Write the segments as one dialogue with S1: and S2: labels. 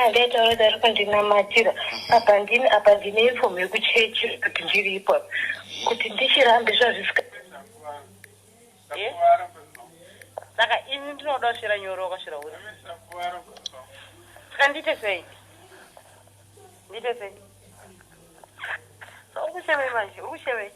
S1: ndeta uri pandina matira apa ndine fomu yekuchechi kuti ndiripo kuti ndichirambe zvazvisika
S2: saka ini ndinoda kushira nyoro wakashira uri saka ndite sei so ukushevei manje ukushevei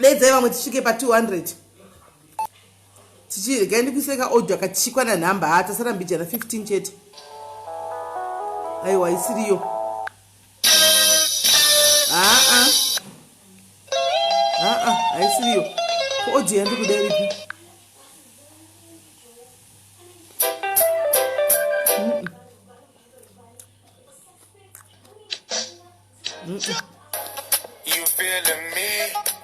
S3: Let's say vamwe tisvike pa 200 tichirega ndikuseka audio akachikwa nanhamba hatasarambi jana 15 chete aiwa isiriyo haisiriyo ko audio yandikuda iripi
S4: You feeling me?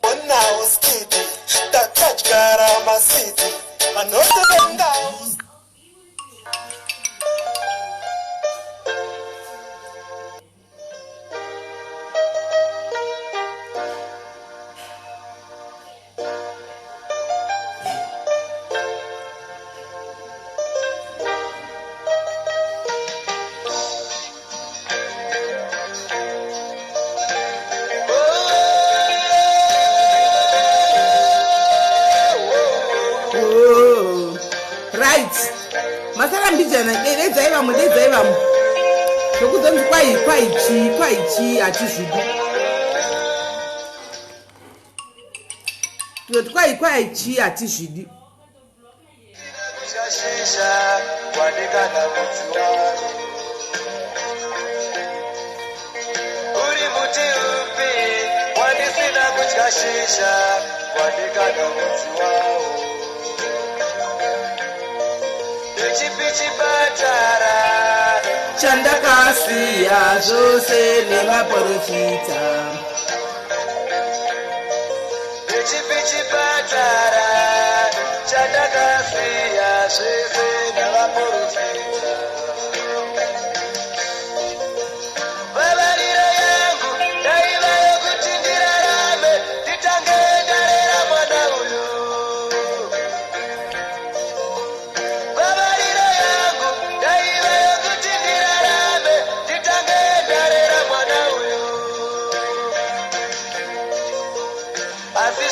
S4: When I was kidding, that touch got out my city. I know the down.
S3: masarambijana dedzai vamwe zvokudzonzi kwaichi hatizvidi toti kwaichi hatizvidi
S4: uri muti upi wandisina kutya shisha wandikana mudzi wawo chipatara
S3: chandakasiya zvose nemaprofita
S4: chipatara chandakasiya zvose nemaprofita vavariro yangu ndaiva yokuti ndirarame nditange ndarera mwana uyu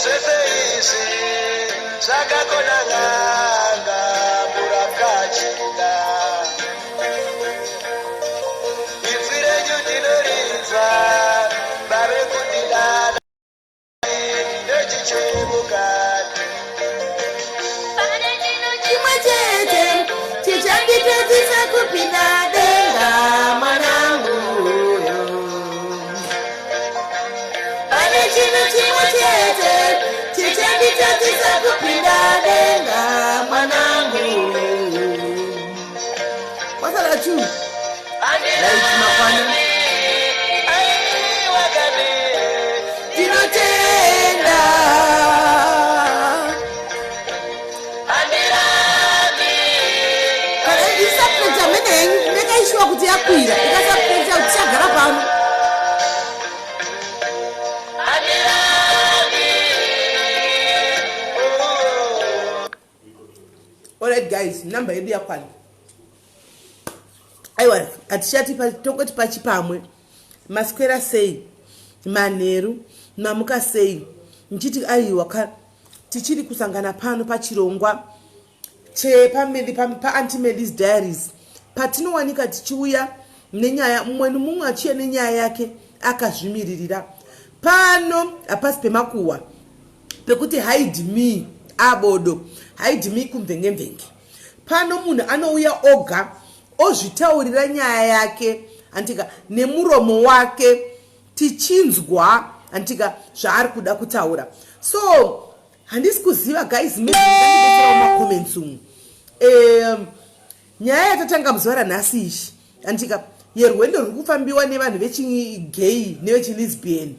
S4: zvese izvi zvakakona n'anga murapwachida inzwi renyu ndinorinzwa vave kundidana nechichemukati
S3: pane chino chimwe chete chichanditadzisa kupinda denga mwanangu pane chino chimwe chete chichanditadzisa kupinda denga mwanangu kwasala chu makwana tinotenda kana isapeta mene nekaishiwa kuti yakwira ikasapeta kuti chagara pano alright guys number yedu yakwana aiwa hatichati tongoti pachipamwe maswera sei manheru mamuka sei nchiti aiwa tichiri kusangana pano pachirongwa chepaanti-Melly's diaries patinowanika tichiuya nenyaya mumwe nomumwe achiya nenyaya yake akazvimiririra. Pano hapasi pemakuhwa pekuti hide me abodo, hide me kumvenge. Pano munhu anouya oga ozvitaurira nyaya yake antika nemuromo wake tichinzwa antika zvaari kuda kutaura. So handisi kuziva guys, mezvindandibetsera mumacomments umu. Nyaya yatatanga muzuva ranhasi ishi antika yerwendo ruri kufambiwa nevanhu vechigay nevechilesbian.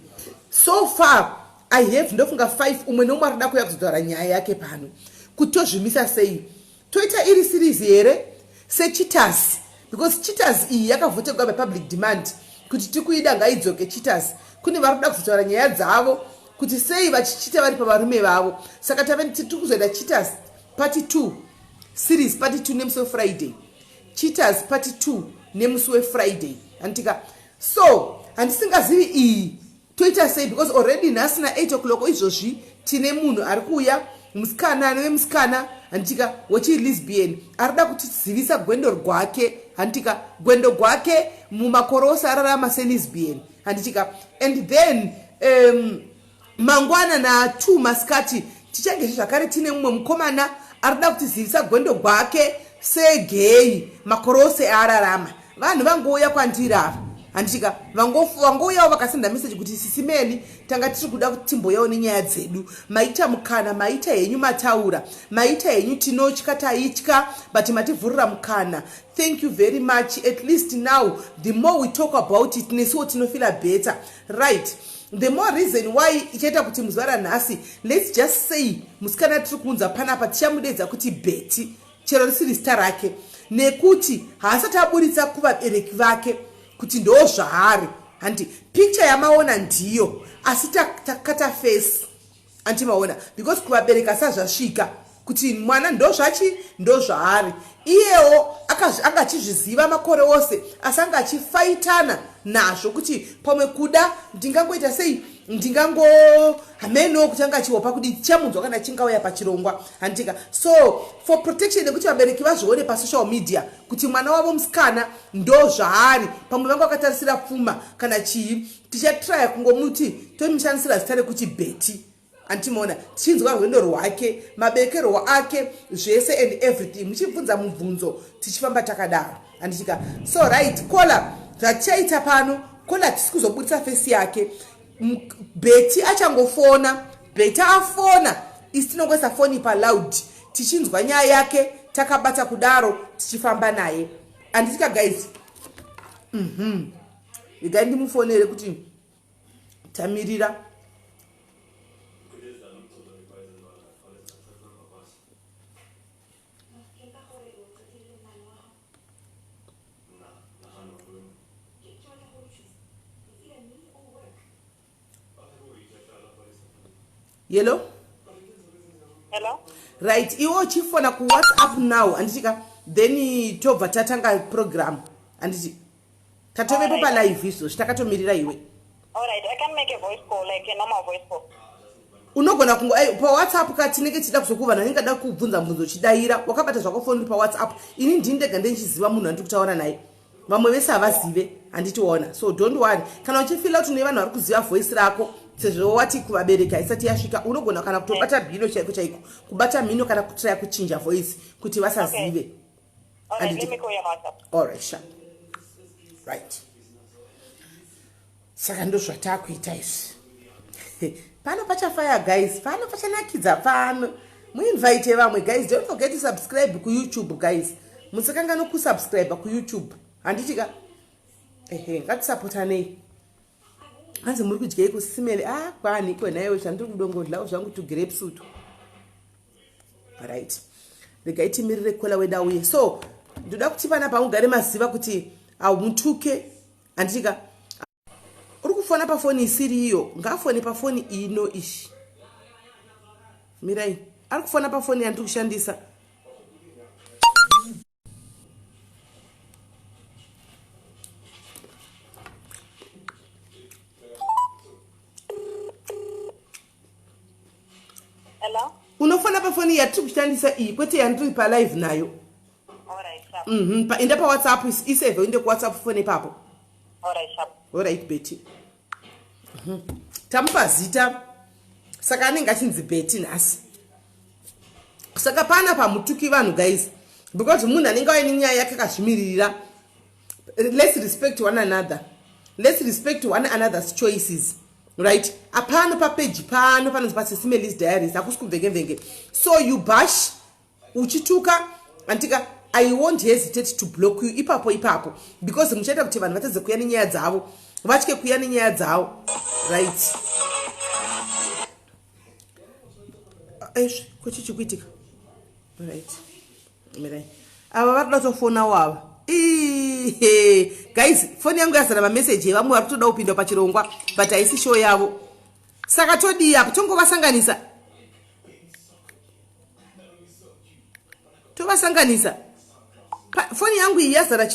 S3: So far I have ndofunga 5 umwe nomwe arida kuya kuzotaura nyaya yake pano kuti tozvimisa sei, toita iri series here secheaters, because cheaters iyi yakavhoterwa by public demand kuti tikuida ngaidzoke cheaters. Kune vari kuda kuzotaura nyaya dzavo kuti sei vachichita vari pavarume vavo. Saka tiri kuzoita cheaters part 2 series part 2 nemusi weFriday, cheaters part 2 nemusi weFriday antika. So handisingazivi iyi toita sei, because already nhasi na 8 o'clock izvozvi tine munhu ari kuuya musikana nevemusikana antika wechilesbian arida kutizivisa gwendo rwake antika gwendo gwake mumakorosi ararama selesbian anditika. And then mangwana na 2 masikati tichange zvakare tine mumwe mukomana arida kutizivisa gwendo gwake segay makorosi ararama. Vanhu vangouya kwandiri ava anditika vangouyawo vakasenda message kuti Sis Melly tanga tiri kuda kuti timboyawo nenyaya dzedu, maita mukana, maita henyu mataura, maita henyu tinotya taitya but mativhurira mukana. Thank you very much. At least now the more we talk about it nesiwo tinofila better, right? The more reason why ichaita kuti muzuva ranhasi let's just say musikana tiri kuunza panapa tichamudedza kuti Betty chero risiri zita rake nekuti haasati aburitsa kuvabereki vake kuti ndo zvaari handi picture yamaona ndiyo asi takata face anti maona, because kuvabereka sazvasvika kuti mwana ndo zvaari iyewo anga achizviziva makore ose asi anga achifaitana nazvo kuti pamwe kuda ndingangoita sei, ndingango hameno kuti anga achihopa kuti chamunzwa kana chingauya pachirongwa handika. So for protection yekuti vabereki vazvione pasocial media kuti mwana wavo musikana ndo zvaari, pamwe vangu vakatarisira pfuma kana chii, tichatraya kungomuti tomushandisira zita rekuti Betty antimona tichinzwa rwendo rwake, maberekerwo ake zvese and everything, muchibvunza mubvunzo tichifamba takadaro anditika. So right, kola zvachaita pano, kola tisi kuzobudisa face yake. Betty achangofona, Betty afona, isi tinongoisa foni paloud tichinzwa nyaya yake takabata kudaro tichifamba naye anditika guys. Igai ndimufonere kuti tamirira. Hello?
S2: Hello?
S3: Right, iwo chifona ku WhatsApp now anditika then tobva tatanga program anditi tatovepo pa live iso takatomirira iwe.
S2: All right, I can make a voice call, like a normal voice call.
S3: Unogona kungo pa WhatsApp katinenge chida kuzokuva nangada kubvunza mvunzo chidaira wakabata zvakofoni pa WhatsApp ini ndindega ndenchiziva munhu andikutaura naye, vamwe vese avazive anditiona. So don't worry, kana uchifila kuti nevanhu vari kuziva voice rako sezvo wati kuvabereka isati yasvika unogona kana kutobata bhino chaiko kubata mhino kana kutraya kuchinja voice kuti vasazive.
S2: Okay, let me call your WhatsApp.
S3: All right, sure. Right. Saka ndo zvatakuita izvi. Pano pachafire guys, pano pachanakidza pano. Muinvite vamwe guys, don't forget to subscribe ku YouTube guys. Musakangana kusubscribe ku YouTube. Handitika ngatisupportanei. Hanzi muri kudya iko Sis Melly kwani iko nayo chandiri kudongodla zvangu tu grapes utu. Right. Regaiti mirire kola weda uye. So ndoda kuti pana paungare maziva kuti mutuke anditika uri kufona pa phone isiri iyo ngafone pa phone ino ishi. Mirai ari kufona pa phone yandiri kushandisa.
S2: Hello?
S3: Unofona pa phone yatiri kushandisa iyi kwete yandiri pa live nayo.
S2: All right,
S3: enda paWhatsApp isave inde kuWhatsApp phone ipapo.
S2: Alright, sharp.
S3: Alright Betty. Tamupa zita saka anenge achinzi Betty nhasi. Saka pana pamutuki vanhu guys because munhu anenge aine nyaya yake akazvimirira. Let's respect one another. Let's respect one another's choices. Right? Apano pa page pano panonzi pa Sis Melly's diaries akusi kubvenge. So you bash uchituka antika I won't hesitate to block you ipapo because muchaita kuti vanhu vatadze kuya nenyaya dzavo vatye kuya nenyaya dzavo. Right? Kochichi kuitika. Right. Mirai. Ava varikuda kutofona wava. Guys, phone yangu yazara mamessage vamwe vari kutoda kupinda pachirongwa but haisi show yavo. Saka todi apo tongovasanganisa. Tovasanganisa. Phone yangu iyi yazara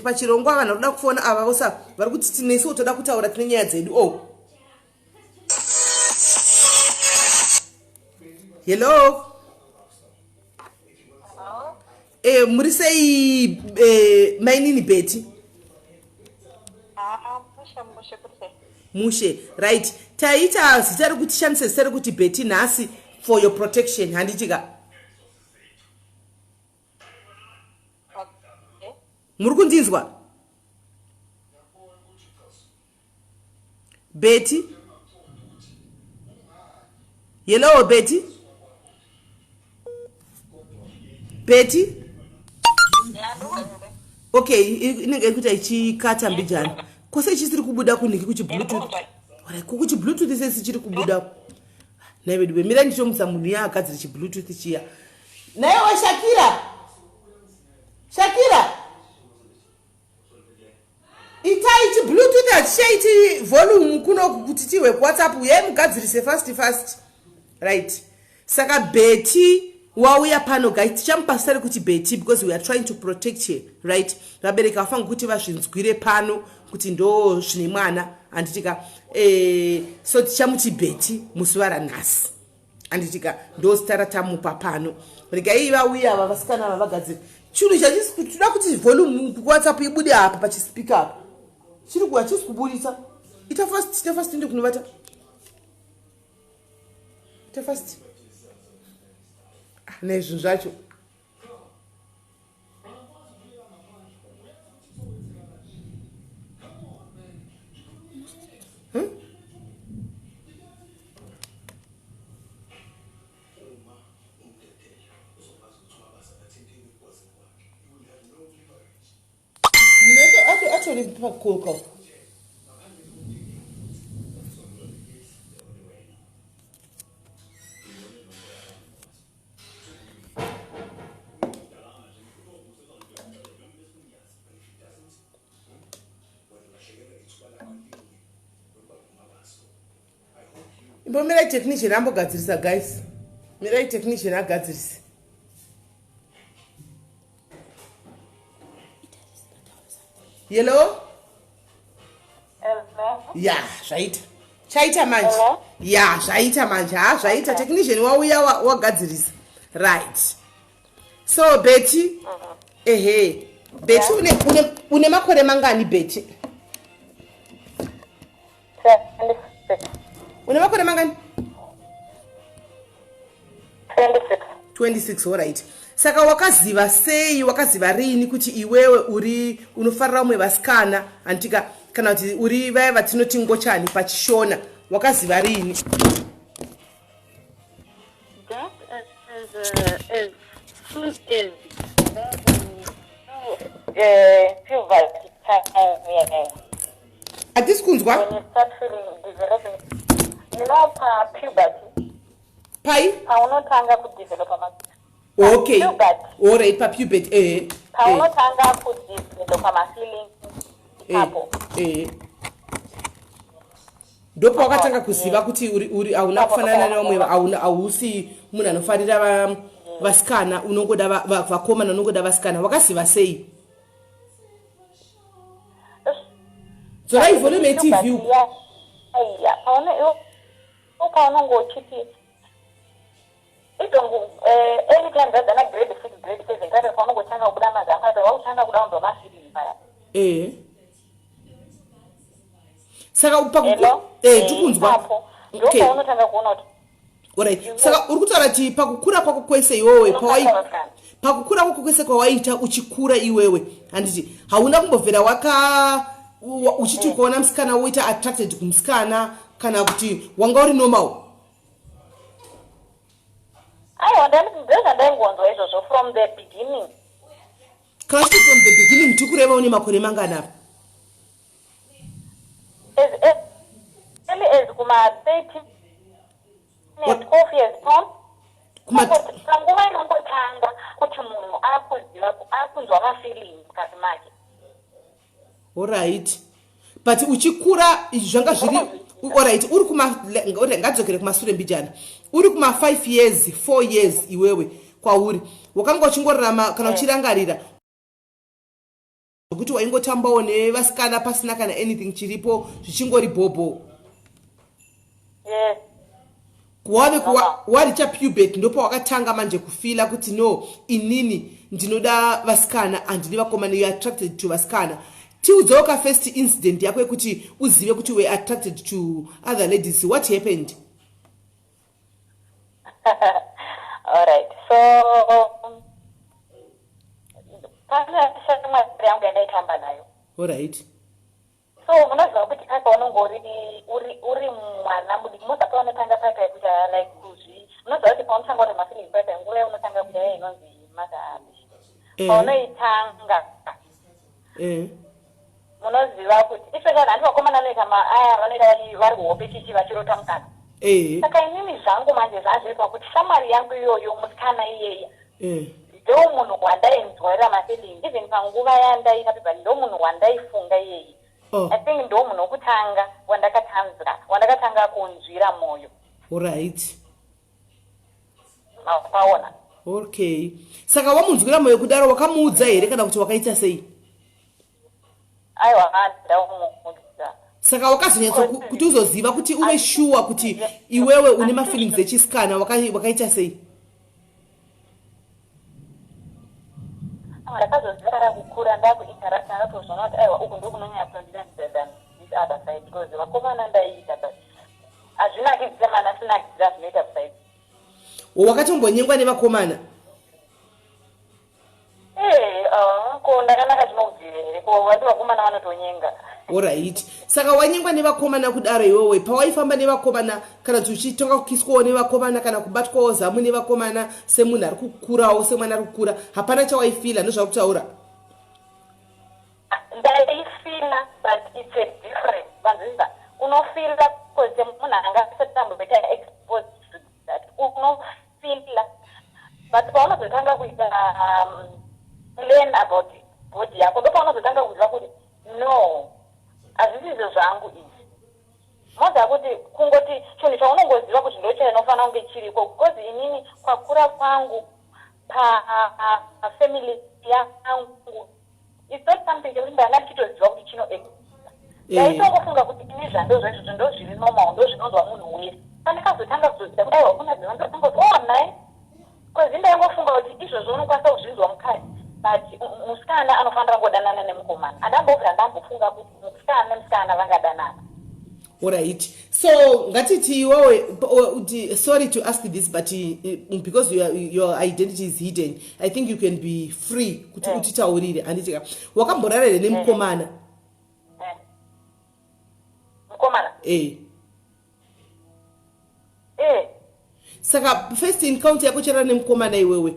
S3: pachirongwa vanhu varikuda kufona ava vosa vari kuti tinesu toda kutaura tine nyaya dzedu. Hello. Muri sei mainini Betty? Mushe, right. Taita zita rekuti shandise zita rekuti Betty nhasi for your protection handitika. Muri kundinzwa? Betty? Hello Betty? Betty? Okay, inenge kuti ichikata mbijani. Kwose chisiri kubuda kuniki kuchi Bluetooth. Wala kuchi Bluetooth sesi chiri kubuda. Nawe dibe mira ndichomutsa munhu yakagadzira chi Bluetooth chiya. Naye wa Shakira. Shakira. Itai chi Bluetooth achichaiti volume kuno kuti tiwe WhatsApp ye mugadzirise fast. Right. Saka Betty wauya pano guys tichamupa kuti Betty because we are trying to protect her, right? Vabereka vafanga kuti vazvinzwire pano kuti ndo zvine mwana anditika so tichamuti Betty musuvara nhasi anditika ndo stara tamupa pano. Regai vauya ava vasikana ava vagadzira chinhu chachisi toda kuti volume kuWhatsApp ibude apa pachispeaker apa chiri kuwa chisi kubudisa. Ita fast inde kunovata. Ita fast. Nezvinhu zvacho actually cool. But mirai technician ambogadzirisa guys. Mirai technician agadzirisa. Hello? Yeah, zvaita. Chaita manje. Yeah, zvaita manje. Zvaita technician wauya wagadzirisa. Right. So Betty, Betty une makore mangani Betty? Une makore mangani? 26, all right. Saka wakaziva sei, wakaziva rini kuti iwewe unofarira umwe vasikana antika kana kuti uri vaya vatinoti ngochani pachishona wakaziva rini?
S2: That as soon as puberty
S3: Atisi kunzwa?
S2: when you start feeling developing, you know, puberty.
S3: Pai?
S2: Paunotanga kudevelopa
S3: Okay.
S2: puberty.
S3: All right, pa puberty.
S2: Paunotanga kudevelopa mafeeling hapo.
S3: Ndopo wakatanga kuziva kuti uri auna kufanana nevamwe ausi munhu anofarira vasikana unongoda vakomana unongoda vasikana wakaziva sei? Zora ivholume TV
S2: paunongochiti
S1: idongo anytime that grade 6 grade 7 kare kono kuchanga kubuda mazakata wauchanga kuda ndo mafili paya
S3: saka upaku tikunzwa okay
S1: unotanga kuona kuti
S3: alright saka uri kutaura kuti pakukura kwako kwese iwewe pakukura kwako kwese kwawaita uchikura iwewe handiti hauna kumbobvera uchiti ukaona musikana woita attracted kumusikana kana kuti wanga uri normal?
S1: aiwa ndaingonzwa izvozvo from the beginning.
S3: Kana kuti from the beginning tikureva une makore mangana?
S1: early as kuma 13 12 years on panguva inongotanga kuti munhu akunzwa mafeeling mukati make.
S3: Alright, but uchikura zvanga zviri alright uri ngadzokere kumasure mbijana uri kuma 5 years 4 years iwewe kwauri wakanga uchingorarama kana uchirangarira kuti waingotambawo nevasikana pasina kana anything chiripo zvichingori bhobho?
S1: Yes.
S3: wari chapubet ndopa wakatanga manje kufila kuti no inini ndinoda vasikana handini vakomana you attracted to vasikana? Tiudzawo ka first incident yako yekuti uzive kuti we attracted to other ladies. What happened?
S1: Alright, so
S3: alright,
S1: so unoziva kuti kaka unongori uri mwana mudiki muzapa unotanga paka yekuti like kuzvi unoziva kuti paunotanga kuti mafeeling paka nguva yaunotanga kuti inonzi makahabishi paunoitanga munoziva kuti especially handi vakomana nekama aya vanoita vari kuhope chichi vachirota mukana. Saka inini zvangu manje zvazvipa kuti shamwari yangu iyoyo musikana iyeya ndo munhu wandainzwaira mafeeling even panguva yandaita pepa ndo munhu wandaifunga iyeyi. I think ndo munhu wokutanga wandakatanga kunzwira moyo.
S3: Alright,
S1: paona.
S3: Okay, saka wamunzwira moyo kudaro wakamuudza here kana kuti wakaita sei?
S1: Aiwa ndaumuudza.
S3: Saka wakazonyatsa kuti uzoziva kuti uve sure kuti iwewe une mafeelings echisikana wakaita sei?
S1: Ndakazozvara kukura ndakuinteract ndakatozvona kuti aiwa uku ndokunonyanya kutondira than this other side because vakomana ndaiita but hazvinakidza mana sinakidza zvinoita side.
S3: Wakatombonyengwa nevakomana?
S1: Ko ndakanaka zvinokudzivirire ko vantu vakomana vanotonyenga.
S3: Alright, saka wanyengwa nevakomana kudaro iwewe pawaifamba nevakomana kana kuti uchitonga kukiswawo nevakomana kana kubatwawo zamu nevakomana semunhu ari kukurawo semwana ari kukura hapana chawaifila ndozvakutaura?
S1: Ndaifila but it's a different vanzisa unofila because munhu angasatambobeta exposed to that unofila but paunozotanga kuita learn about body yako ndo paunozotanga kuziva kuti no hazvisizvo zvangu izvi moza kuti kungoti chinhu chaunongoziva kuti ndo chainofanira kunge chiriko because inini kwakura kwangu pafamily yangu it's not something chekuti ndanga ndichitoziva kuti chinoexista ndaitongofunga kuti ini zvando zvaizvozvo ndo zviri normal ndo zvinonzwa munhu wese pandikazotanga kuzoziva kuti aiwa kuna ziva ndotanga kuti nai because ndaingofunga kuti izvozvo unokwanisa kuzvinzwa mukadzi but musikana anofanira kungodanana nemukomana. Andambobvira ndambofunga kuti musikana nemusikana vangadanana.
S3: Alright, so ngatiti iwewe sorry to ask this but because your identity is hidden I think you can be free kuti utitaurire anditika wakamborarire nemukomana?
S1: Mukomana?
S3: Saka first encounter yako chara nemukomana iwewe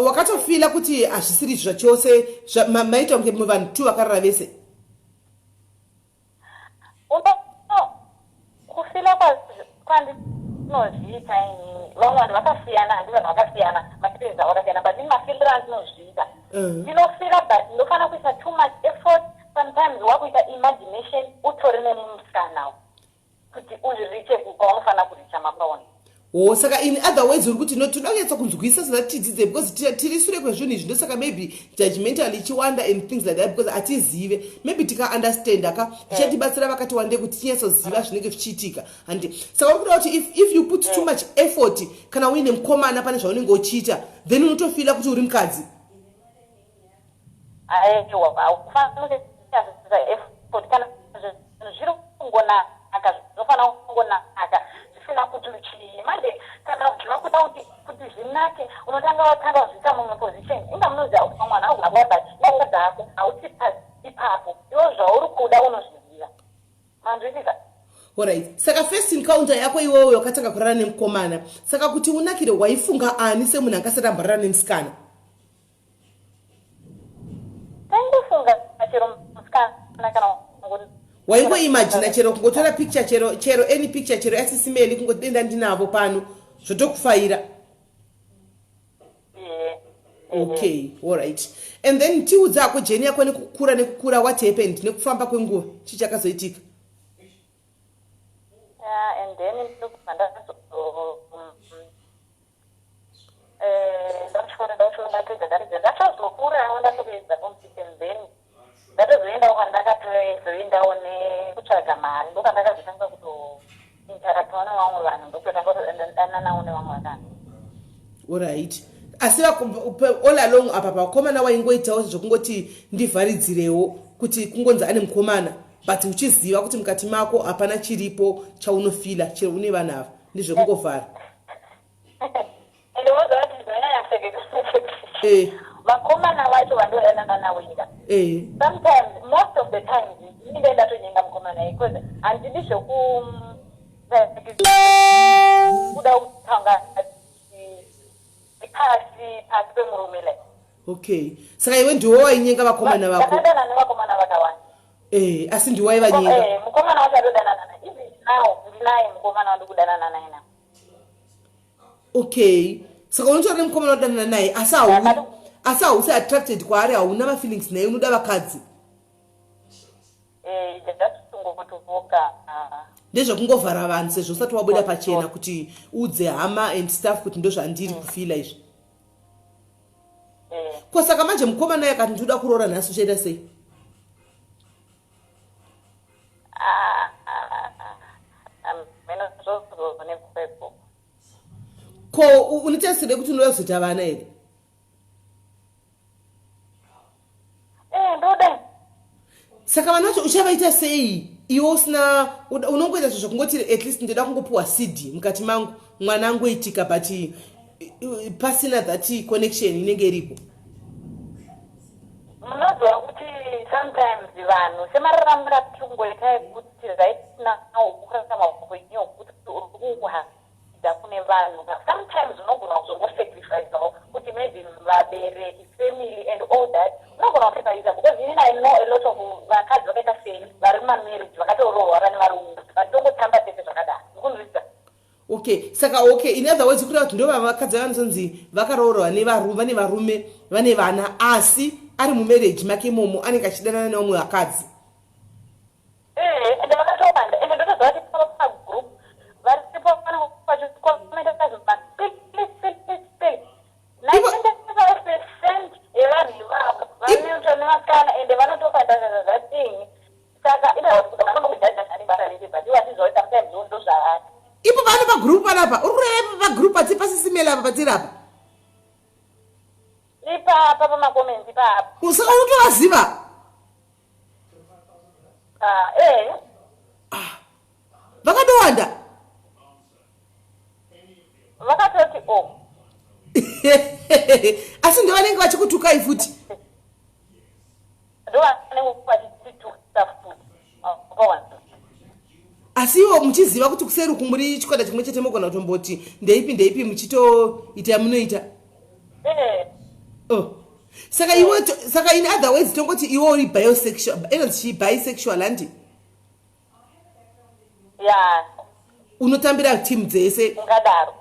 S3: wakatofila kuti hazvisiri zvachose maita kunge vanhu tu vakarara vese?
S1: Kufila kwandinozviita ini vamwe vanhu vakasiyana handi vanhu vakasiyana matipenzi avo akasiyana but ini mafiliro andinozviita ndinofila but ndinofanira kuisa too much effort sometimes wakuita imagination utore nemusikanawo kuti uzviriche kwaunofanira kuricha mapaona.
S3: saka in other words uri kuti toda kunyatsa kunzwisa sezati tidzidze because tiri sure kwezvinhu izvi ndosaka maybe judgmental ichiwanda and things like that because hatizive maybe tika-understand tichatibatsira vakati wande kuti tinyatsoziva zvinenge zvichiitika and saka uri kuda kuti if you put too much effort kana uine mukomana pane zvaunenge uchiita then unotofila kuti uri mukadzi
S1: effort kana zviri kungonaka zvinofana kungonaka zvisina kuti manje kana zvinokuda kuti zvinake unotanga watanga kuzvisa mumwe position inga munoziva kuti mwana aunababa nyaya dzako hauti ipapo iwo zvauri kuda unozviziva manzwisisa.
S3: Alright, saka first encounter yako iwewe wakatanga kurara nemukomana saka kuti unakire waifunga ani semunhu angasati amborara nemusikana?
S1: Tangofunga chero musikana kana
S3: waingoimagina chero kungotora picture chero any picture chero yaSis Melly kungodenda ndinavo pano zvotokufaira. Okay, alright. And then tiudza ako jeni yako nekukura what happened nekufamba kwenguva chichakazoitika?
S1: And then ndatozoenda kwandakatozoendawo nekutsvaga mari ndokandakazotanga kutointaraktawo nevamwe vanhu ndokutotanga kutodana nawo nevamwe vanhu.
S3: Alright. Asi all along apa pakomana waingoitawo zvokungoti ndivharidzirewo kuti kungonzi ane mukomana but uchiziva kuti mukati mako hapana chiripo chaunofila chero une vanhu ava ndizvokungovhara.
S1: Ende wozvati zvanyanyaseke vakomana vacho vandodanana nawo ika sometimes most of the times inenge ndatonyenga mukomana because handidi kuda kutanga pasi pemurume like.
S3: Okay, saka iwe ndiwo wainyenga vakomana vako?
S1: Ndakadana nevakomana vakawanda.
S3: Asi ndiwo waivanyenga?
S1: Mukomana wacho adodanana naye even now ndinaye mukomana wandi kudanana naye now.
S3: Okay, saka unotora nemukomana wadanana naye asi hausi attracted kwaari, hauna mafeelings naye, unoda vakadzi?
S1: Ndatosungokutovoka
S3: ndezvokungovhara vanhu sezvo usati wabuda pachena kuti udze hama and stuff kuti ndozvandiri kufila izvi. Ko saka manje mukomana naye akati ndoda kuroora nhasi uchaita sei? Ko unotarisire kuti unoda kuzoita vana here?
S1: Ndoda.
S3: Saka vana vacho uchavaita sei? Iwe usina unongoita zvo zvokungoti at least ndoda kungopuwa seed mukati mangu mwana angoitika but pasina that connection inenge iripo.
S1: Munoziva kuti sometimes vanhu semararamira tikungoita ekuti right now ukurasa mabhuku enyu okuti uri kuhadza kune vanhu sometimes unogona kuzongosacrificewo kuti maybe vabereki family and all that unogona kusacrifice because I know a lot of vakadzi vakaita sei vari mumarriage vakatorohwa vane varume vatongotamba tese zvakadaro ndikunzwisisa.
S3: Okay, saka okay, in other words kureva kuti ndo vakadzi vanozonzi vakaroorwa vane varume vane vana asi ari mumarriage make imomo anenge achidanana nevamwe vakadzi.
S1: Ende vakatobanda ende ndotoziva kuti pagroup varipo vachikomenta kazima yevanhu ivavo vanoita nevasikana ende vanotokandana that thing saka inaaanokudhadhasaribata rese but iwatiziva kuti sometimes ndo zvavari
S3: ipo vano pagroup panapa urureva pagroup ati paSis Melly apa patiri apa
S1: ipapa pamakomenti papo
S3: saka unotovaziva? Vakadowanda
S1: vakatoti
S3: asi ndo vanenge vachikutukai futi?
S1: ndo vanenge vachituka futi
S3: asi iwo muchiziva kuti kuseri kumuri chikwata chimwe chete mogona kutomboti ndeipi muchitoita yamunoita? Saka in other words tongoti iwo uri bisexual handi? Unotambira team dzese?
S1: Ngadaro.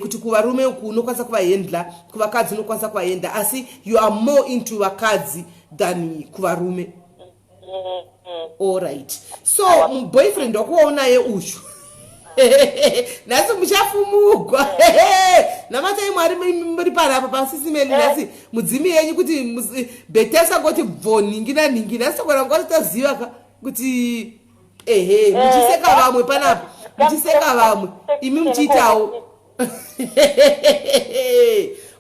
S3: Kuti kuvarume uku unokwanisa kuvahendla, kuvakadzi unokwanisa kuvahendla asi you are more into vakadzi than kuvarume. All right. So boyfriend wakuwa unaye ushu Nasi muchafumugwa. Namatai mwari muri panapa pasisi meli nasi mudzimi yenyu kuti betesa kuti bvoningina ningina sokora ngotitaziva kuti muchiseka vamwe panapa muchiseka vamwe imi muchiitawo.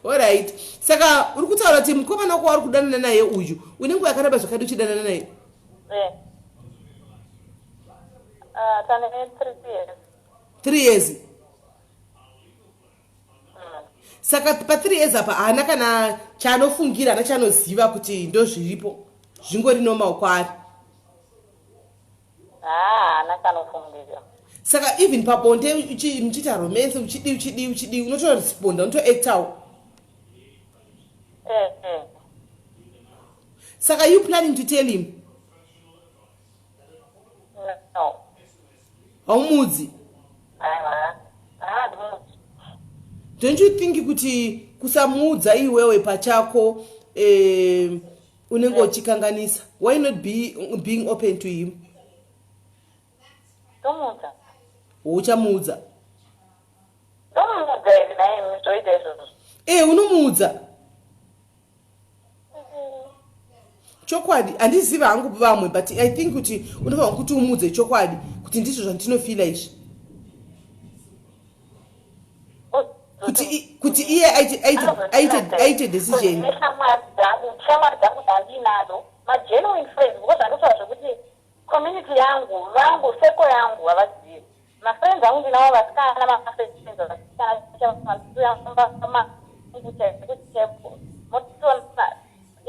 S3: Alright. Saka uri kutaura kuti mukomana wako wari kudanana naye uyu unenge yakareba zvakadi uchidanana naye?
S1: Tane 3 years.
S3: 3 years. Saka pa 3 years apa haana kana chaanofungira ana chaanoziva kuti ndo zviripo zvingori nomaoko ari?
S1: Haana chaanofungira.
S3: Saka even pabonde muchiita romance uchidi unotoresponda unotoactawo? Saka you planning to tell him?
S1: No.
S3: Haumudzi? Don't you think kuti kusamudza iwewe pachako unenge uchikanganisa? Why not being open to him?
S1: Tomudza.
S3: Uchamudza?
S1: Tomudza iri naye mitoita izvozvo.
S3: Unomudza? Chokwadi handiziva hangu vamwe but I think kuti unofanira kuti umudze chokwadi kuti ndizvo zvandinovila izvi. Kuti iye aite decision.
S1: Shamwari dzangu dzandinadzo magenuine friends because anditaura zvokuti community yangu vangu seko yangu havazivi. Mafriends angu ndinawo vasikana mafriends vasikana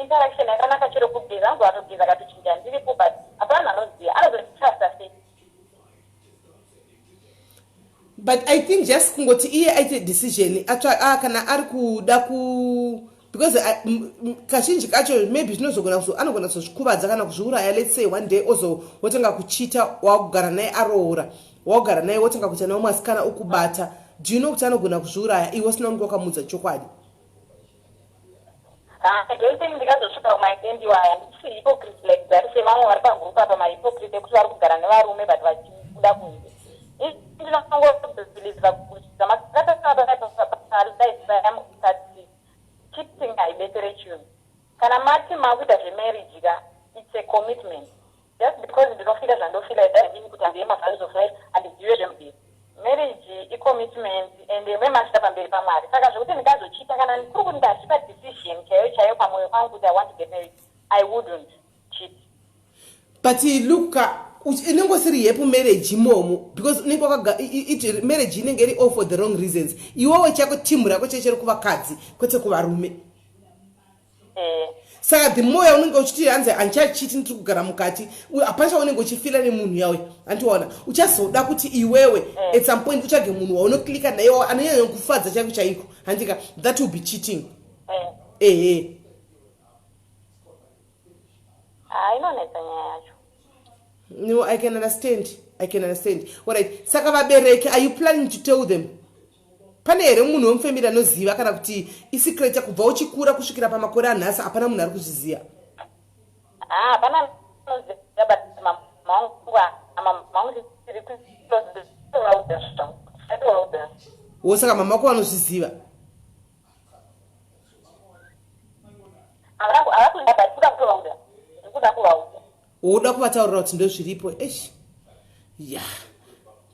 S1: interaction yakanaka chero kubvira angu atobvira katochinja ndiripo but hapana anoziva anozotrasta sei.
S3: But I think just kungoti iye aite decision kana ari kuda because kazhinji kacho maybe zvinozogona anogona kuzvikuvadza kana kuzviuraya. Let's say one day wotanga kuchita wakugara naye aroora wakugara naye wotanga kuita nawo mwasikana ukubata. Do you know kuti anogona kuzviuraya iwe usina kunge wakamudza chokwadi?
S1: I don't think ndikazosvika kumaendiwaya ndisi hypocrite like that sevamwe vari pagrupu apa mahypocrite ekuti vari kugara nevarume but vachikuda kunze. Ndinongobhiliva kuti zamakati cheating haibetsere chinhu. Kana mati makuita zvemarriage ka it's a commitment. Just because ndinofila zvandofila idaini kuti handiye mavalues of life handizive zvemubiri. Marriage i-commitment and memashita pamberi pamwari. Saka zvokuti ndikazochita kana ndikuri kuti ndachipa decision chaiyo pamwoyo pangu kuti I want to get married, I wouldn't cheat.
S3: But look, inongosiri yepo marriage imomo because marriage inenge iri all for the wrong reasons. Iwewe chako timu rako chechero kuvakadzi kwete kuvarume. Saka the more yaunenge uchiti hanzi andichachiti ndiri kugara mukati hapana chaunenge uchifila nemunhu yawe andiona uchazoda kuti iwewe at some point uchage munhu waunoklika naye anonyanya kufadza chako chaiko handika that will be cheating.
S1: Inonetsa nyaya yacho.
S3: No, I can understand. Alright. Saka vabereki, are you planning to tell them? Pane here munhu wemufamily anoziva kana kuti isecret kubva uchikura kusvikira pamakore anhasi hapana munhu ari kuzviziva?
S1: Hapana anoziva but mangu tiri close
S3: saka mama wako vanozviziva? Woda kuvataurira kuti ndozviripo? Yeah,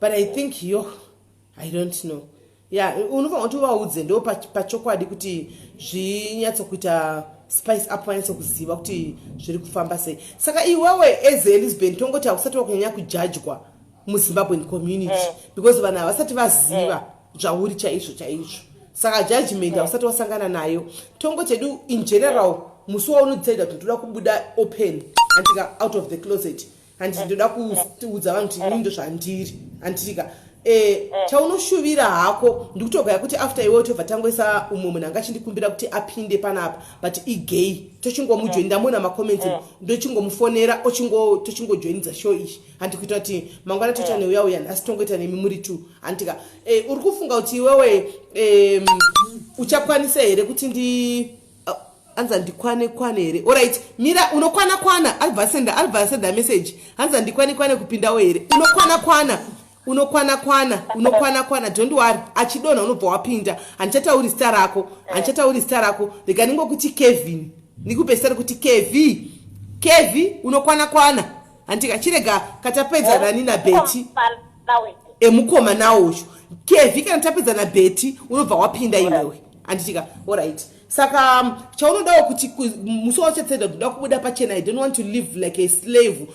S3: but I think I don't know. Yeah, unofanira kuti uvaudze ndo pachokwadi kuti zvinyatsokuita spice up vanyatsokuziva kuti zviri kufamba sei. Saka iwewe as Lesbian tongoti hausati wakunyanya kujajwa muZimbabwean community because vanhu havasati vaziva zvauri chaizvo. Saka judgment hausati wasangana nayo. Tongoti hedu in general musi waunodecida kuti ndoda kubuda open andika out of the closet and ndoda kuudza vanhu kuti ini ndo zvandiri anditika chaunoshuvira hako ndikutogaya kuti after iwe tobva tangoisa umwe munhu anga achindikumbira kuti apinde panapa but igay tochingomujoni ndamona macomments ndochingomuffonera tochingojoinidza show ishi handikuita kuti mangwana toita neuya nhasi tongoita nemi muri 2 handika uri kufunga kuti iwewe uchakwanisa here kuti anza ndikwane here? Alright, mira unokwana alva senda message anza ndikwane kupindawo here? Unokwana unokwana don't worry achidonha unobva wapinda handichatauri zita rako rega ningokuti Kevin nikupe zita rekuti Kevi unokwana handika chirega katapedza nani naBeti emukomana uyu Kevi kana tapedza naBeti unobva wapinda iwewe handitika alright saka chaunodawo kuti musi wachetseda kuda kubuda pachena I don't want to live like a slave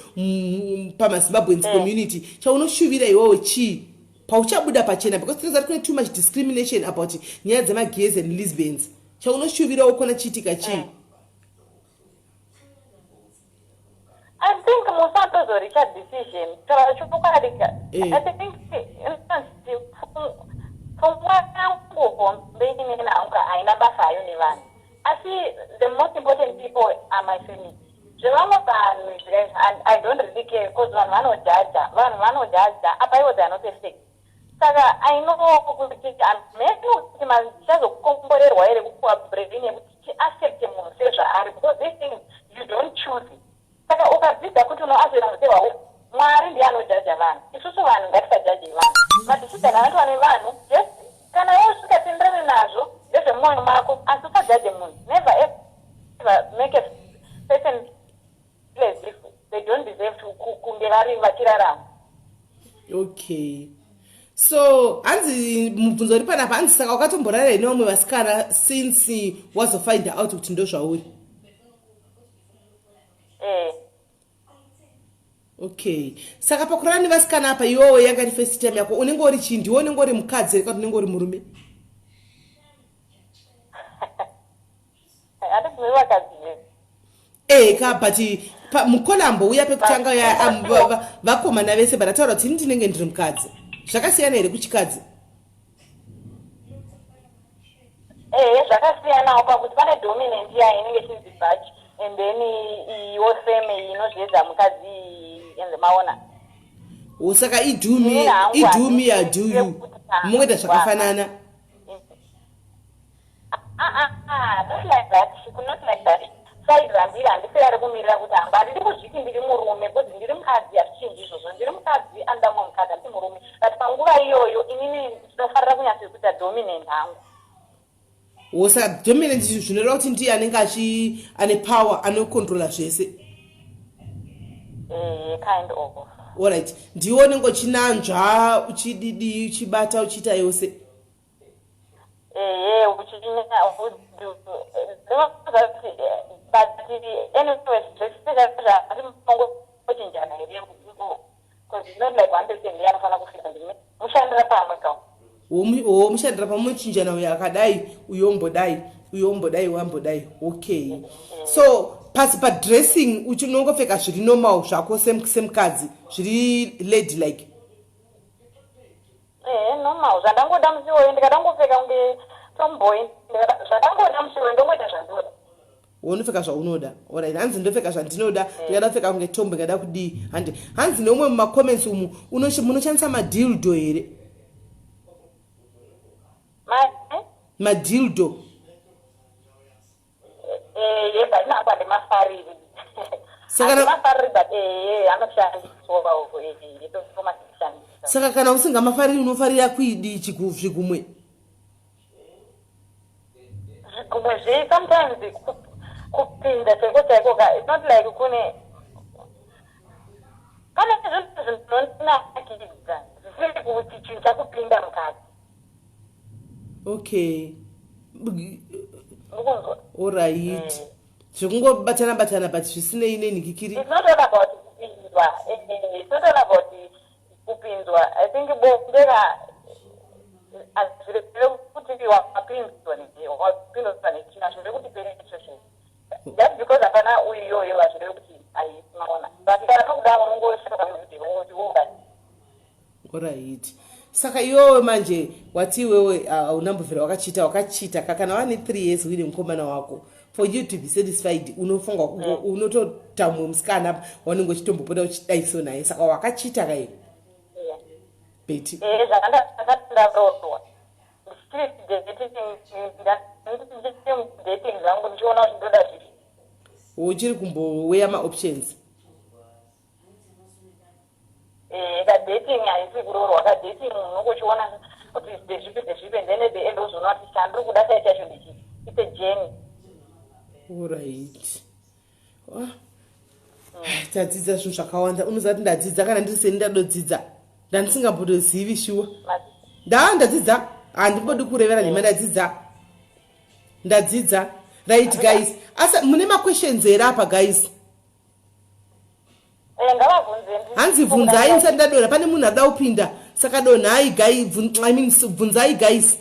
S3: pamazimbabweans community chaunoshuvira iwewe chii pauchabuda pachena because there's kune too much discrimination about nyaya dzemagays and lesbians chaunoshuvirawo kona chiitika chii
S1: I think Musato Richard decision. So I think from what I'm going being in I never find anyone. I see the most important people are my family. And I don't really care because one or judge, up I was not a sick. Saga, I know who and make no just a component where you are bringing accept him because these things you don't choose it. Saka ukazvidza kuti unoazvira mutewa Mwari ndiye anojaja vanhu isusu vanhu ngatisajaji vanhu matisita navantu vane vanhu just kana iwe usingatendere nazvo ndezvemwoyo mako asi usajaje munhu never ever make a person feel as if they don't deserve to kunge vari vachirarama.
S3: Okay, so hanzi mubvunzo uri panapa hanzi saka wakatomborara neumwe vasikana since wazofind out kuti ndo zvauri. Okay, saka pakurara nevasikana apa iwewe yanga first time yako unenge uri chii ndiwe unenge uri mukadzi kana unenge uri murume? But mukolambo uya pekutanga ya vakomana vese barataura kuti ndinenge ndiri mukadzi zvakasiyana here kuchikadzi?
S1: Zvakasiyana pakuti pane dominant yayo inenge chinzi bhachi and then iwo feme inozvedza mukadzi enze maona.
S3: Saka idumi ya do you mungoita zvakafanana?
S1: Not like that. She could not like that. Sairambira handisera kumirira kuti hamba ndiri kuzviti ndiri murume because ndiri mukadzi hazvichinji izvozvo ndiri mukadzi andamwe mukadzi handisi murume but panguva iyoyo inini ndinofarira kunyatso kuita dominant hangu.
S3: Saka dominant zvinoreva kuti ndiye anenge ane power anokontrola zvese?
S1: Kind of.
S3: Alright, ndiwe unenge uchinanzva uchididi uchibata uchiita yose? Mushandira pamwe chinjana yakadai uyombodai wambodai. Okay, so pasi padressing uchinongopfeka zviri normal zvako semukadzi zviri lady like?
S1: Normal zvandangoda musiwo ndikadangopfeka kunge tomboy zvandangoda musiwo ndomboita zvandoda.
S3: Unopfeka zvaunoda. Alright, hanzi ndopfeka zvandinoda ndikada kupfeka kunge tombo ngada kudii hanzi neumwe mumacomments umu munoshandisa madildo here? Madildo?
S1: But not about the mafariri.
S3: Saka kana usingamafariri unofarira kuidi zvikumwe?
S1: Sometimes kupinda chaiko it's not like kune kana zvinonakidza zvisiri kuti chinhu chakupinda mukati.
S3: Okay, alright, zvekungobatana but zvisinei nenikikiri.
S1: It's not all about kupinzwa. It's not all about kupinzwa. I think bondera azvire kuti wapinzwa nechina zvire kuti penetration. That's because apana uyoyo azvire kuti aismaona. But kana pakudaro unongosvika kuti wonga.
S3: Alright. Saka iwewe manje wati wewe unambovhera wakachita kana wane 3 years wine mukomana wako for you to be satisfied unofunga unototamwe musikana wanenge uchitombopota uchidaiso naye saka wakachita kai? Beti
S1: zvakandazvarotowa dating zvangu ndichiona kuti ndoda zviri uchiri
S3: kumboweya maoptions.
S1: dating haisi kuroorwa dating unokuchiona kuti ndezvipi and then at the end uzonoti chandiri kuda sai chacho ndichi. It's a journey.
S3: Alright. Tadzidza zvinhu zvakawanda. Unozati ndadzidza kana ndiseni ndadodzidza. Ndandisingambodzozivi shuwa. Ndadzidza. Handingodi kurevera nhema ndadzidza. Right guys. Asa mune questions here apa guys. Hanzi bvunzai ndisati ndadonha pane munhu ada kupinda. Saka donhai guys, bvunzai guys.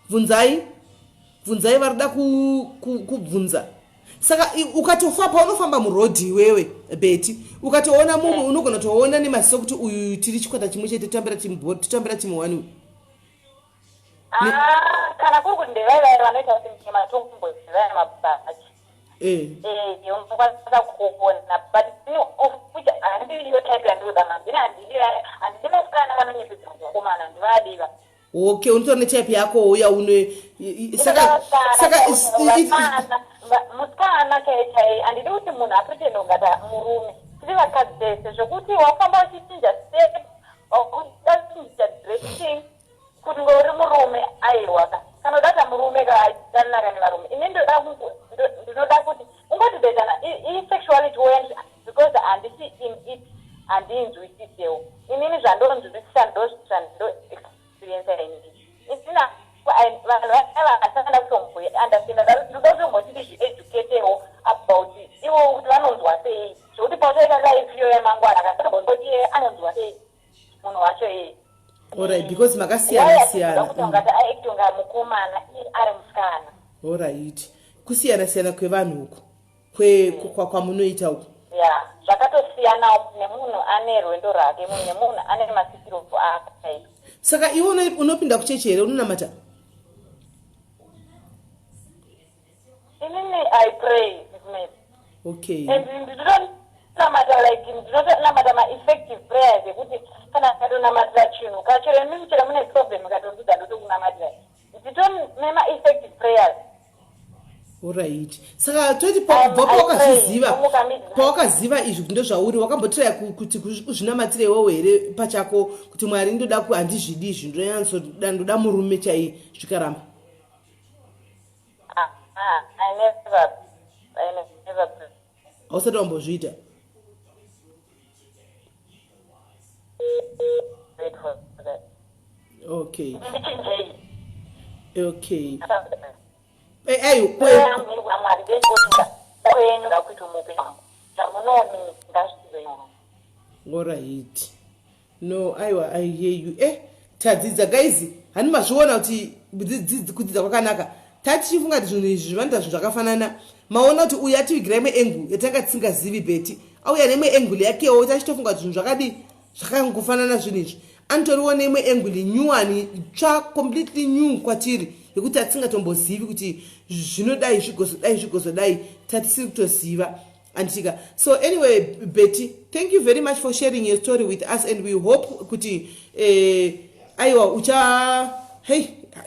S3: Bvunzai varida kubvunza. Saka ukatofa paunofamba murodhi wewe Beti, ukatoona munhu unogona toona nemaziso kuti uyu tiri chikwata chimwe chete tutambira timu wani.
S1: Kana kuri kuti ndevai vanoita sematombo zvivaya mabhachi. Unokwanisa kuona but which handiliyo type yandoda mabhini handidi masikana vanonyepedza mukomana ndivadiva.
S3: Okay, unotora netype yako uya une
S1: saka musikana chai handidi kuti munhu apretende ungata murume. Tiri vakadzi vese zvokuti wafamba uchichinja step uchichinja dressing kuti ngori murume aiwaka kana data murume kadanaka nevarume ini ndinoda kuti ungatidetana isexuality when because handisi in it handinzwisisewo inini zvandonzwisisa ndo experience yainii isina vanhu vasanda kutombounderstand ndotombotiti zvieducatewo about ivo kuti vanonzwa sei zvokuti pauchaita life iyo yamangwana kasatomboti anonzwa sei munhu wacho yeye.
S3: Alright, because makasiyana
S1: kuti ungati aitonga mukomana ari musikana.
S3: Alright, kusiyana kwevanhu uko kwamunoita uko.
S1: Yeah, zvakatosiyana nemunhu ane rwendo rake nemunhu ane masikiro ake.
S3: Saka iwe unopinda kuchechi here unonamata?
S1: Inini I pray.
S3: Okay.
S1: And ndinonamata ndinonamata ma-effective prayers ekuti kana katonamatira chinhu kachero mimuchera mune problem katondudza ndotokunamatira nditonema effective prayers.
S3: Alright. Saka toti pawakaziva izvi ndo zvauri wakambotiraya kuti uzvinamatire iwewe here pachako kuti Mwari ndoda handizvidi izvi ndoda murume chai zvikaramba.
S1: I never
S3: hausati wambozviita?
S1: wait for that.
S3: Okay.
S1: Ayo
S3: alright. No, I hear you. Tadzidza guys, hani mazviona kuti kudzidza kwakanaka. Tatichifunga kuti zvinhu izvi zvivanda zvinhu zvakafanana. Maona kuti uyu ativigira imwe engu yatanga tisingazivi Beti. Auya nemwe enguli yakewo tachitofunga kuti zvinhu zvakadi zvakangofanana zvinhu izvi. Antoriwo nemwe enguli nyuwani completely new kwatiri yekuti atisingatombosivi kuti zvinodai zvigozodai tatisiri kutoziva antika. So anyway Betty, thank you very much for sharing your story with us and we hope kuti aiwa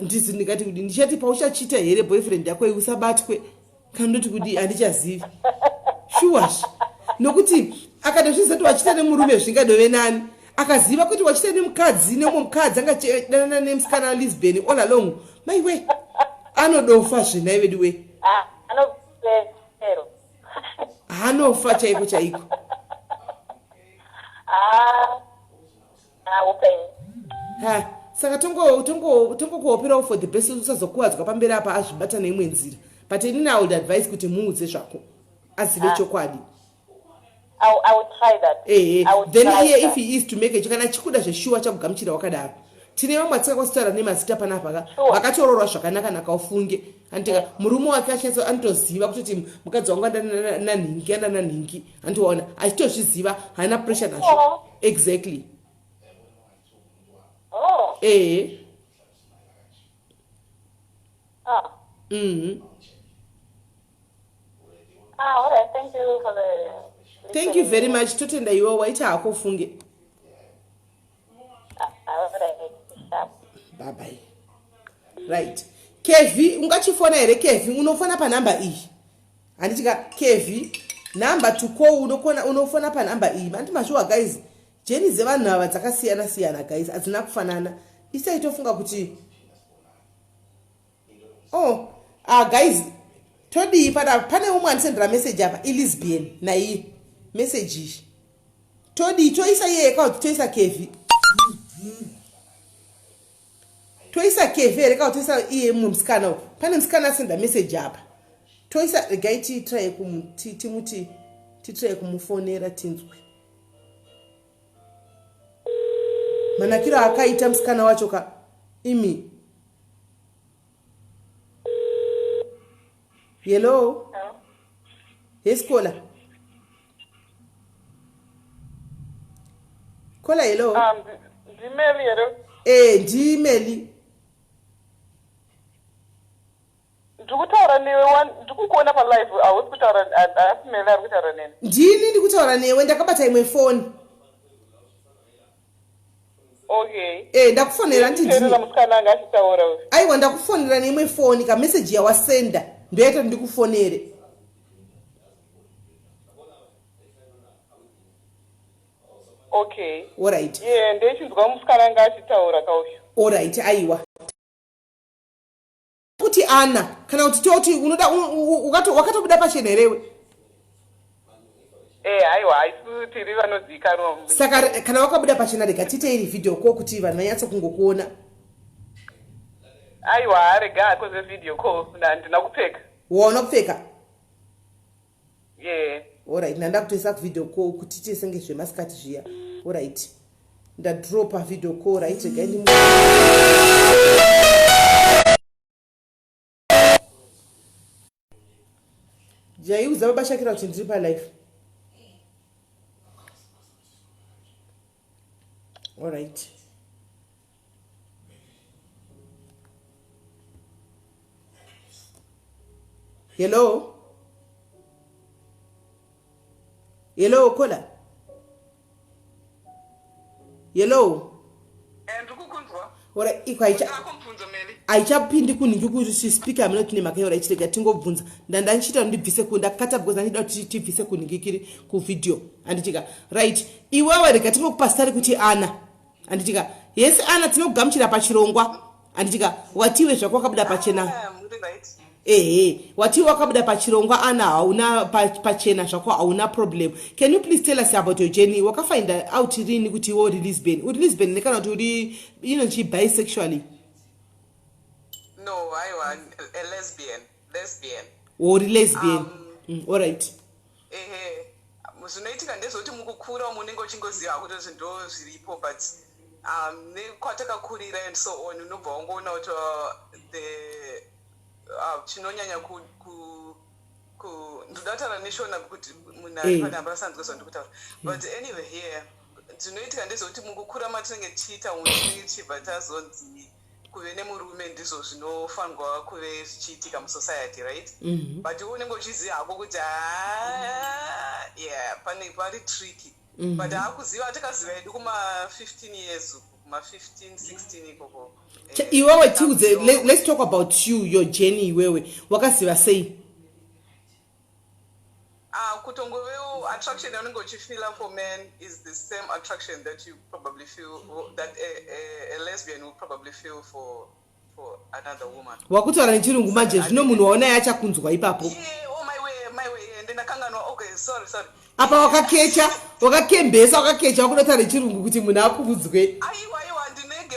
S3: ndizi ndikati kuti ndichati pauchachita here boyfriend yako usabatwe kana ndoti kuti handichazivi sure nokuti akatozvizati wachita nemurume zvingadove nani akaziva kuti wachita nemukadzi nemwe mukadzi angadanana nemusikana Lesbian all along maiwe anodofa zvina iveduwe hanofa chaiko saka tongokuoperawo for the best usazokuwadzwa pamberi apa azvibata neimwe nzira but inini I would advise kuti muudze zvako azive chokwadi.
S1: I would try that.
S3: Then here if he is to make a kana chikuda zveshuwa chakugamuchira wakadaro tine vamwe atisakositaura nemazita panapa vakatororwa zvakanaka nakaofunge antika murume wake achanso anotoziva kutoti mukadzi wangu andananhingi andiona achitozviziva haana pressure nazvo. Exactly.
S1: All right, thank you for the
S3: Thank you very much. Totenda iwe waita hako ufunge. Bye bye. Right. Kevi, ungachifona here Kevi, unofona pa number iyi. Anditika Kevi, number to call unofona pa number iyi. Anti mashuwa guys, jeni dzevanhu ava dzakasiyana-siyana guys, hadzina kufanana. Isai tofunga kuti guys, todii pane umwe anisendera message apa iLesbian naiye message iyi. Todii toisa iye kauti toisa kevi. Toisa kevi here kauti toisa iye mumwe musikana. Pane musikana asenda message apa. Toisa regai titrai kumufonera tinzwe. Manakiro akaita musikana wacho ka imi. Hello. Yes, Kola. Kola, hello.
S2: Melly, hello.
S3: Melly.
S2: Ndikutaura newe ndikukuona pa live ausi kutaura Melly ari kutaura neni.
S3: Ndini ndikutaura newe ndakabata imwe phone.
S2: Okay.
S3: Ndakufonera ndini.
S2: Ndiri musikana anga achitaura.
S3: Aiwa ndakufonera neimwe phone ka message yawasenda. Ndoita ndikufonere.
S2: Okay.
S3: All right.
S2: Ndechinzwa musikana anga achitaura kausho.
S3: All right, aiwa. Kuti Ana, kana kuti toti unoda wakatobuda pachenerewe.
S2: Aiwa, aisu tiri vanozikanwa.
S3: Saka kana wakabuda pachena rega tite iri video call kuti vanhu vanyatsa kungokuona.
S2: Aiwa, rega koze video call ndina kupfeka.
S3: Waona kupfeka?
S2: Alright,
S3: nanda kutoisa video call kuti tisenge zvemasikati zviya. Alright. Ndadropa video call right again. Jaiuza babashakira kuti ndiri pa live. Alright. Hello. Hello, Kola. Hello.
S2: Ndikukunzwa.
S3: Ora ikwaita. Aichapindi kuningi kuti speaker amene tine makayora ichitega tingobvunza. Ndandanchita ndibvise kundakata because ndida kuti tibvise kuningikiri ku video. Anditika, right. Iwewe rega timokupasitari kuti Ana. Anditika, yes Ana tinokugamuchira pachirongwa. Anditika, watiwe zvako wakabuda pachena. Wati wakabuda pachirongwa Ana hauna pachena zvako hauna problem. Can you please tell us about your journey? Wakafind out rini kuti wo Lesbian. Uri Lesbian nekana kuti chi bisexually.
S5: No, I want a lesbian.
S3: Uri lesbian. All right.
S5: Zvinoitika ndezvoti mukukura munenge uchingoziva kuti zvinhu zviripo but nekwatakakurira and so on unobva wangoona kuti the chinonyanya ndodataura neshona kuti munhu ari pane ambasanzwe zvandikutaura but anyway here zvinoitika ndezvekuti mukukura matinenge tichiita unhu tinenge tichibva tazonzi kuve nemurume ndizvo zvinofanirwa kuve zvichiitika musociety right but unenge uchiziva hako kuti pari tricky but haakuziva takaziva edu kuma-15 years kuma-15 16 ikoko
S3: iwewe tiudze let's talk about your journey iwewe wakaziva sei
S5: kutongovewo attraction yaunenge uchifeela for men is the same attraction that you probably feel that a lesbian will probably feel for another woman.
S3: Wakutaura nechirungu manje zvino munhu waona yachakunzwa ipapo.
S5: My way ndinakanganwa okay sorry.
S3: Apa wakakembesa wakunotaura nechirungu kuti munhu akuudzwe.
S5: Aiwa ndine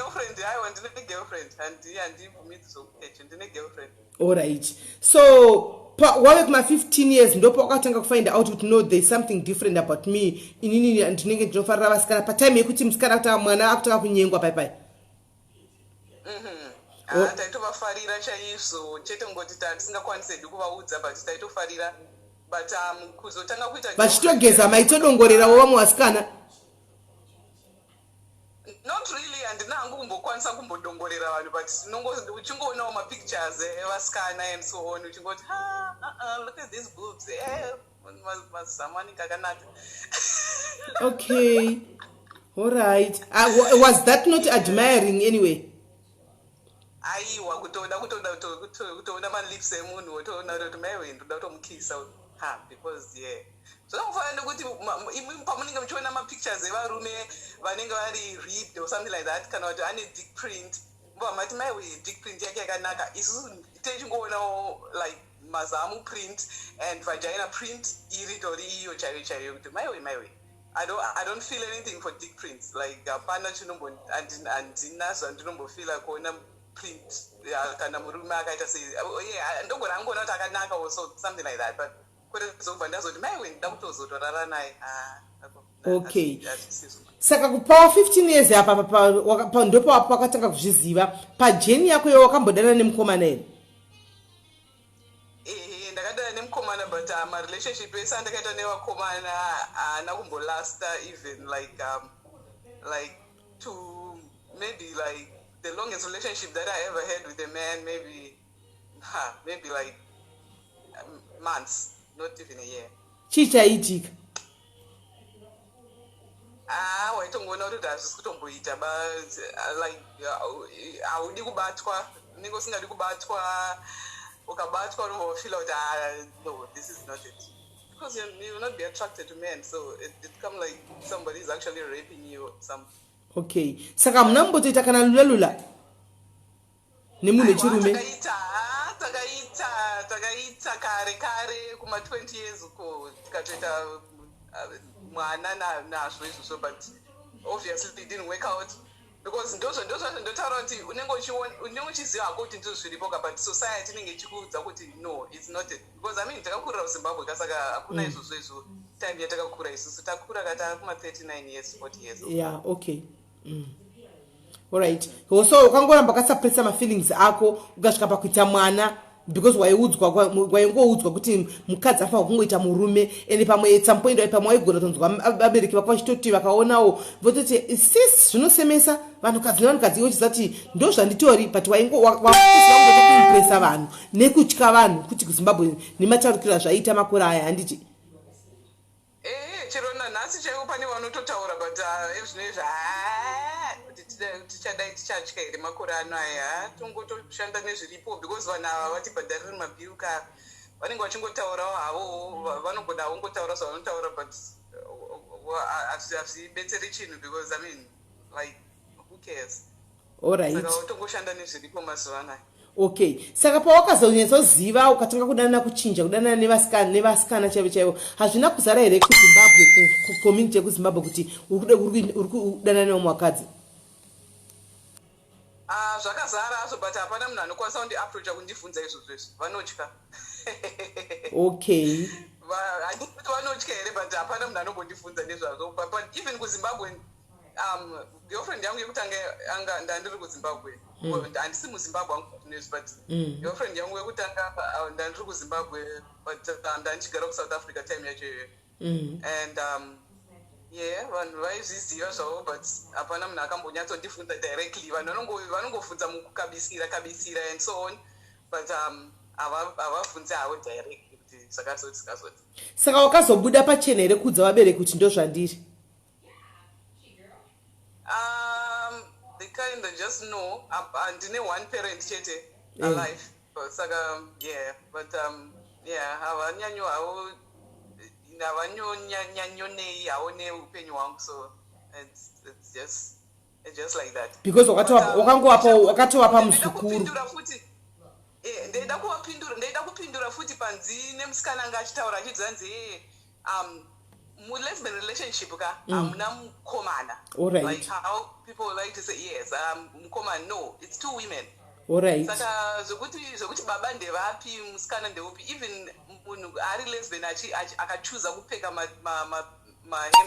S5: girlfriend handibvumidzi zokukecha ndine girlfriend.
S3: All right. So wave kuma 15 years ndopo wakatanga kufind out kuti no there's something different about me inini ndinenge ndinofarira vasikana patime yekuti musikana kuti mwana akutanga kunyengwa pai
S5: taitovafarira chaizvo chete ngoti tisingakwanisi kuvaudza but taitofarira but kuzotanga kuita
S3: vachitogeza maitodongorerawo vamwe vasikana
S5: not really handina hangu kumbokwanisa kumbodongorera vanhu but uchingoonawo mapictures evasikana and so on uchingoti look at these boobs mazamani kakanaka.
S3: Okay, all right. Was that not admiring anyway?
S5: Aiwa kutoona malips emunhu wotoona kuti maiwe ndoda kutomukisa because zvinofanira kuti pamunenge muchiona mapictures evarume vanenge vari ripped or something like that kana kuti ane dick print mati maiwe dick print yake yakanaka isusu techingoonawo like mazamu print and vagina print iri tori iyo chaiyo kuti maiwe I don't feel anything for dick prints like hapana handina zvandinombofila kuona print kana murume akaita sei ndogona angona kuti akanaka also something like that but kwezobva ndazoti maiwe ndida kutozotorara naye
S3: okay saka kupawa 15 years apa ndopo wakatanga kuzviziva pajeni yako wakambodana nemukomana ere
S5: ndakadana nemukomana but marelationship ese andakaita nevakomana haana kumbolasta even like to maybe like the longest relationship that I ever had with a man maybe like months not even a year
S3: chichaitika
S5: waitongoona kuti hazvisi kutomboita but like haudi kubatwa unenge usingadi kubatwa ukabatwa unombofila kuti no this is not it because you will not be attracted to men so it come like somebody is actually raping you or something.
S3: Okay saka muna mumbotoita kana lula nemunhu wechirume
S5: takaita kare kuma 20 years uko tikatoita mwana nazvo izvozvo but obviously it didn't work out because ndotaura kuti unenge uchiziva hako kuti ndizvo zviripoka but society inenge ichikuudza kuti no it's not it because I mean takakurira kuzimbabwe kasaka hakuna izvozvo izvo time yatakakura isusu takura kata kuma 39 years 40 years
S3: yeah okay alright so ukangoramba kasapuresa mafeelings ako ukasvika pakuita mwana because waingoudzwa kuti mukadzi afa kungoita murume ende pamwe tsampoendo pamwe waigona tonzwa vabereki vako vachitoti vakaonawo vototi sis zvinosemesa vanhukadzi nevanhukadzi iwo chizati ndo zvanditori but wakuimpresa vanhu nekutya vanhu kuti kuzimbabwe nemataurikira zvaiita makore aya handiti
S5: chero nanhasi chaivo pane vanototaura but ezvinezvi tichadai tichatya here makore ano aya tongotoshanda nezviripo because vanhu ava vatibhadhariri mabhiruka vanenge vachingotaurawo havo vanogona vongotaura zvavanotaura but hazvibetseri chinhu because I mean like who cares
S3: alright
S5: saka votongoshanda nezviripo mazuva anaya
S3: okay saka pawakazonyatsoziva ukatanga kudanana kuchinja kudanana nevasikana chaivo hazvina kuzara here kuzimbabwe kucommunity yekuzimbabwe kuti uri kudanana neumwe wakadzi
S5: zvakazara hazvo but hapana munhu anokwanisa kundiaproacha kundibvunza izvozvo izvi vanotya
S3: okay
S5: handii kuti vanotya here but hapana munhu anombondibvunza nezvazvo but even kuzimbabwe girlfriend yangu yekutanga ndandiri kuzimbabwe handisi muzimbabwe angunezvi but girlfriend yangu yekutanga ndandiri kuzimbabwe but ndandichigara kuSouth Africa time yacho iyoyo and yeah vanhu vaizviziva zvavo but hapana munhu akambonyatsondibvunza directly vanhu vanongobvunza mukukabisira and so on but havabvunzi havo directly kuti zvakazoti zvakazoti
S3: saka wakazobuda pachena here kuudza vabereki kuti ndo zvandiri
S5: they kind of just know ndine one parent chete alive saka yeah but yeah havanyanyo havo havanyonyanyonei havo neupenyu hwangu so it's just like that
S3: because wakatowapa muzukuru
S5: ndeida kupindura futi panzi nemusikana anga achitaura achidzanzi lesbian relationship ka hamuna mukomana like how people like to say yes mukomana no it's two women
S3: alright
S5: saka zvokuti baba ndevapi musikana ndeupi even munhu ari lesbian akachuza kupfeka mahembe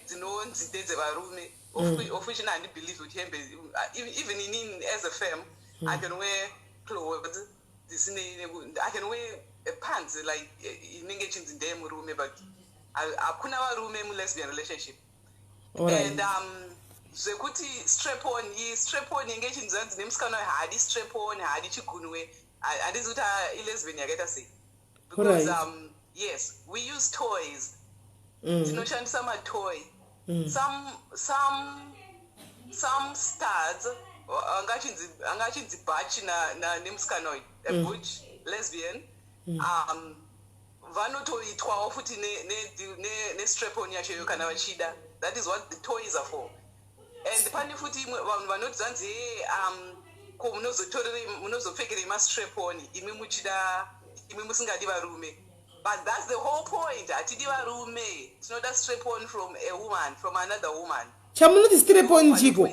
S5: dzinonzi ndedzevarume of which I believe kuti hembe even in as a femme I can wear clothes I can wear pants like inenge chinzi ndeyemurume but hakuna varume lesbian relationship and zvekuti strap on yenge chinzanzi nemusikana hadi strap on hadi chigunwe handizi kuti ilesbian yakaita sei because yes we use toys tinoshandisa matoy some stars angachinzi butch nemusikana uyu a butch lesbian vanotoitwawo futi nestrapon yacho kana vachida. That is what the toys are for. And pane futi vanhu vanoti zanzi ko munozopfekere mastrapon imi muchida imi musingadi varume. But that's the whole point. Atidi varume. It's not a strapon from a woman, from another woman.
S3: Chamunoti strapon chiko.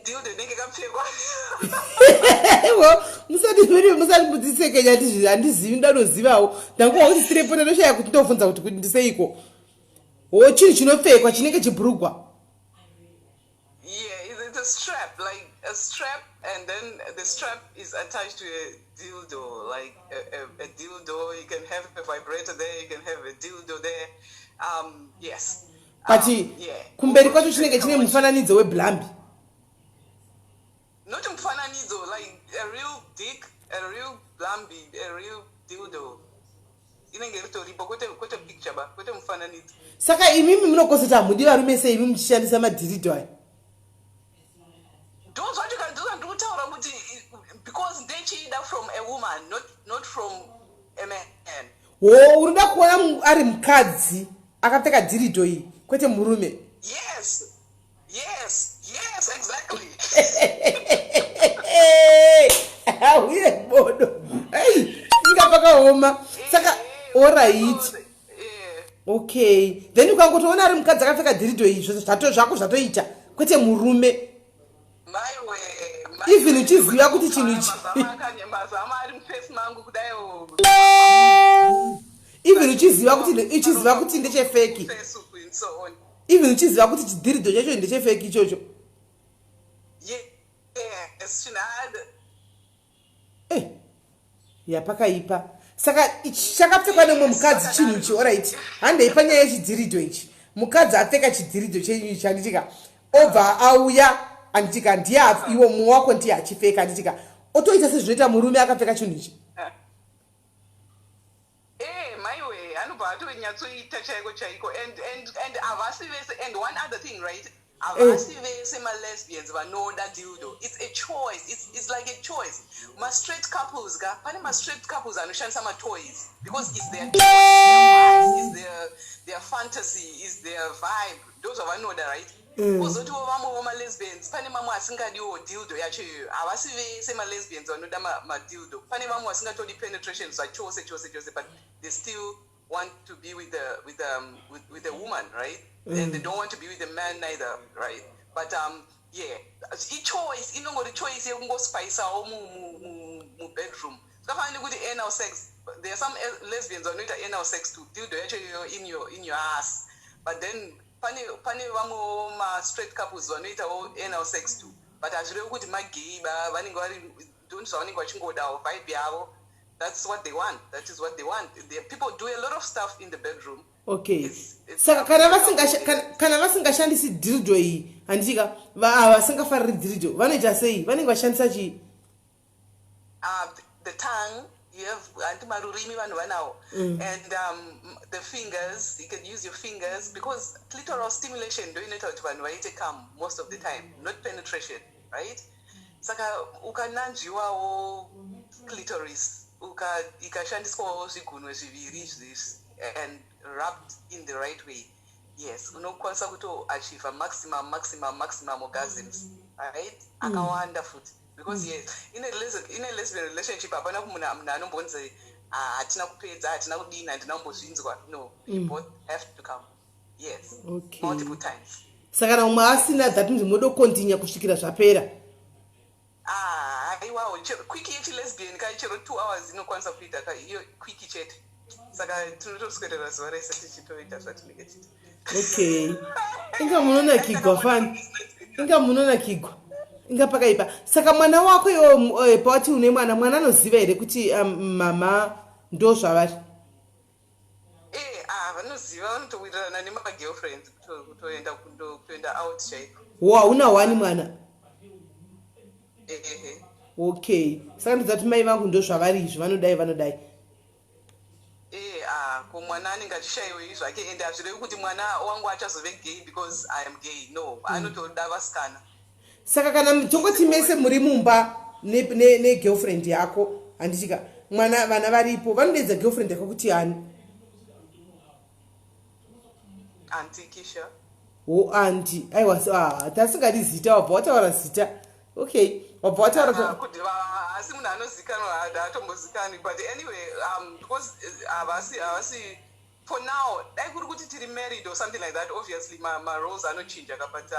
S5: Dildo nenge kapfekwa.
S3: Musati mudziseke nyati handizivi ndanozivawo. Ndanguva kuti strapon anoshaya kuti ndobvunza kuti ndiseiko. Chinhu chinopfekwa chinenge chiburugwa.
S5: Yeah, it's a strap, like a strap, and then the strap is attached to a dildo, like a dildo. You can have a vibrator there, you can have a dildo there. Yes.
S3: But kumberi kwacho chinenge chine mufananidzo weblambi.
S5: Not mufananidzo, like a real dick, a real blambi, a real dildo. Inenge ritoripo kwete picture ba, kwete mufananidzo.
S3: Saka imimi munokoseta hamudi varume sei imi muchishandisa madhirido aya.
S5: Those what you can do and do taura because they cheat from a woman, not from a man.
S3: Unoda kuona ari mukadzi akapfeka dhirido iyi kwete murume.
S5: Yes, exactly.
S3: Uye bodo. Hey, ingapakaoma. Saka alright. Okay. Then ukangotoona ari mukadzi akapfeka dhirido iyi zvako zvatoita kwete murume. Even uchiziva kuti chinhu ichi. Even uchiziva kuti ndechefeki. Even uchiziva kuti chidhirido chacho ndechefeki ichocho. Yapakaipa. Saka chakapfekwa nemwe mukadzi chinhu ichi, alright. Handeipa nyaya yechidhirido ichi. Mukadzi apfeka chidhirido chenyu ichi anditika obva auya anditika ndiya iwo mumwe wako ndiye achipfeka anditika otoita sezvinoita murume akapfeka chinhu ichi.
S5: Maiwe anobva atonyatsoita chaiko and avasi vese. And one other thing, right? Avasi vese lesbians vanoda dildo. It's a choice. It's like a choice. Straight couples pane straight couples anoshandisa toys because it's their choice, it's their fantasy, is their vibe. Those are vanoda, right? Kozotiwo vamwe lesbians pane mamwe asingadiwo dildo yacho iyoyo. Avasi vese lesbians vanoda dildo. Pane mamwe asingatodi penetration zvachose but they still want to be with the woman, right? And they don't want to be with the man neither, right? But choice inongori choice yekungospaisawo mu bedroom. Skafanele kuti anal sex. There are some lesbians vanoita anal sex too. Dildo yacho in your ass. But then pane vamwe straight couples vanoitawo anal sex too. But azvirevi kuti magay vanenge vari don't zvavanenge vachingodawo vibe yavo. That's what they want. That is what they want. People do a lot of stuff in the bedroom.
S3: Okay. Saka kana vasingashandisi dhirido iyi handika vasingafariri dhirido vanoita sei? Vanenge vashandisa chii?
S5: The tongue, you have antimarurimi vanhu vanawo. And the fingers, you can use your fingers because clitoral stimulation ndoinoita kuti vanhu vaite come most of the time, not penetration, right? Saka ukananzviwawo clitoris ikashandiswawo zvigunwe zviviri and rubbed in the right way, yes, unokwanisa kutoachieva maximum orgasms, right? Akawanda futi because yes, in a lesbian relationship hapana munhu anombonzi hatina kupedza hatina kudina handina kumbozvinzwa. No, you both have to come, yes, okay, multiple times.
S3: Saka na umwe asina that means modo continue kusvikira zvapera.
S5: Aiwawo quickie yechilesbian chero 2 hours inokwanisa kuita iyo quickie chete. Saka tinotoswedera zuva rese tichitoita zvatinenge tiita.
S3: Okay. Inga munona kigwa fani. Inga munona kigwa. Inga pakaipa. Saka mwana wako iwo pawati une mwana anoziva here kuti mama ndo zvavari?
S5: Vanoziva, vanotowirirana nemagirlfriends kutoenda out chaiko.
S3: Una wani mwana? Okay. Saka ndizati mai vangu ndo zvavari izvi vanodai.
S5: Kumwana anenge achishayiwa zvake and hazvirevi kuti mwana wangu achazove gay because I am gay. No, anotoda vasikana.
S3: Saka kana tongoti mese muri mumba ne girlfriend yako handichika vana varipo vanodedza girlfriend yako kuti ani
S5: Auntie Kisha.
S3: anti aiwa tasingadi zita wabva wataura zita okay wabva wataura
S5: kuti asi munhu anozikanwa hatombozikani but anyway because havasi for now dai kuri kuti tiri married or something like that obviously my roles anochinja but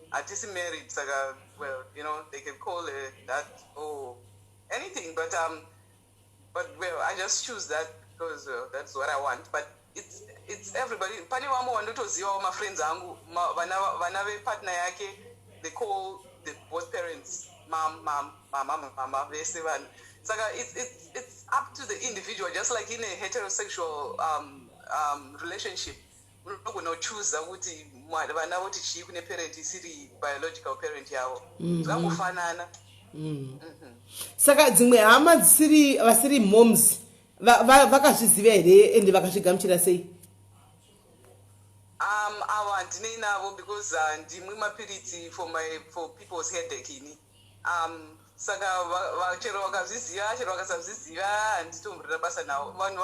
S5: hatisi married saka well you know they can call that or anything but well I just choose that because that's what I want but it's everybody pane vamwe vandotozivawo mafriends angu vana vepartner yake they call the both parents mama vese vanhu saka it's up to the individual just like in a heterosexual relationship unogona kuchuza kuti vana voti chii kune parent isiri biological parent yavo zvangofanana
S3: saka dzimwe hama vasiri moms vakazviziva here ende vakazvigamuchira sei
S5: ava handinei navo because ndimwe mapiritsi for people's headache ini saka chero vakazviziva chero vakasazviziva handitomborera basa navo vanhu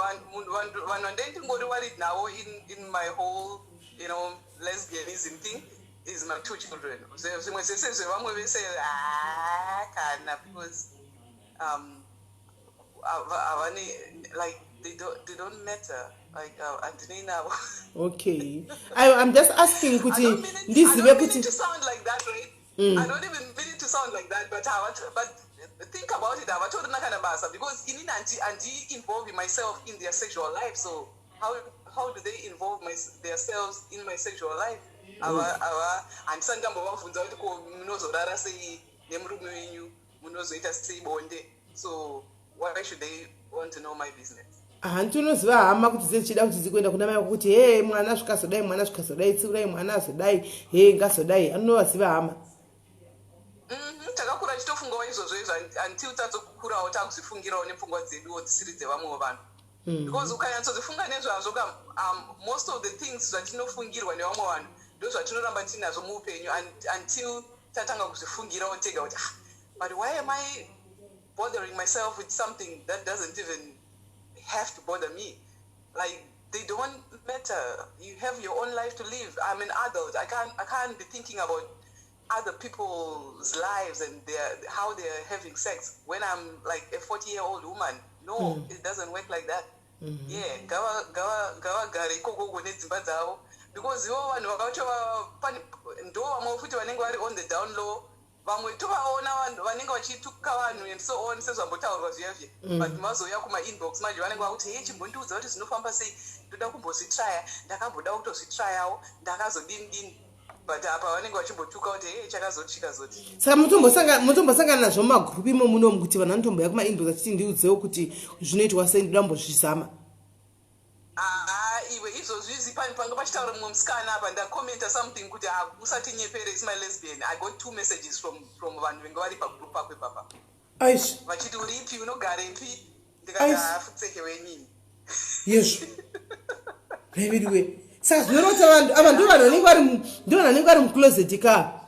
S5: vandai ndingori worried navo in my whole you know lesbianism thing is my 2 children zvimwe zvese zvevamwe vese kana because avani like they don't matter like handinei navo
S3: okay I'm just asking kuti ndizive kuti
S5: to sound like that right I don't even mean it to sound like that but think about it avatorina kana basa because inini handi-involve myself in their sexual life so how do they involve themselves in my sexual life handisati ndambovabvunza kuti ko munozorara sei nemurume wenyu munozoita sei bonde so why should they want to know my business
S3: handinoziva hama kuti dzichida kuti dzikuenda kuna mai kuti he mwana zvikazodai mwana zvikazodai tsiurai mwana azodai he ngazodai anovaziva hama
S5: takakura tichitofungawo izvozvo until tadzokurawo takuzvifungirawo nepfungwa dzeduwo dzisiri dzevamwewo vanhu because ukanyatsodzifunga nezvazvo most of the things zvatinofungirwa nevamwe vanhu ndo zvatinoramba tinazvo muupenyu until tatanga kuzvifungirawo tega kuti but why am I bothering myself with something that doesn't even have to bother me like they don't matter you have your own life to live I'm an adult I can't be thinking about other people's lives and how they're having sex when I'm like a 40-year-old woman no it doesn't work like that yeah gavagare ikoko nedzimba dzavo because ivo vanhu vakacho ndo vamwe futi vanenge vari on the down low vamwe tovaona vanhu vanenge vachituka vanhu and so on sezvambotaurwa zviyazve but mazoya kumainbox manje vanenge vakuti he chimbondiudza kuti zvinofamba sei ndoda kumbozvitraya ndakamboda kutozvitrayawo ndakazodini but apa vanenge vachimbotuka kuti he chakazoti
S3: saka mutombosangana nazvo mumagrupu imo munomu kuti vanhu vanotomboya kumainbox achiti ndiudzewo kuti zvinoitwa sei ndoda kumbozvizama
S5: iwe izvozvizi panga pachitaura mumwe musikana apa ndakomenta something kuti usati nyepere is my lesbian I got 2 messages from vanhu venga vari pagroup pakwe papa vachiti uripi unogarepi ndikati afuteke wenini
S3: yezvo reviriwe saka zvinorota vanhu ava ndo vanhu vanenge vari mucloset ka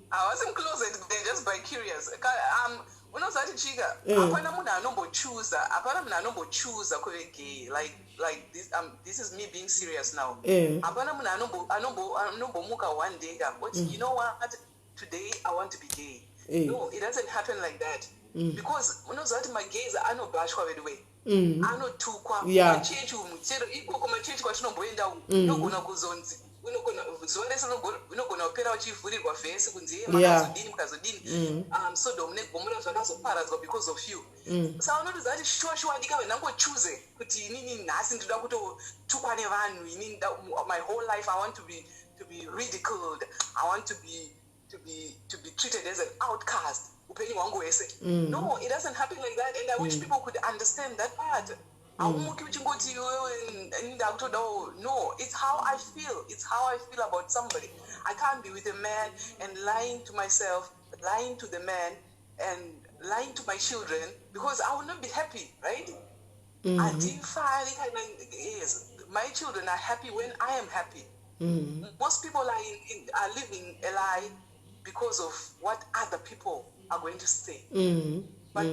S5: havasi mucloset they're just by curious unozati chika hapana munhu anombochuza kuve gay like this is me being serious now hapana munhu anombomuka one day but you know what today I want to be gay no it doesn't happen like that because unozati magays anobashwa veduwe anotukwa machechi chero ikoko machechi kwatinomboenda unogona kuzonzi zuva rese unogona kupera uchivhurirwa vhesi kunzi makazodini sodom negomora zvakazoparadzwa because of you saka unotiza kuti shuwa ndikave ndangochuze kuti inini nhasi ndoda kutotukwa nevanhu inini my whole life I want to be ridiculed I want to be treated as an outcast upenyu hwangu hwese no it doesn't happen like that and I wish people could understand that part aumuki uchingoti ndakutodawo no it's how I feel about somebody I can't be with a man and lying to myself lying to the man and lying to my children because I will not be happy right yes my children are happy when I am happy most people are living a lie because of what other people are going to say but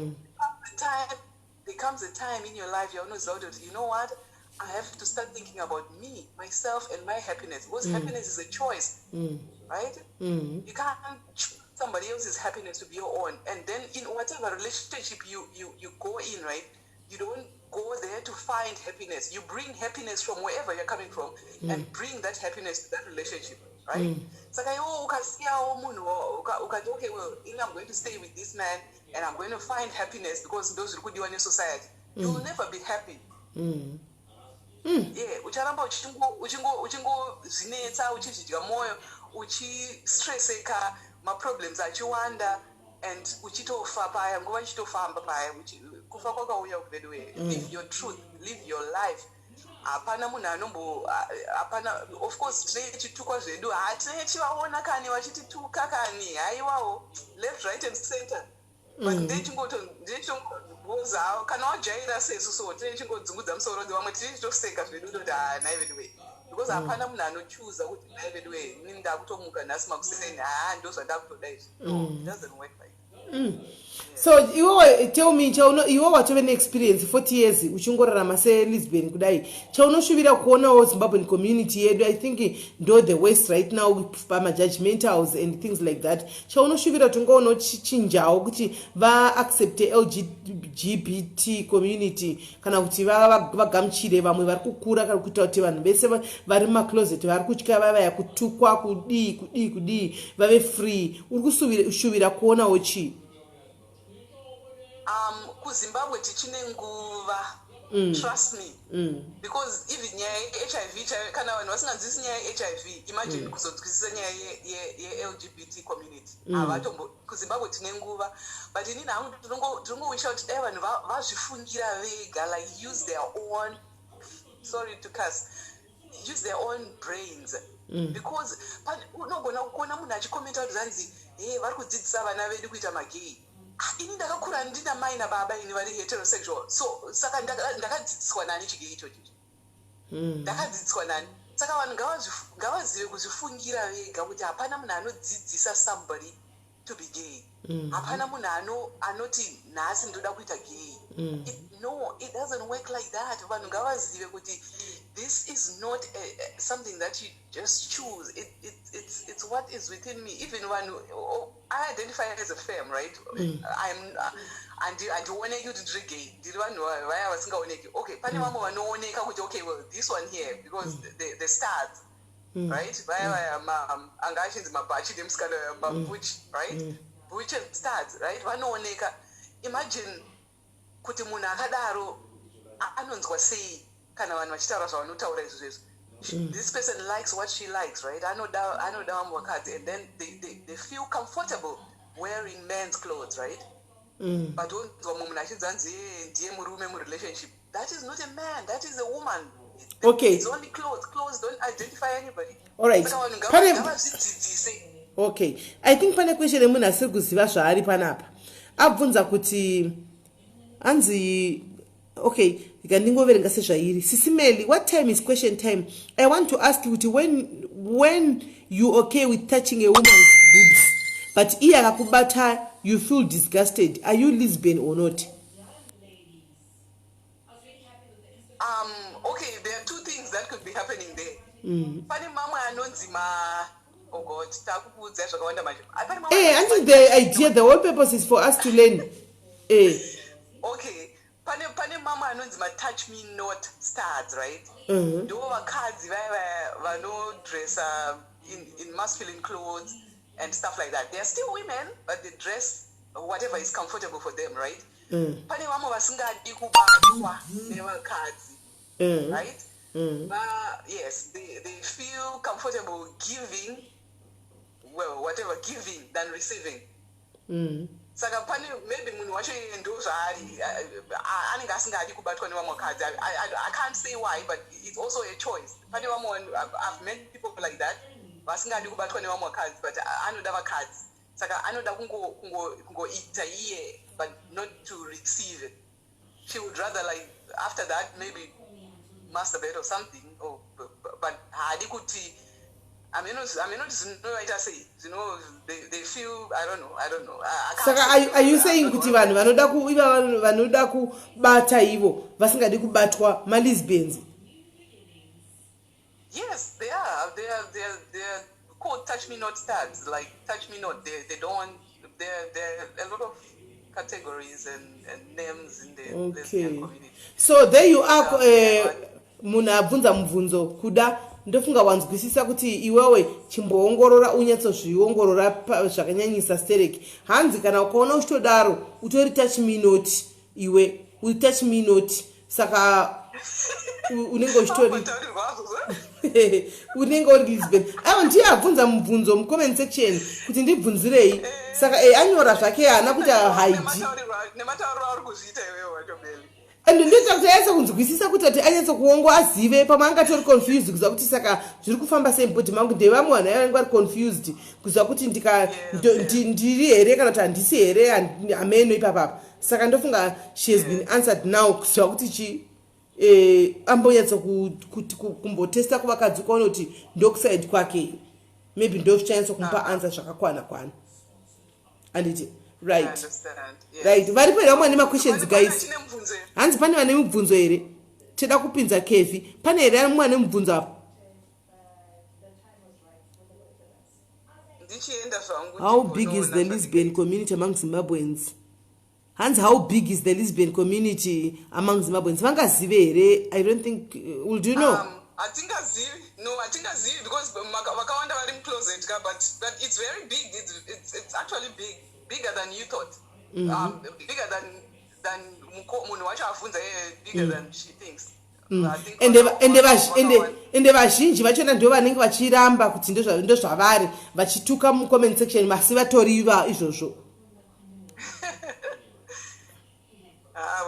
S5: comes a time in your life, you know what? I have to start thinking about me, myself, and my happiness. Because happiness is a choice, right? You can't choose somebody else's happiness to be your own. And then in whatever relationship you go in, right? You don't go there to find happiness. You bring happiness from wherever you're coming from and bring that happiness to that relationship, right? It's like, okay, well, I'm going to stay with this man and I'm going to find happiness because those who could do in your society. You'll never be happy. Yeah, ucharamba uchingozinetsa uchizvidya moyo uchistresseka maproblems achiwanda and uchitofa paya nguva ichitofamba paya kufa kwakauya kuveduwe. Live your truth, live your life. Hapana munhu anombo hapana, of course tine chitukwa zvedu hatine chivaona kani vachitituka kani haiwawo left right and center. But ndechingoboza kana wajaira sesu so tinechingodzungudza musoro vamwe tichitoseka zvedu toti naiveduwe because hapana munhu anochuza kuti naiveduwe inini ndakutomuka nhasi makuseni ndo zvandakutoda izvi. It doesn't work like that.
S3: So iwe tell me iwe watove neexperience 40 years uchingorarama se-lesbian kudai chaunoshuvira kuonawo Zimbabwean community yedu. I think ndo the west right now pamajudgmentals and things like that. Chaunoshuvira kuti ngoona chichinjawo kuti vaaccepte LGBT community kana kuti vagamuchire vamwe vari kukura kana kuita kuti vanhu vese vari mumacloset vari kutya vavaya kutukwa kudii vave free. Uri kushuvira kuonawo chii?
S5: kuZimbabwe tichine nguva, trust me, because even nyaya ye-HIV kana vanhu vasinganzwisi nyaya ye-HIV, imagine kuzonzwisisa nyaya ye-LGBT community. kuZimbabwe tine nguva, but inini hangu ndinongowisha kuti dai vanhu vazvifungira vega, like use their own, sorry to curse, use their own brains. Because unogona kuona munhu achikomenta kuti zanzi vari kudzidzisa vana vedu kuita magay. Ini ndakakura ndina mai nababa ini vari heterosexual, so saka ndakadzidziswa nani chigay ichocho? Ndakadzidziswa nani? Saka vanhu ngavazive kuzvifungira vega kuti hapana munhu anodzidzisa somebody to be gay. Hapana munhu anoti nhasi ndoda kuita gay. No, it doesn't work like that. Vanhu ngavazive kuti this is not something that you just choose. It's what is within me. Even when I identify as a femme, right? Andiwoneki kuti ndiri gay. Ndiri vanhu vaya vasingaoneki. Okay, pane vamwe vanooneka kuti okay, well, this one here because the stars, right? Vaya anga achinzi mabhachi nemusikana mabuchi, right? Buchi stars, right? Vanooneka. Imagine kuti munhu akadaro anonzwa sei kana vanhu vachitaura zvavanotaura izvo zvezvo. This person likes what she likes, right? Anoda vamwe vakadzi, and then they feel comfortable wearing men's clothes, right? But onzwa munhu achinzi anzi ndiye murume murelationship, that is not a man, that is a woman.
S3: Okay.
S5: It's only clothes don't identify anybody.
S3: All right.
S5: Ngavazvidzidzise.
S3: Okay, I think pane question yemunhu asiri kuziva zvaari panapa. Abvunza kuti anzi okay, ikandingoverenga sezvairi. Sis Melly, what time is question time? I want to ask you kuti when you okay with touching a woman's boobs, but iye akakubata you feel disgusted, are you lesbian or not?
S5: Okay, there are two things that could be happening there. Pane mamwe anonzi oh God, takukudza zvakawanda manje.
S3: I think the idea, the whole purpose is for us to learn.
S5: Okay, pane mama anonzi touch me not stars, right? Ndo vakadzi vaya vanodressa in masculine clothes and stuff like that. They are still women, but they dress whatever is comfortable for them, right? Pane vamwe vasingadi kubatwa nevakadzi, right? Yes, they feel comfortable giving, well, whatever, giving than receiving. Saka pane maybe munhu wacho ndo zvaari anenge asingadi kubatwa nevamwe vakadzi. I can't say why, but it's also a choice. Pane vamwe I've met people like that vasingadi kubatwa nevamwe vakadzi, but anoda vakadzi. Saka anoda kungoita iye but not to receive it. She would rather, like, after that maybe masturbate or something, but haadi kuti I mean, not what I say. They feel. I don't know.
S3: Saka, are you saying kuti vanhu vanoda kubata ivo vasingadi kubatwa lesbians?
S5: Yes, they are. They're called touch me not tags. Like touch me not. They don't want. There are a lot of categories and names in the lesbian community.
S3: So there you are. Muna abvunza mubvunzo kuda ndofunga wanzwisisa kuti iwewe chimboongorora unyatsozviongorora zvakanyanyisa stereki. Hanzi kana ukaona uchitodaro utori touch me not iwe touch me not saka unenge uchitori unenge uri Lisbon. Aiwa ndiye abvunza mubvunzo mucomment section kuti ndibvunzirei saka anyora zvake hana kuti haidi
S5: nematauriro ari kuzviita iwewe wacho Beli.
S3: And ndinoita kuti aise kunzwisisa kuti ati anyatsa kuongo azive pamanga tori confused kuziva kuti saka zviri kufamba sei mubhodhi mangu ndevamwe vanhu vanenge vari confused kuziva kuti ndiri here kana kuti handisi here hameno ipapapa. Saka ndofunga she has been answered now kuziva kuti ambonyatsa kumbotesta kuvakadzi kuona kuti ndokusaidi kwake maybe ndozvichanyatsa kumupa answer zvakakwana anditi right.
S5: Yes.
S3: Right, varipo here vamwe nema questions guys. Hanzi pane vane mibvunzo here teda kupinza kefi pane here vamwe vane mibvunzo apo. How big is the lesbian community among Zimbabweans? Hanzi, how big is the lesbian community among Zimbabweans? Vangazive here? I don't think would you know?
S5: I think I see because Wakawanda are in closet, but it's very big. It's actually bigger than you thought. Bigger than bigger than she thinks.
S3: Ende vazhinji vachona ndo vanenge vachiramba kuti ndo zvavari vachituka mucomment section masi vatoriva izvozvo.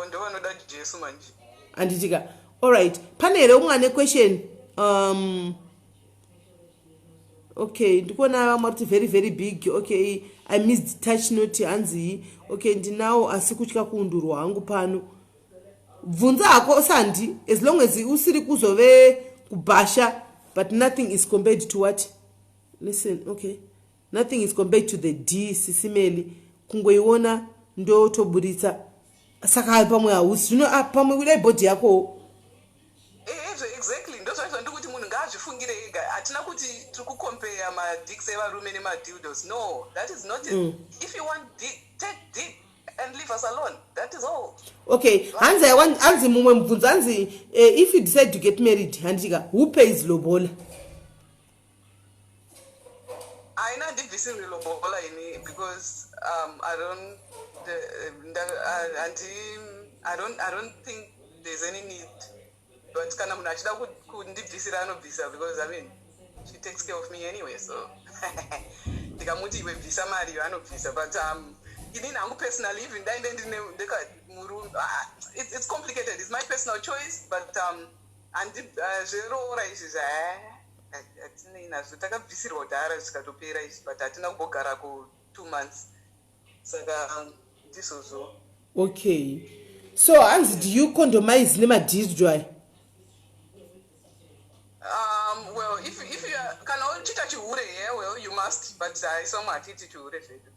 S5: Ndo vanoda Jesu manje.
S3: Anditika. All right. Pane here umwe question. Okay, ndikuona vamwe kuti very big. Okay, I missed touch note hanzi. Okay, ndinawo asi kutya kuundurwa hangu pano. Bvunza hako sandi as long as usiri kuzove kubasha but nothing is compared to what? Listen, okay. Nothing is compared to the D Sis Melly. Kungoiona ndo toburitsa. Saka pamwe hausi. Zvino pamwe kudai body yako.
S5: Exactly. Ndozo zvino ndikuti munhu ngazvifungire ega. Atina kuti tiri kucompare ma dicks evarume nema dildos. No, that is not it. If you want dick, take dick and leave us alone. That is all. Okay,
S3: Hanzi mumwe mubvunzo hanzi if you decide to get married handika who pays lobola?
S5: Aina ndibvisiri lobola ini because I don't think there's any need. But kana munhu achida kundibvisira anobvisa because I mean she takes care of me anyway, so ndikamuti iwe bvisa mari anobvisa, but inini hangu personally even it's complicated. It's my personal choice, but zveroora izvi hatina inazvo takabvisirwa kudhara zvikatopera izvi but hatina kumbogara ku 2 months saka ndizvozvo.
S3: Okay, so hanzi do you condomize nemadhidhwai?
S5: Well, if you kana uchita chihure, yeah, well you must, but haisomwe hatiti chihure zvedu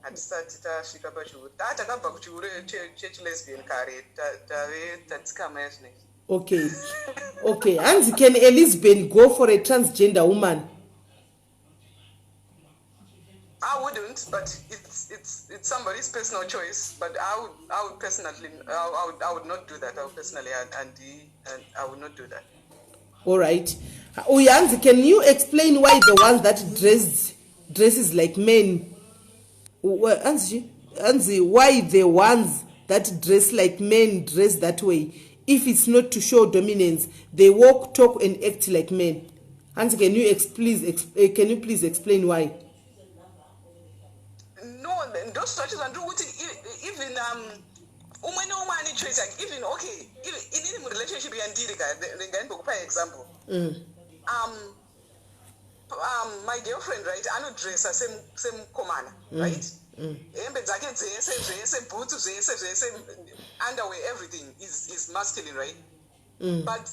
S5: hatisati tasvika pachihure takabva kuchihure chechilesbian kare tave tatsikama yazvinezvi.
S3: Okay, hanzi can a lesbian go for a transgender woman?
S5: I wouldn't, but it's somebody's personal choice. But I would personally I would not do that. I would personally and I would not do that.
S3: All right. Uyanzi, can you explain why the ones that dresses like men? Anzi, why the ones that dress like men dress that way? If it's not to show dominance, they walk, talk, and act like men. Anzi, can you please explain why?
S5: No, those structures and even umani choice like even okay even in relationship yandirika for example my girlfriend, right, I don't dress the same komana, right? Embe dzake dzese boots dzese underwear, everything is masculine, right? But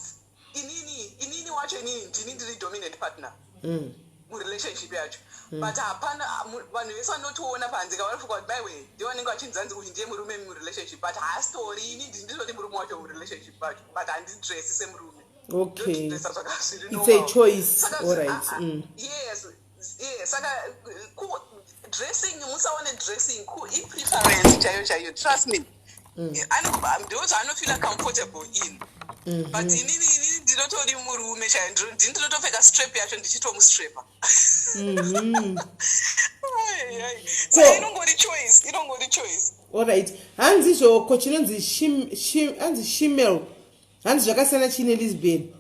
S5: inini watch any the dominant partner. murelationship yacho but hapana vanhu vese vanotoona panze kavanofunga kuti by way ndivanenge vachinzanzi uyu ndiye murume murelationship but haastori ini ndindizoti murume wacho murelationship vacho but handidresi semurume.
S3: Okay, it's a choice. All right.
S5: Yes, saka dressing musaone dressing i-preference chaiyo trust me. Those are not feeling comfortable in. But inini ndinotori murume chaiyo ndinotopfeka strap yacho ndichitomustrapa. So inongori choice.
S3: All right. Hanzi zvoko chinonzi shimel. Hanzi zvakasiyana chine lesbian.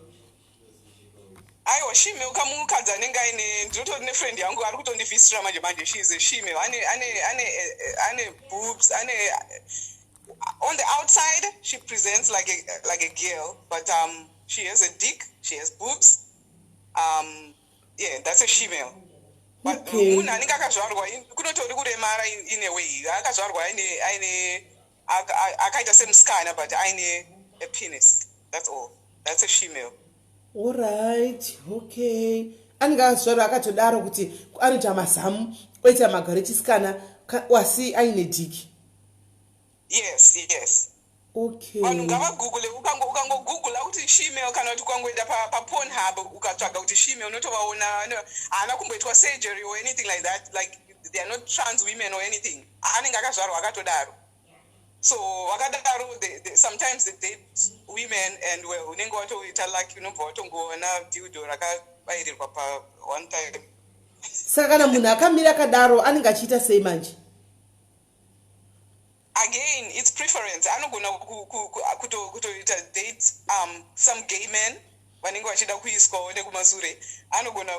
S5: Aiwa shime ukamukadzi anenge aine ndinotori nefriend yangu ari kutondivhisitira manje she is a shime ane boobs on the outside she presents like a girl but she has a dick, she has boobs, yeah, that's a shemale. But munhu anenge akazvarwa kunotori kuremara in a way akazvarwa aine akaita semusikana but aine a penis, that's all, that's a shemale.
S3: All right, okay. Angazvaro akatodaro kuti anoita mazamu oita magare chisikana wasi aine diki.
S5: Yes.
S3: Okay.
S5: Vanhu ngavagoogle ukangogoogle kuti shemale kana kuti ukangoenda paPornhub ukatsvaga kuti shemale unotovaona haana kumboitwa surgery or anything like that, like they are not trans women or anything. Anenge akazvarwa akatodaro. So wakadaro sometimes they date women and well unenge watoita like unobva watongoona dildo rakabairirwa pa one time.
S3: Saka kana munhu akamira akadaro anenge achiita sei manje?
S5: Again, it's preference. Anogona kutoita date some gay men vanenge vachida kuiswa nekumasure anogona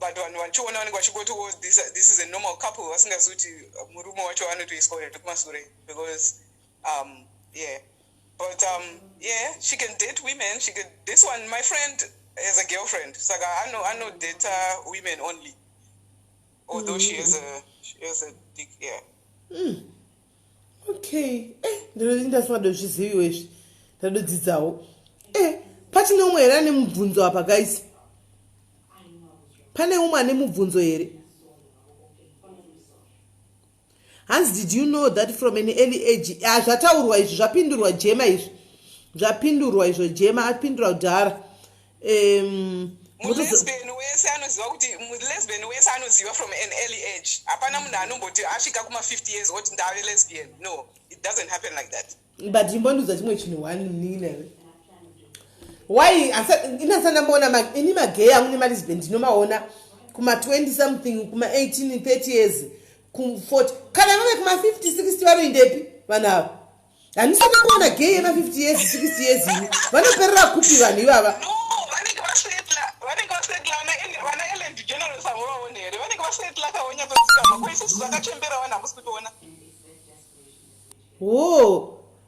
S5: but vanhu vachiona vanenge vachingoti this is a normal couple vasingazivi kuti murume wacho anotoiswa nekumasure because yeah, but yeah, she can date women. She can. This one, my friend has a girlfriend. Saka I know date women only. Although she has a dick. Yeah.
S3: Okay. That's what she says. Ndadodzidzawo. Pachine umwe here ane mubvunzo apa guys. Pane umwe ane mubvunzo here. Hans, did you know that from an early age? Zvataurwa izvo zvapindurwa Jema izvo. Zvapindurwa izvo Jema apindura kudhara.
S5: Lesbian wese anoziva kuti lesbian wese anoziva from an early age. Hapana munhu anomboti asvika kuma 50 years oti ndave lesbian. No, it doesn't happen like that.
S3: But imbonudza chimwe chinhu one nini. Why inasana mbona ini magay amune ma lesbian ndinomaona kuma 20 something kuma 18 30 years kum 40 kana vave kuma 50 60 vanoindepi vanava. Hanisana kuona gay ema 50 years 60 years ini vanoperera kupi vanhu ivava.
S5: Vanenge vasetla vana Ellen DeGeneres avaone here vanenge vasetla kaonyatsodzikama kwese zvakachembera vanhu hamusi kutoona.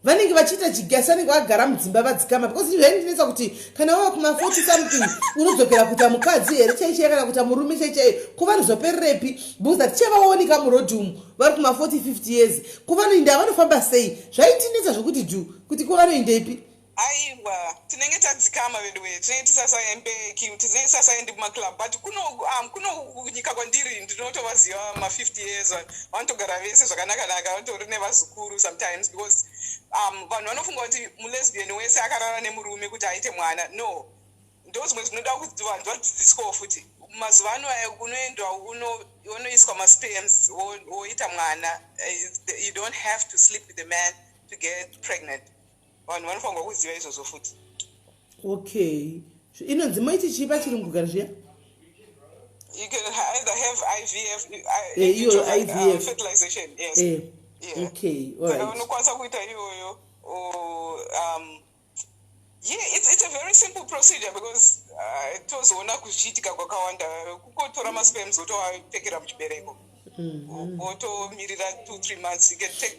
S3: Vanenge vachiita chigasi vanenge vagara mudzimba vadzikama because zvaindinetsa kuti kana wava kuma 40 something unodzokera kuita mukadzi here chaichaiye kana kuita murume chaichaiye kuvanozopererepi because tichavaoni kamurodhi umu vari kuma 40 50 years kuvanoinda vanofamba sei zvaindinetsa zvokuti kuti kuvanoindepi.
S5: Aiwa tinenge tadzikama vedu we tinenge tisasaembeki tinenge tisasaendi kumaclub but kuno nyika kwandiri ndinotovaziva ma 50 years vanotogara vese zvakanaka vatori nevazukuru sometimes because vanhu vanofunga kuti mulesbian wese akarara nemurume kuti aite mwana. No, ndozvimwe zvinoda kuti vanhu vadzidziswawo futi. Mazuva ano aya kunoendwa unoiswa masperms woita mwana. You don't have to sleep with a man to get pregnant. Vanhu vanofanirwa kuziva izvozvo futi.
S3: Okay, inonzi moiti chipa chiri mukugara zviya?
S5: You can either have IVF,
S3: IVF.
S5: Fertilization, yes.
S3: Yeah. Okay, all right.
S5: Unokwanisa kuita iyoyo. Yeah, it's a very simple procedure because tozoona kuchiitika kwakawanda kukotora masperms wotowapfekera muchibereko. Wotomirira 2-3 months. You can take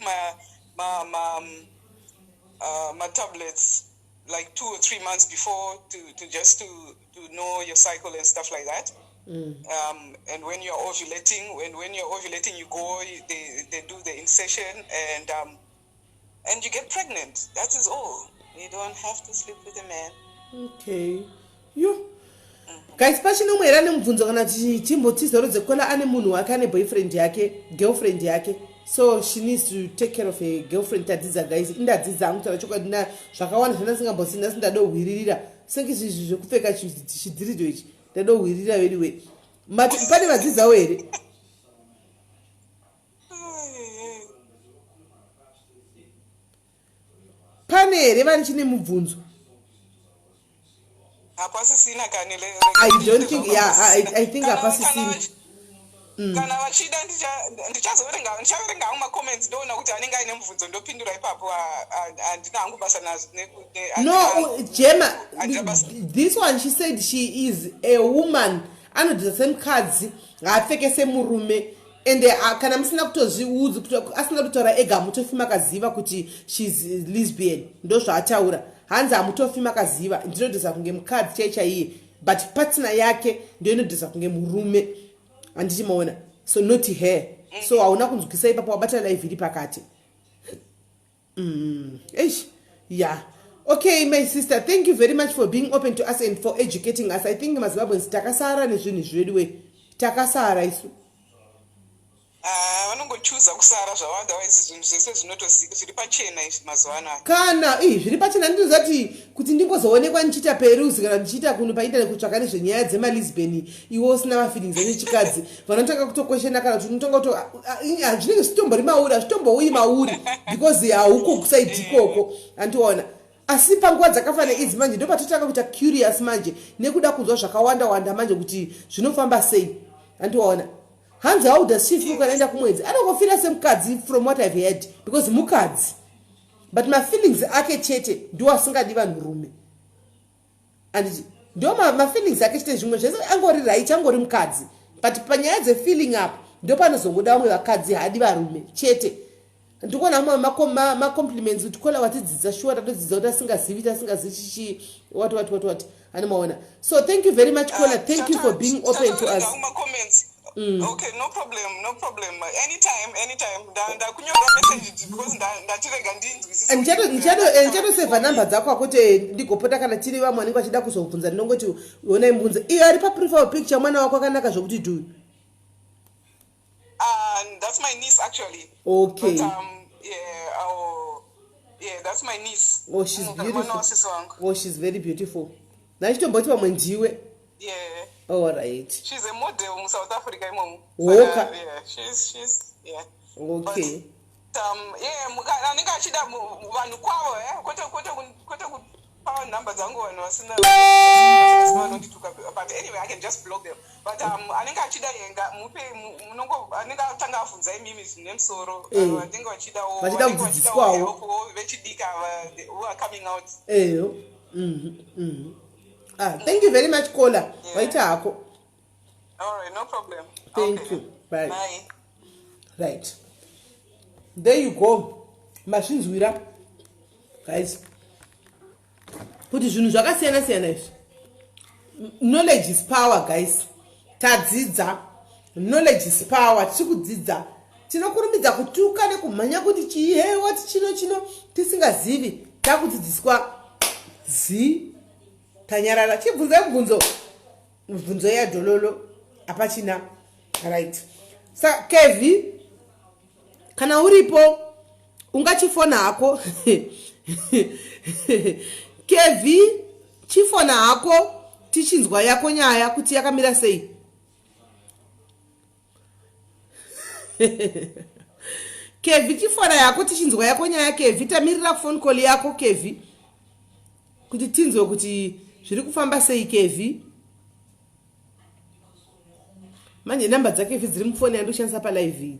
S5: my tablets like 2 or 3 months before to just to know your cycle and stuff like that. And when you're ovulating, when you're ovulating, you go, they do the insertion and you get pregnant. That is all. You don't have to sleep with a man.
S3: Okay. You. guys pachino mwera nemubvunzo kana timbotizorudze kola ane munhu wake ane boyfriend yake girlfriend yake so she needs to take care of a girlfriend. Tadzidza guys indadzidza amutaura chokwadi na zvakawanda zvandasingambosina sindado hwirira senge izvi zvekupfeka chidhiridzo ichi ndado hwirira veriwe pane vadzidzawo here pane here vari chine mubvunzo I don't think I think hapasisina
S5: kana vachida ndichaverenga hangu comments ndoona kuti anenge aine mubvunzo ndopindura ipapo handina hangu basa nazvo
S3: no Gemma this one she said she is a woman anodzidza semukadzi haapfeke semurume ende kana musina kutozviudzi asina kutotaura ega hamutofi makaziva kuti she's lesbian ndo zvaataura hanzi hamutofi makaziva ndinodhisa kunge mukadzi chaiye but partner yake ndio inodhisa kunge murume handichimaona so not her so hauna kunzwisa ipapo wabata live iri pakati yeah okay my sister thank you very much for being open to us and for educating us. I think mazimbabweans takasara nezvinhu zveduwe takasara isu
S5: vanongochuza kusara zvawanda waisi zvinhu zvese zviri pachena izvi mazuva anaya
S3: kana zviri pachena ndinozati kuti ndingozoonekwa ndichiita peruzi kana ndichiita kuno painternet kutsvaka nezvenyaya dzemalesbian iwo usina mafeelings echikadzi vanotanga kutokweshena kana kuti unotonga kuti hazvinenge zvitombori mauri hazvitombouyi mauri because hauko kusaidi ikoko andiona asi panguva dzakafanira idzi manje ndo patotanga kuita curious manje nekuda kunzwa zvakawanda wanda manje kuti zvinofamba sei andiona hanzi how does she feel kanaenda kumwedzi anongofira semukadzi from what I've heard because mukadzi but my feelings ake chete ndo asingadi vanhurume anditi ndo my feelings ake chete zvimwe zvese angori right angori mukadzi but panyaya dzefeeling up ndo panozongoda vamwe vakadzi hadi varume chete ndikuona mamwe macompliments kuti kola watidzidza shuwa tatodzidza kuti asingazivi what animaona so thank you very much kola thank you for being open to us.
S5: Okay, no problem. Anytime. Ndakunyora message because ndatirega ndinzwisisa.
S3: Ndichado save number dzako akuti ndigopota kana tiri vamwe vanenge vachida kuzobvunza ndinongoti uona imbunze. Iyo ari pa profile picture mwana wako akanaka zvokuti do.
S5: That's my niece actually.
S3: Okay.
S5: But, that's my niece.
S3: Oh, she's beautiful. Oh, she's very beautiful. Nachitomboti vamwe ndiwe.
S5: Yeah.
S3: All right.
S5: She's a model in South Africa, mom.
S3: Okay.
S5: She's
S3: Okay.
S5: But, aninga achida vanhu kwavo kwete kupa number dzangu vanhu vasina but anyway I can just block them but aninga achida yenga mupe munongo aninga tanga avunza imimi zvine musoro aninga vachida kudzidziswawo vechidika who are coming out.
S3: Thank you very much, Kola. Waita hako.
S5: All right, no problem.
S3: Thank you. Bye. Right. There you go. Machines wira. Guys. Kuti zvinhu zvakasiyana siyana izvi. Knowledge is power, guys. Tadzidza. Knowledge is power. Tikudzidza. Tinokurumbidza kutuka nekumhanya kuti chihewa chino tisingazivi. Takudzidziswa tanyarara chibvunze mubvunzo yadhololo apachina right sa Kevi kana uripo ungachifona hako Kevi chifona hako tichinzwa yako nyaya kuti yakamira sei Kevi chifona yako tichinzwa yako nyaya Kevi tamirira phone call yako Kevi kuti tinzwe kuti zviri kufamba sei Kevi manje namba dzake dziri mufoni yandoshandisa pa live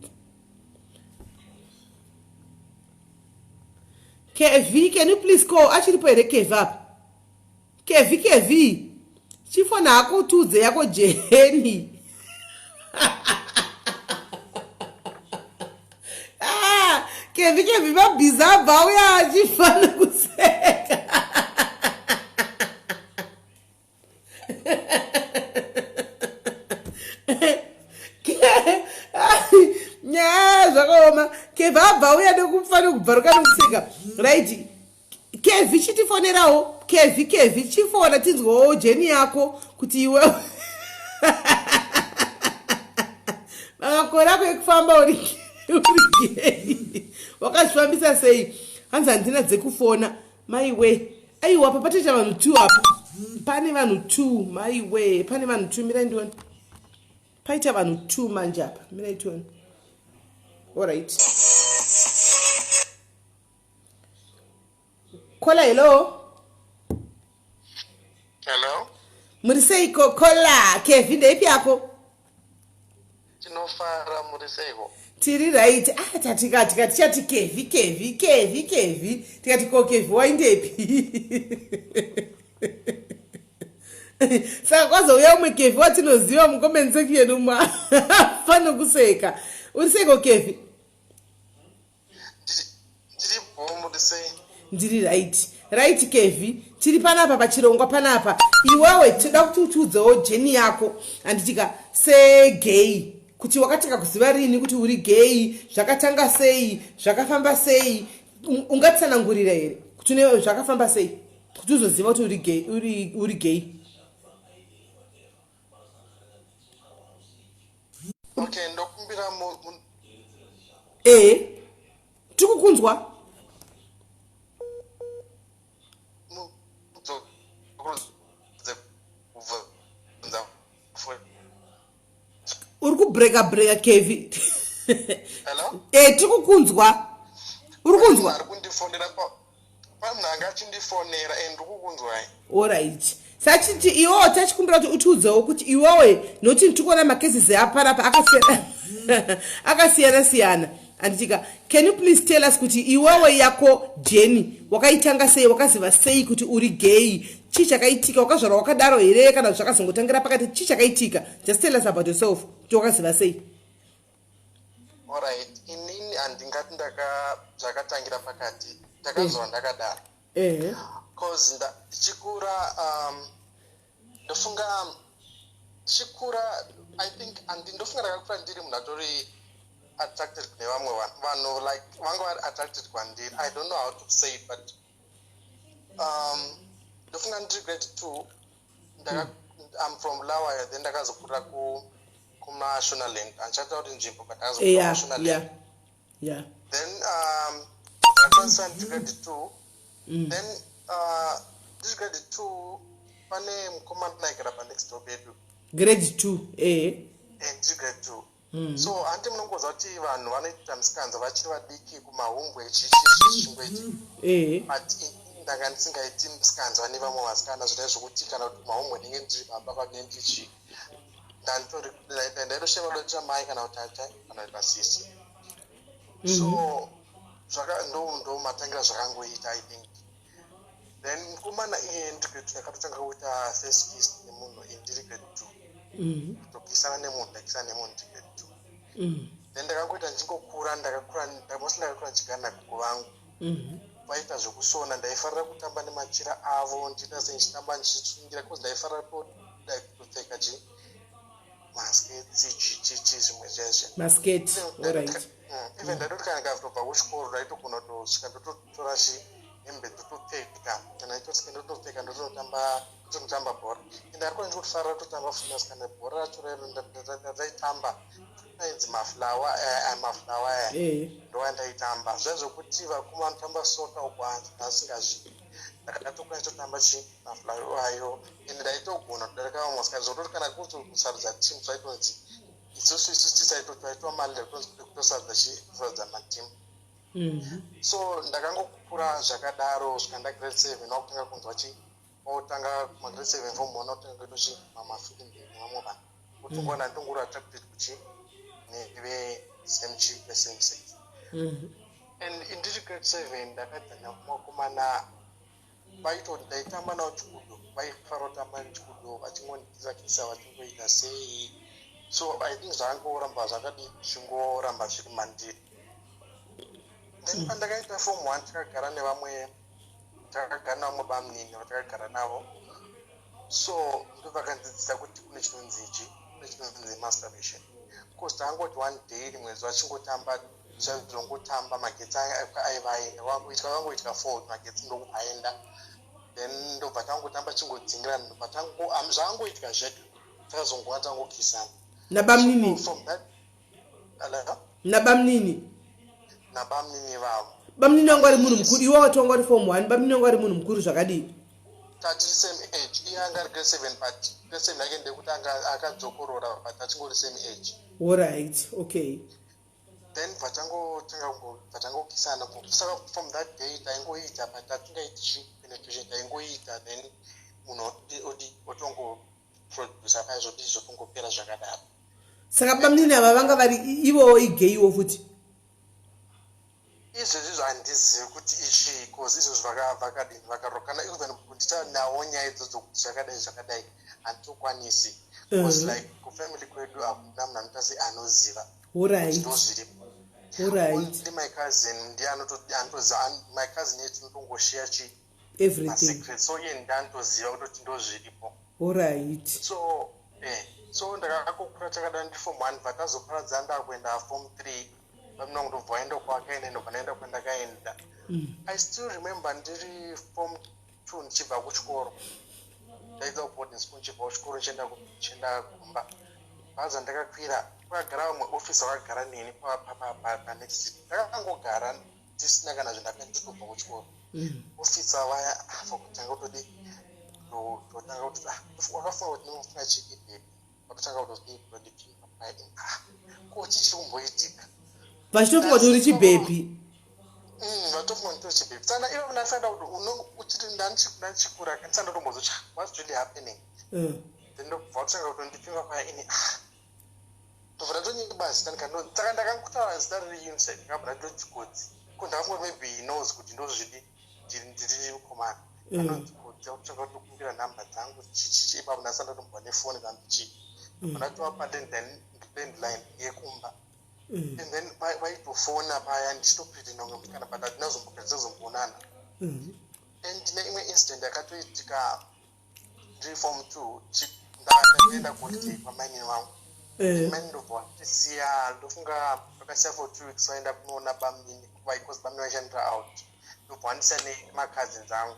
S3: Kevi can you please call achiripo here Kevi apa Kevi chifona hako tudze yako Jeni Kevi mabhiza bauya achifana kuseka zvakaoma Kevi abva uya nekufana kubvaruka nokuseka right Kevi chitifonerawo kevi chifona tinzwawo jeni yako kuti iwe makore ako ekufamba uri gay wakazvifambisa sei? Hanzi handina dzekufona maiwe. Aiwa papatoita vanhu 2 apa. Pane vanhu 2 maiwe. Pane vanhu 2 mirai ndione. Paita vanhu 2 manje apa. Mirai tione. Alright. Kola hello.
S4: Hello.
S3: Muriseiko kola Kevin ndeipi yako?
S4: Tinofara muriseiko.
S3: Tiri right. Tichati Kevi. Tikati ko Kevi waindepi? Saka kwazouya umwe Kevi watinoziva mucomment section umwe fano kuseka. Uriseko Kevi?
S4: Ndiri bomu risei.
S3: Ndiri right Kevi. Tiri panapa pachirongwa panapa. Iwewe toda kuti utiudzewo jeni yako anditika se gay. Kuti wakataka kuziva rini kuti uri gay, zvakatanga sei, zvakafamba sei, ungatsanangurira here kuti ne zvakafamba sei kuti uzoziva kuti uri gay.
S4: Okay, ndokumbira
S3: tikukunzwa. Uri kubreka Kevi.
S4: Hello?
S3: Tikukunzwa. Uri kunzwa?
S4: Ari kundifonera pamnanga achindifonera ndikukunzwa.
S3: Alright. Sachiti iwo tachikumbira kuti utiudzewo kuti iwewe noti ndikuona makezisi aparapa akasiyana. Anditika, can you please tell us kuti iwewe yako Jenny wakaitanga sei, wakaziva sei kuti uri gay? Chii chakaitika? Wakazvara wakadaro here kana zvakazongotangira pakati? Chii chakaitika? Just tell us about yourself. Kuti wakaziva sei?
S4: Alright, inini handingati zvakatangira pakati. Ndakazwa ndakadaro. Cause ndichikura ndofunga ndichikura I think ndofunga ndakakura ndiri munhu atori attracted kune vamwe vanhu like vanga vari attracted kwandiri. I don't know how to say it, but ndofunga ndiri grade 2 I'm from Lawaya, then ndakazokurira kumashonaland andichataura kuti nzvimbo but ndakazokurira kumashonaland. Then ndakakwanisa ndiri grade 2 then ndiri grade 2 pane mukomana aikara panext door pedu
S3: grade 2
S4: ndiri grade 2. So handi munongoziva kuti vanhu vanoita musikanza vachiri vadiki kumahumbu echingwechi but ndanga ndisingaiti musikanza vane vamwe vasikana zvinai zvokuti kana kuti kumahumbu ndinge ndiri baba kwake ndichi ndaitosheva dotira mai kana kuti tata kana kuti pasisi. So ndo matangira zvakangoita I think. Then mukomana iye ndiri grade 2 yakatotanga kuita first kiss nemunhu ndiri grade 2 kutokisana nemunhu ndakisana nemunhu ndiri grade 2. Then ndakangoita ndichingokura mostly ndakakura ndichigara nagogo vangu vaita zvokusona. Ndaifarira kutamba nemachira avo ndiita sendichitamba ndichisungira because ndaifarira kupfeka masketi zvimwe zvezve
S3: masketi. Alright.
S4: Even ndaitoti kana ndikatobva kuchikoro ndaitogona kutosvika ndototora hembe ndotopfeka kana itosvika ndotopfeka ndotonotamba bhora. Ende ariko ndichokufarira kutotamba funasikana bhora racho ndaitamba ainzi maflawa aya ndoandaitamba zvaizvokuti vakuma vanotamba soka uko asingazvivi ndakatokwana chitotamba maflawa ayo ende ndaitogona kudarika moskari zvokuti kana kusarudza timu zvaitonzi isusu tisaitoitwa mali kutosarudza matimu. So ndakangokura zvakadaro zvikanda grade 7 wakutanga kunzwa otanga kumagrade 7 vomuona kutanga kuita mamafilm nevamwe vanhu kutongona ndongori attracted kuti neve same sex. And ndiri grade 7 ndakadzanya kumakomana vaitoti ndaitamba nawo chikudo vaifara kutamba chikudo vachingondikisa vachingoita sei. So I think zvangoramba zvakadi zvingoramba zviri mandiri. Then pandakaita form 1 takagara nevamwe takagara navamwe bamnini vatakagara navo. So ndovakandzidzisa kuti kune chinonzi masturbation. Because tangoti one day mwedzi wachingotamba zvazongotamba magetsi aivaenda wangoitka 4 magetsi ndokuaenda then ndobva tangotamba chingodzingirana ndobva zvangoitika zvega takazongova tangokisana
S3: nabamnini
S4: nabamnini vavo
S3: bamnini wangu ari munhu mukuru iwe wati wanga uri form 1 bamnini wangu ari munhu mukuru zvakadii
S4: tati same age iye anga ari grade 7 but grade 7 yake ndekuti akadzokorora but achingori same age.
S3: Alright, okay.
S4: Then vatangokisana saka from that day taingoita but hatingaiti penetration taingoita then munhu otongoprodusa paizvoti zvotongopera zvakadaro.
S3: Saka bamnini ava vanga vari ivowo igeiwo futi
S4: izvozvo handizivi kuti ichi cause izvozvo vakadini vakarokana even kundita nawo nyaya idzodzo kuti zvakadai handitokwanisi because like kufamily kwedu hakuna munhu anotasi anoziva ndozviripo. Only my cousin ndiye anotoziva my cousin yetu notongoshiya
S3: everything
S4: so iye ndiye anotoziva kutoti ndozviripo.
S3: Alright.
S4: So ndakakokura takada ndi form 1 vatazoparadza ndakuenda form 3 vamina ndobva waenda kwakaenda ndobva naenda kwandakaenda. I still remember ndiri form 2 ndichibva kuchikoro ndaidza boarding school ndichibva kuchikoro ndichienda kumba bhaza ndakakwira kwagara vamwe ofisa vakagara neni panext ndakangogara ndisina kana zvandakanditobva kuchikoro ofisa vaya fakutanga kutoti totanga kuti wakafunga kuti ndinofunga chiki bebi vakutanga kutoti ndodipinga kochi chikumboitika
S3: vachitofunga kuti uri chibhebhi
S4: vatofunga kuti uri chibhebhi sana ivo ndasanda kuti uchiti ndandichikura ndisanda tombozocha what's really happening then ndobva kutanga kuti ndipinga paya ini tobva tonyika basi saka ndakangutaura zita riri unicef ndakabva ndodzikodzi ko ndafunga maybe knows kuti ndozvidi ndiri mukomana anondikodzi akutanga kutokumbira nhamba dzangu chichichi ipapo ndasanda tombwa nefoni kandichi ndatowa palandline yekumba and then vaitofona paya ndichitopiti nonge mukana but hatinazomboonana and neimwe incident yakatoitika ndiri form 2 ndaenda kuti pamaini wangu mani ndobva tisiya ndofunga vakasiya for 2 weeks vaenda kunoona bamnini because bamnini vaishandira out ndobva ndisiya nemacousins angu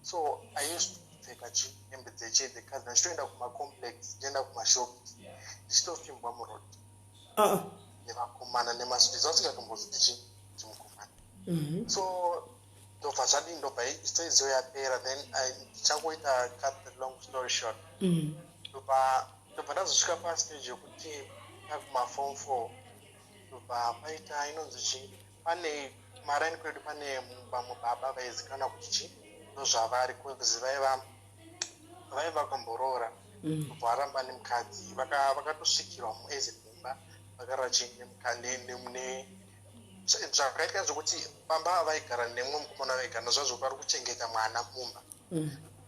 S4: so I used to kupfeka hembe dzechedzekazini ndichitoenda kumacomplex ndichienda kumashops ndichitofimbwa murodi nevakomana nemasviti zvausingatomboziti chimukomana so ndobva zvadii ndobva stoizo yapera then ndichangoita cut the long story short ndobva ndazosvika pastage yokuti takumaform 4 ndobva paita inonzi chi pane maraini kwedu pane vamwe baba vaizikana kuti chi ndozvavari kozi vaiva kwamboroora ndobva varamba nemukadzi vakatosvikirwa mueze kumba vakarara zvakaitika zvokuti baba vaigara nemwe mukomana vaigara nazvazvo vari kuchengeta mwana mumba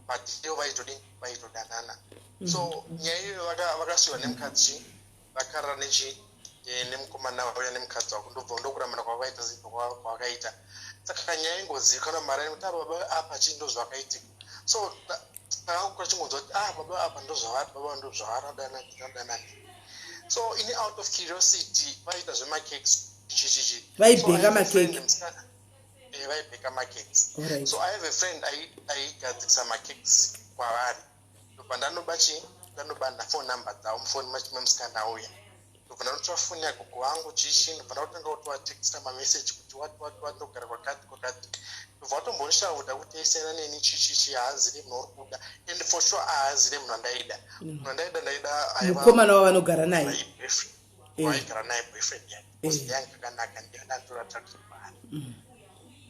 S4: but ivo vaitodanana so nyaya iyoyo vakasiyiwa nemukadzi vakarara nemukomana vauya nemukadzi wako ndobva ndokuramana kwavaita kwavakaita saka nyaya ingozivikanwa maraini kuti baba apa chii ndozvakaitika so takakura chingonzwa kuti baba apa ndozvavari baba ndozvavari adanani so in out of curiosity vaita zvemakekes
S3: vaibheka makeke
S4: vaibheka makekes so I have a friend aigadzikisa makekes kwavari ndobva ndanoba ndafone number dzavo mufoni memusikana auya ndobva ndanotora foni yagogo vangu chichi ndobva ndakutanga kutovatexta mameseji kuti wat ndogara kwakati ndobva watombonishauda kuti esena neni chichichi haazire munhu uri kuda and for sure haazire munhu andaida ndaida
S3: mukomana wavanogara naye
S4: waigara naye boyfriend yake because yange kakanaka ndandotora takibhari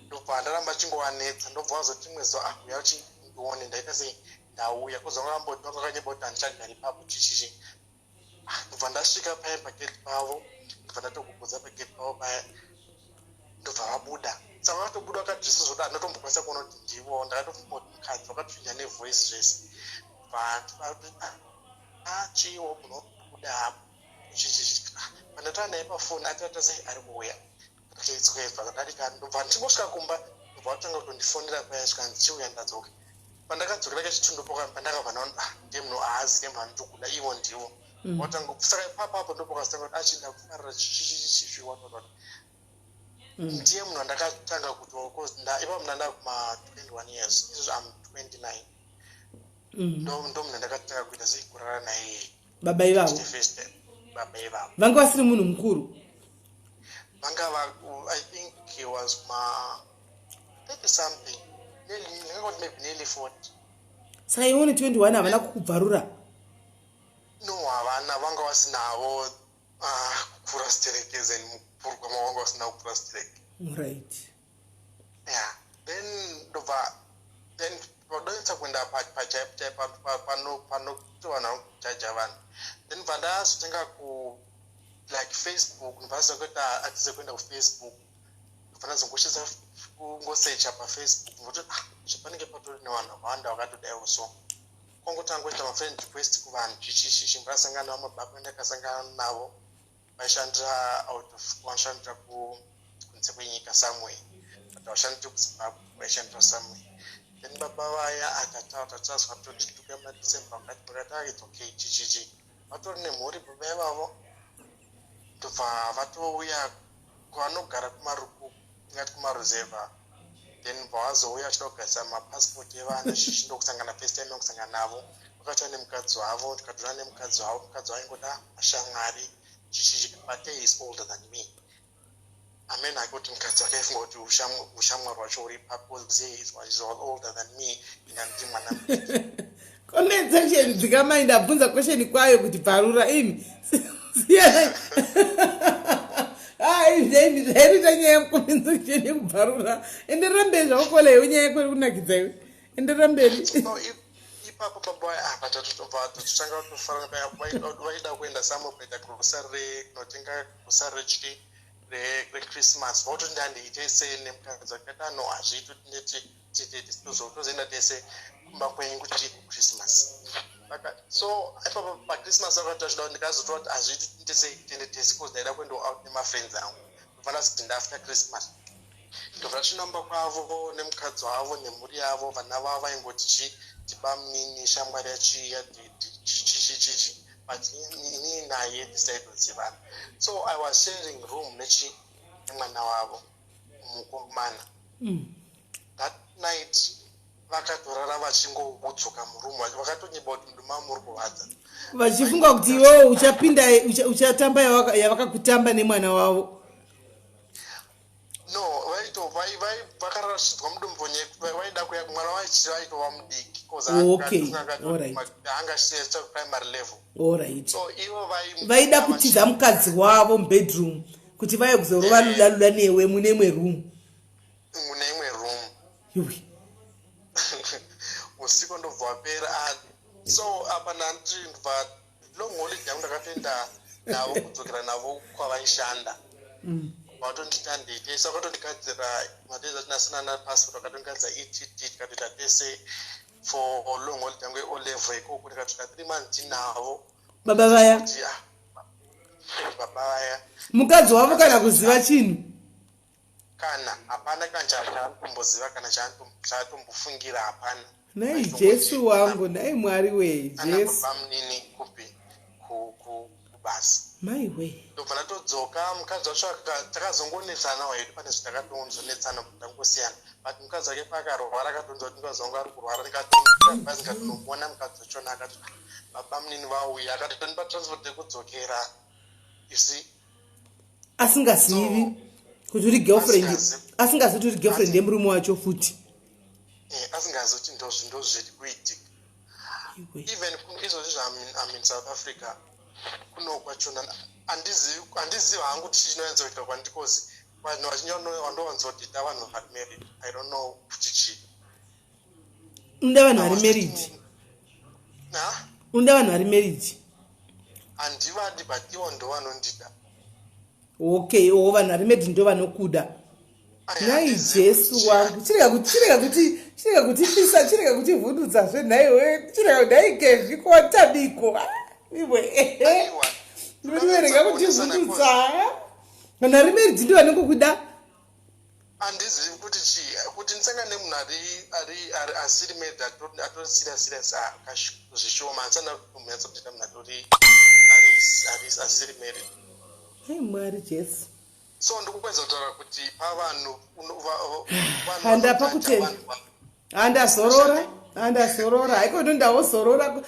S4: ndobva ndaramba chingovanetsa ndobva wazoti mwezo uya uchindione ndaita sei ndauya kuzongamboti vakakanyeba kuti handichagari papo chichichi ndobva ndasvika paya pageti pavo ndobva ndatogogodza pageti pavo paya ndobva vabuda saka vakatobuda vakadresa zvoda ndatombokwanisa kuona kuti ndivo ndakatofunga kuti mukadzi vakatopinda nevoice zvese chiwo munobuda hapo pandatoa naye pafoni atata sei ari kuuya akaitsweva kadarika ndobva ndichingosvika kumba ndobva vatanga kutondifonera paya svika ndichiuya ndadzoka pandakadzokera kechitundopaka pandakabva ndaona ndiye munhu aazive munhu anotokuda ivo ndivo watanga saka ipapapo ndopakasitanga kuti achinda kufarira chichichichichiwatotot ndiye munhu andakatanga kutokoipa muna ndakuma 21 years izvozvo am 29 ndo munhu ndakatanga kuita sekurara naye
S3: baba ivavo
S4: baba ivavo
S3: vanga vasiri munhu mukuru
S4: vanga I think he was 30 something maybe 40
S3: saka iwone 21 havana kukubvarura
S4: no havana vanga vasinavo kukura sterekeze mukuru kwama vanga vasina kukura stereke
S3: right
S4: yeah then vadoita kuenda panokutovana kujaja vanhu then vandazotenga like Facebook ndivazekuita atize kuenda kufacebook ndofana zongoshisa kungosecha pafacebook ngoti zvapanenge patori nevanhu vakawanda vakatodaiwo so kongotangoita mafriend request kuvanhu chichichichi ndakasangana vamababa ndakasangana navo vaishandira out of vaishandira kunze kwenyika somewhere but vashandira kuzimbabwe vaishandira somewhere then baba vaya akataura totituka madecember vakati it's okay chichichi vatori nemhuri baba ivavo ndobva vatouya kwavanogara kumaruku ingati kumaruzeva then vavazouya vachida kugarisa mapasipoti evana shishi ndokusangana first time yokusangana navo vakatova nemukadzi wavo tikatona nemukadzi wavo mukadzi wavo ingoda ashamwari chichichi but he is older than me amen akuti mukadzi wake aifunga kuti ushamwari hwacho uri papoze is all older than me inganditi mwana mudiki
S3: comment section dzikamainda abvunza question kwayo kuti bvarura imi zvairita nyaya yekucomment section yekubvarura enderera mberi zvakukoleyo nyaya yekweri kunakidza iwe enderera mberi
S4: ipapo baba patatotobva totanga kutofara vaida kuenda samwe kuita grosari kunotenga grosari rechiti rechristmas vautondandeiite sei nemukadzi wakati no hazviiti tozoenda tese kumba kwenyu kuti christmas so ipapo pachristmas vakati vachida ndikazotoa kuti hazviiti tiende tese because ndaida kuenda out nemafriends angu ndofana kuti ndafter christmas ndobva chinamba kwavo nemukadzi wavo nemhuri yavo vana vavo vaingoti tibamnini shamwari yachiya chichichichi but ini naye tisaidozivana so I was sharing room nemwana wavo mukomana that night vakatorara vachingobutsuka murumu vakatonyimba kuti muduma muri kuvadza
S3: vachifunga kuti iwewo uchapinda uchatamba yavakakutamba nemwana wavo
S4: no vakarashidzwa mudumbonye vaida mwana vaitova mudiki anga shesa primary level
S3: alright
S4: so ivo
S3: vaida kutiza mukadzi wavo mubedroom kuti vaya kuzorova lula newe mune imwe room iwe
S4: usiku ndobva wapera so apa nanditi ndobva long holiday yangu ndakatoenda navo kudzokera navo kwavaishanda vatondita ndete so vakatondikadzira mateza tinasina napassport vakatondikadzira ETT tikatoita tese for long holiday yangu yeolevel ikoko tikatoita 3 months tinavo
S3: baba vaya mukadzi wavo kana kuziva chinhu
S4: kana hapana chaanotomboziva kana chaanotombofungira hapana
S3: nai jesu wangu nai mwari wee jesu
S4: bamnini kupi kubasa
S3: mai we
S4: ndobva ndatodzoka mukadzi wacho takazongonetsana waidi pane zvitakatozonetsana kutangosiyana but mukadzi wake pakarwara akatonza kuti mukadzi wangu ari kurwara ndikatoabhazi ndikatonomona mukadzi wachona akati baba munini vauya akatondipa transport yekudzokera isi
S3: asingazivi kuti uri girlfriend asingazivi kuti uri girlfriend yemurume wacho futi
S4: asingazivi kuti ndozviri kuitika even izvozvi zvamin South Africa kuno kwachona handizivi hangu kuti chinoenzoita kwandikozi vanhu vachinyandowanzodita vanhu vari married I don't know kuti chii
S3: unda vanhu vari married unda vanhu vari married
S4: handivadi but ivo ndo vanondida
S3: okay o vanhu vari married ndo vanokuda nai jesu wangu chirega kuti fisa chirega kuti vhundutsa zvenhaiwe chirega kuti haigezvikotabiko iwe ndinoverega kuti vhundutsa vanhu vari married ndo vanongokuda
S4: handizivi kuti chii kuti ndisangane nemunhu asiri married atori serious zvishoma handisana kumhanyatsa kutenda munhu atori asiri married
S3: mwari jesu
S4: so ndikukwanisa kutaura kuti pavanhu
S3: handapa kutenda handazorora andazorora haikoto ndawozorora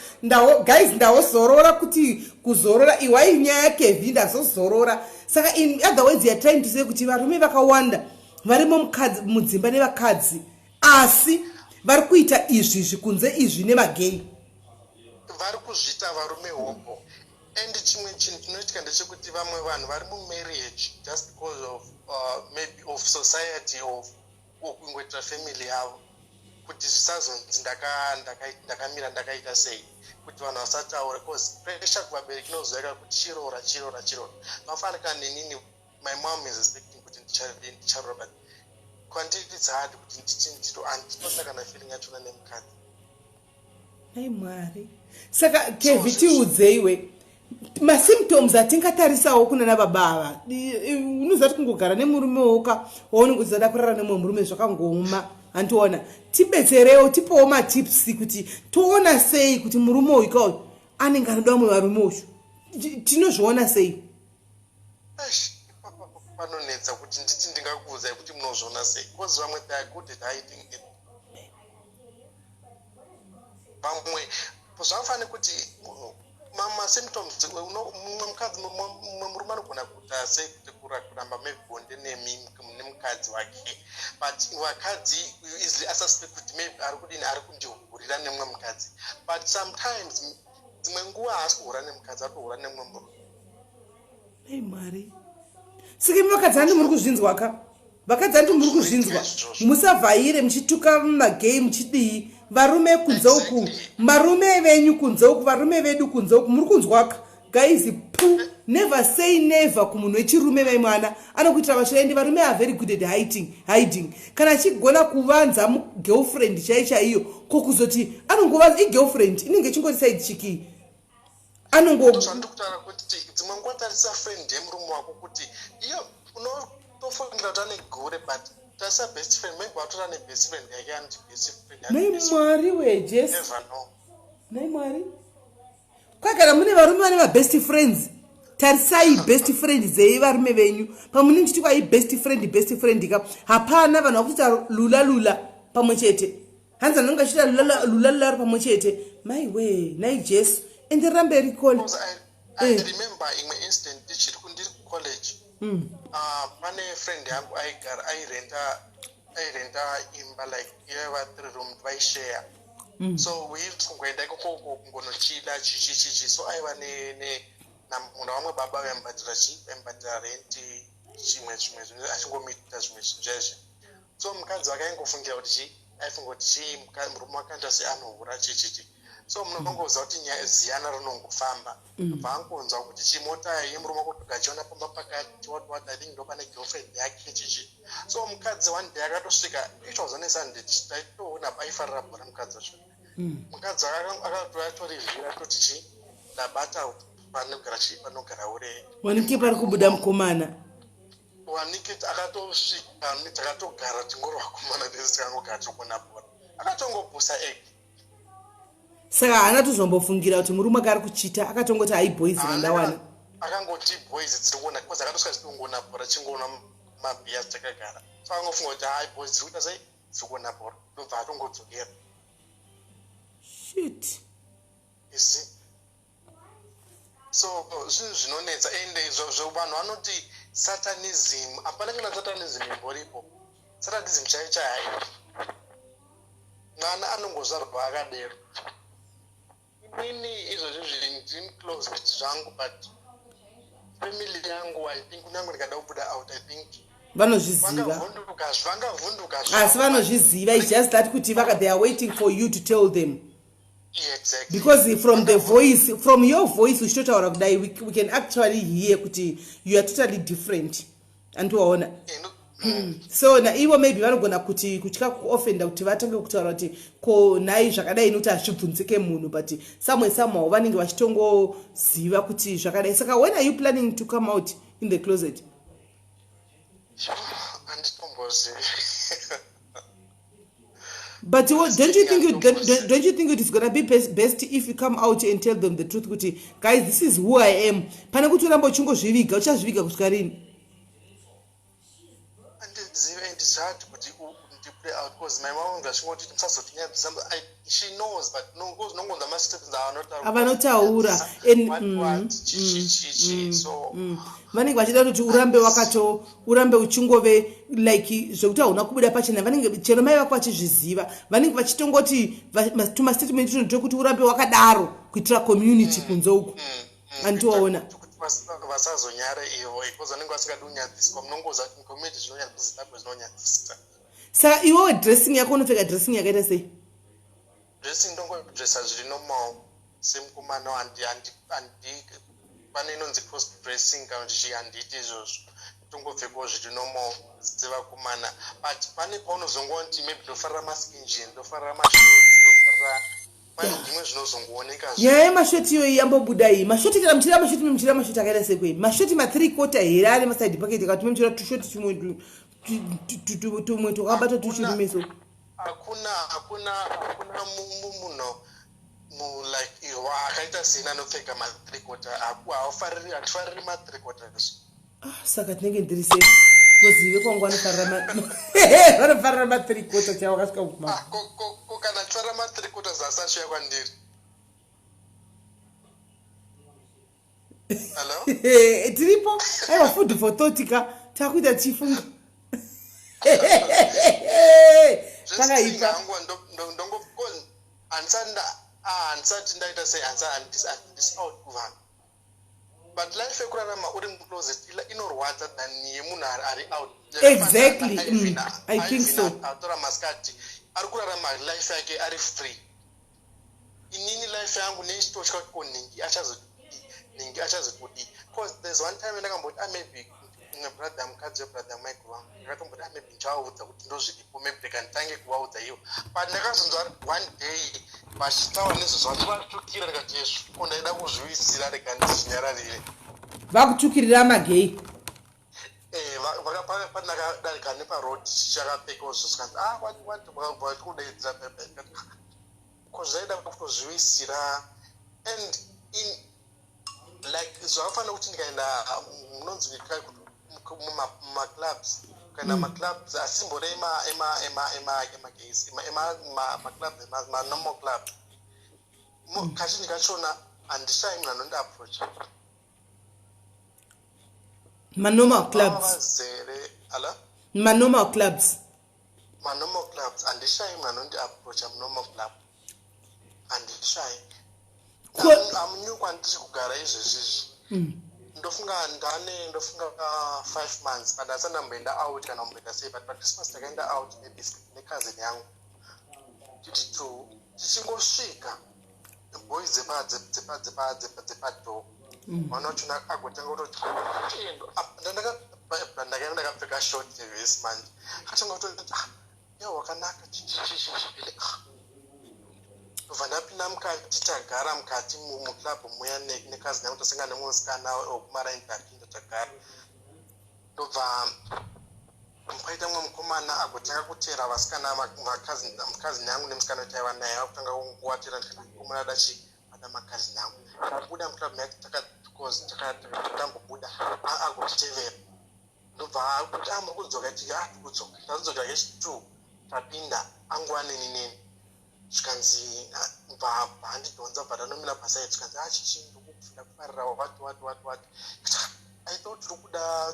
S3: guys ndawozorora kuti kuzorora iwai nyaya yakevhi ndazozorora saka in other words you're trying to say kuti varume vakawanda varimo mudzimba nevakadzi asi vari kuita izvi kunze izvi nemagei
S4: vari kuzviita varume hombo. And chimwe chinhu chinoitika ndechekuti vamwe vanhu vari mumarriage just because of maybe of society of kungoitira family yavo kuti zvisazonzi ndakamira ndakaita sei kuti vanhu vasataura because pressure kuvabereki inozoeka kuti chirora. Vafanira nenini my mom is expecting kuti ndicharora but kwandiri it's hard kuti nditotaka kana feeling yachona nemukadzi.
S3: Hai Mwari. Saka keviti udzeiwe masymptoms atingatarisawo kunana baba ava unozati kungogara nemurume woka waone kuti zada kurara nemwe murume zvakangoma andiona tibetserewo tipowo matips kuti toona sei kuti murume uyu kauyu anenge anoda mumwe varume uyu tinozviona sei
S4: panonetsa kuti nditi ndingakuudzai kuti munozviona sei because vamwe they are good at hiding it. Vamwe zvafanira kuti symptoms mumwe mukadzi mumwe murume anogona kuita sei kuti kuramba mebonde nemukadzi wake but vakadzi easily asuspect kuti maybe ari kudini ari kundihurira nemumwe mukadzi but sometimes dzimwe nguva haasi kuhura nemukadzi ari kuhura nemumwe murume.
S3: Ei Mwari. Saka vakadzi andi muri kuzvinzwa ka vakadzi andi muri kuzvinzwa musavhaire muchituka mumagei muchidii varume kunze uku marume venyu kunze uku varume vedu kunze uku muri kunzwaka guys never say never kumunhu wechirume vaimwana anokuitira vashaendi varume are very good at hiding kana achigona kuvanza mugirlfriend chaiyo kokuzoti anongova igirlfriend inenge ichingoti side chiki
S4: anongokutaura kuti dzimwe nguva tarisa friend yemurume wako kuti iyo unotofungira kuti ane gore but tasa best friend maybe watora nebest friend yake anoti best friend
S3: nei Mwari wejesu nei Mwari kwagara mune varume vane mabest friends tarisai best friend dzei varume venyu pamunenge chiti kwai best friend ka hapana vanhu vakuita lula pamwe chete hanzi anonga achita lula pamwe chete my way nai jesu enderera mberi kole.
S4: I remember imwe incident ndichiri kundiri college pane friend yangu airenta imba like yaiva 3 room vaishare so we used kungoenda ikoko kungonochida chichi so aiva munhu vamwe baba vaimbatira renti chimwe achingomita zvimwe zvinhu so mukadzi wake aingofungira kuti aifunga kuti murume wakaita seanohura chichichi so munongoziva kuti ziyana rinongofamba paangonzwa kuti chimota yemurume kutoka chiona pamba pakati what I think ndo pane girlfriend yake chichi so mukadzi one day akatosvika ichozonesa nditi taitoona paifarira bhora mukadzi wacho mukadzi akatorivhira toti chi ndabata panogara ure
S3: wanike pari kubuda mukomana
S4: wanike akatosvika takatogara tingoro vakomana desi takangogara tokona bhora akatongobusa egg.
S3: Saka haana tuzombofungira kuti murume akari kuchita akatongoti hai boys vandawana
S4: akangoti boys dziri kuona because akatosvika chitongona bhora chingoona mabhiya takagara so akangofunga kuti hai boys dziri kuita sei dziri kuona bhora ndobva atongodzokera
S3: shit
S4: isi so zvinhu zvinonetsa ende vanhu vanoti satanism hapana kana satanism imboripo satanism chaicho hai mwana anongozvarwa akadero inini izvozvo zviri close zvangu but family yangu I think kunyange ndikada kubuda out I think
S3: vanozviziva
S4: vangavhunduka
S3: asi vanozviziva it's just that kuti they are waiting for you to tell them.
S4: Yeah, exactly.
S3: Because from your voice uchitotaura kudai we can actually hear kuti you are totally different and waona so na ivo maybe vanogona kuti kutya kuoffenda kuti vatange kutaura kuti ko nai zvakadai nokuti hazvibvunzike munhu but somehow vanenge vachitongoziva kuti zvakadai saka when are you planning to come out in the closet? But don't you think it is going to be best if you come out and tell them the truth kuti guys this is who I am pane kuti urambo uchingozviviga uchazviviga kusvika rini?
S4: Andizive ndisati kuti play out because my mom ngashingoti msazoti nyaya she knows but no goes no ngonza ama-steps
S3: avanotaura
S4: so
S3: vanenge vachida kuti urambe uchingove like zvokuti hauna kubuda pachena vanenge chero mai vako vachizviziva vanenge vachitongoti tumastatement tunotoe kuti urambe wakadaro kuitira community kunze uku anditoona
S4: vasazonyare ivo because vanenge vasingadi unyadziswa munongoza kuti community zvinonyadzisa zvinonyadzisa.
S3: Saka iwewe dressing yako unopfeka dressing yakaita sei?
S4: Dressing ndongodressa zviri normal semukomana handi pane inonzi cross dressing kana kuti handiti izvozvo tongopfekawo zviri normal sevakomana but pane paunozongoona kuti maybe ndofarira maskinjini ndofarira mashoti ndofarira pane zvimwe zvinozongooneka
S3: nyaya mashoti iyoyi yambobuda iyi mashoti kana muchira mashoti akaita sekwei mashoti ma3/4 here ari maside pocket kana tumwe tushoti tumwe twakabata tuchiri meso
S4: hakuna munhu like iwa akaita sena anopfeka ma3/4 hatifariri ma3/4
S3: saka tinenge ndiri sei kozive kwangu vanofarira ma3/4 chavo vakasvika kuma
S4: kana tifarira ma3/4 zasashuya kwandiri. Hello?
S3: Tiripo aiwa food for thought ka takuita tichifunga
S4: zvakaipa ndongokoni handisati ndaita sei handisi out kuvanhu but life yekurarama uri mucloset inorwadza than yemunhu ari out.
S3: Exactly. I think so.
S4: Atora maskati ari kurarama life yake ari free. Inini life yangu neistotya kuti ningi achazoti because there's one time ndakamboti maybe brother mukadzi webrother Michael wangu ndakatomboti maybe ndichaudza kuti ndozviripo maybe ndikanditange kuvaudza iwo but ndakazonzwa one day vachitaura nezvo zvavatukira ndikati yesu ndaida kuzviwisira rega ndizvinyararire
S3: vakutukirira magei
S4: pandakadarika neparod chakapfekawo zvosikati wati kudaidzira kozvaida kutozviwisira and in like zvakafanira kuti ndikaenda munonzi mumaclubs kana maclubs asimbore manormal club kazhinji kachona handishayi munhu anondiapproacha
S3: manormal clubs
S4: handishayi munhu anondiapproacha munormal club handishayi amunyuku handisi kugara izvezvizvi ndofunga 5 months but asati ndamboenda out kana kumboenda sei but christmas takaenda out necousin yangu titi two tichingosvika boys dzepadho mwana wacho agotanga kutoti ndakaenda ndakapfeka short yevesi manje akatanga kutoti yo wakanaka ndobva ndapinda mukati tagara mukati muclub muya nekazini yangu tasangana nemusikana wekumaraini parkinda tagara ndobva paita mumwe mukomana agotanga kutera vasikana mukazini yangu nemusikana wetaiva naye akutanga kunguwatira ndikakomana dachi vada makazini yangu tabuda muclub yake takambobuda agotitevera ndobva akuti muri kudzoka tii tikudzoka tadzoka yechi2 tapinda anguva neni zvikanzi handidhonza bva ndanomira pasaidi zvikanzi chichi ndokufunda kufarira wati I thought tiri kuda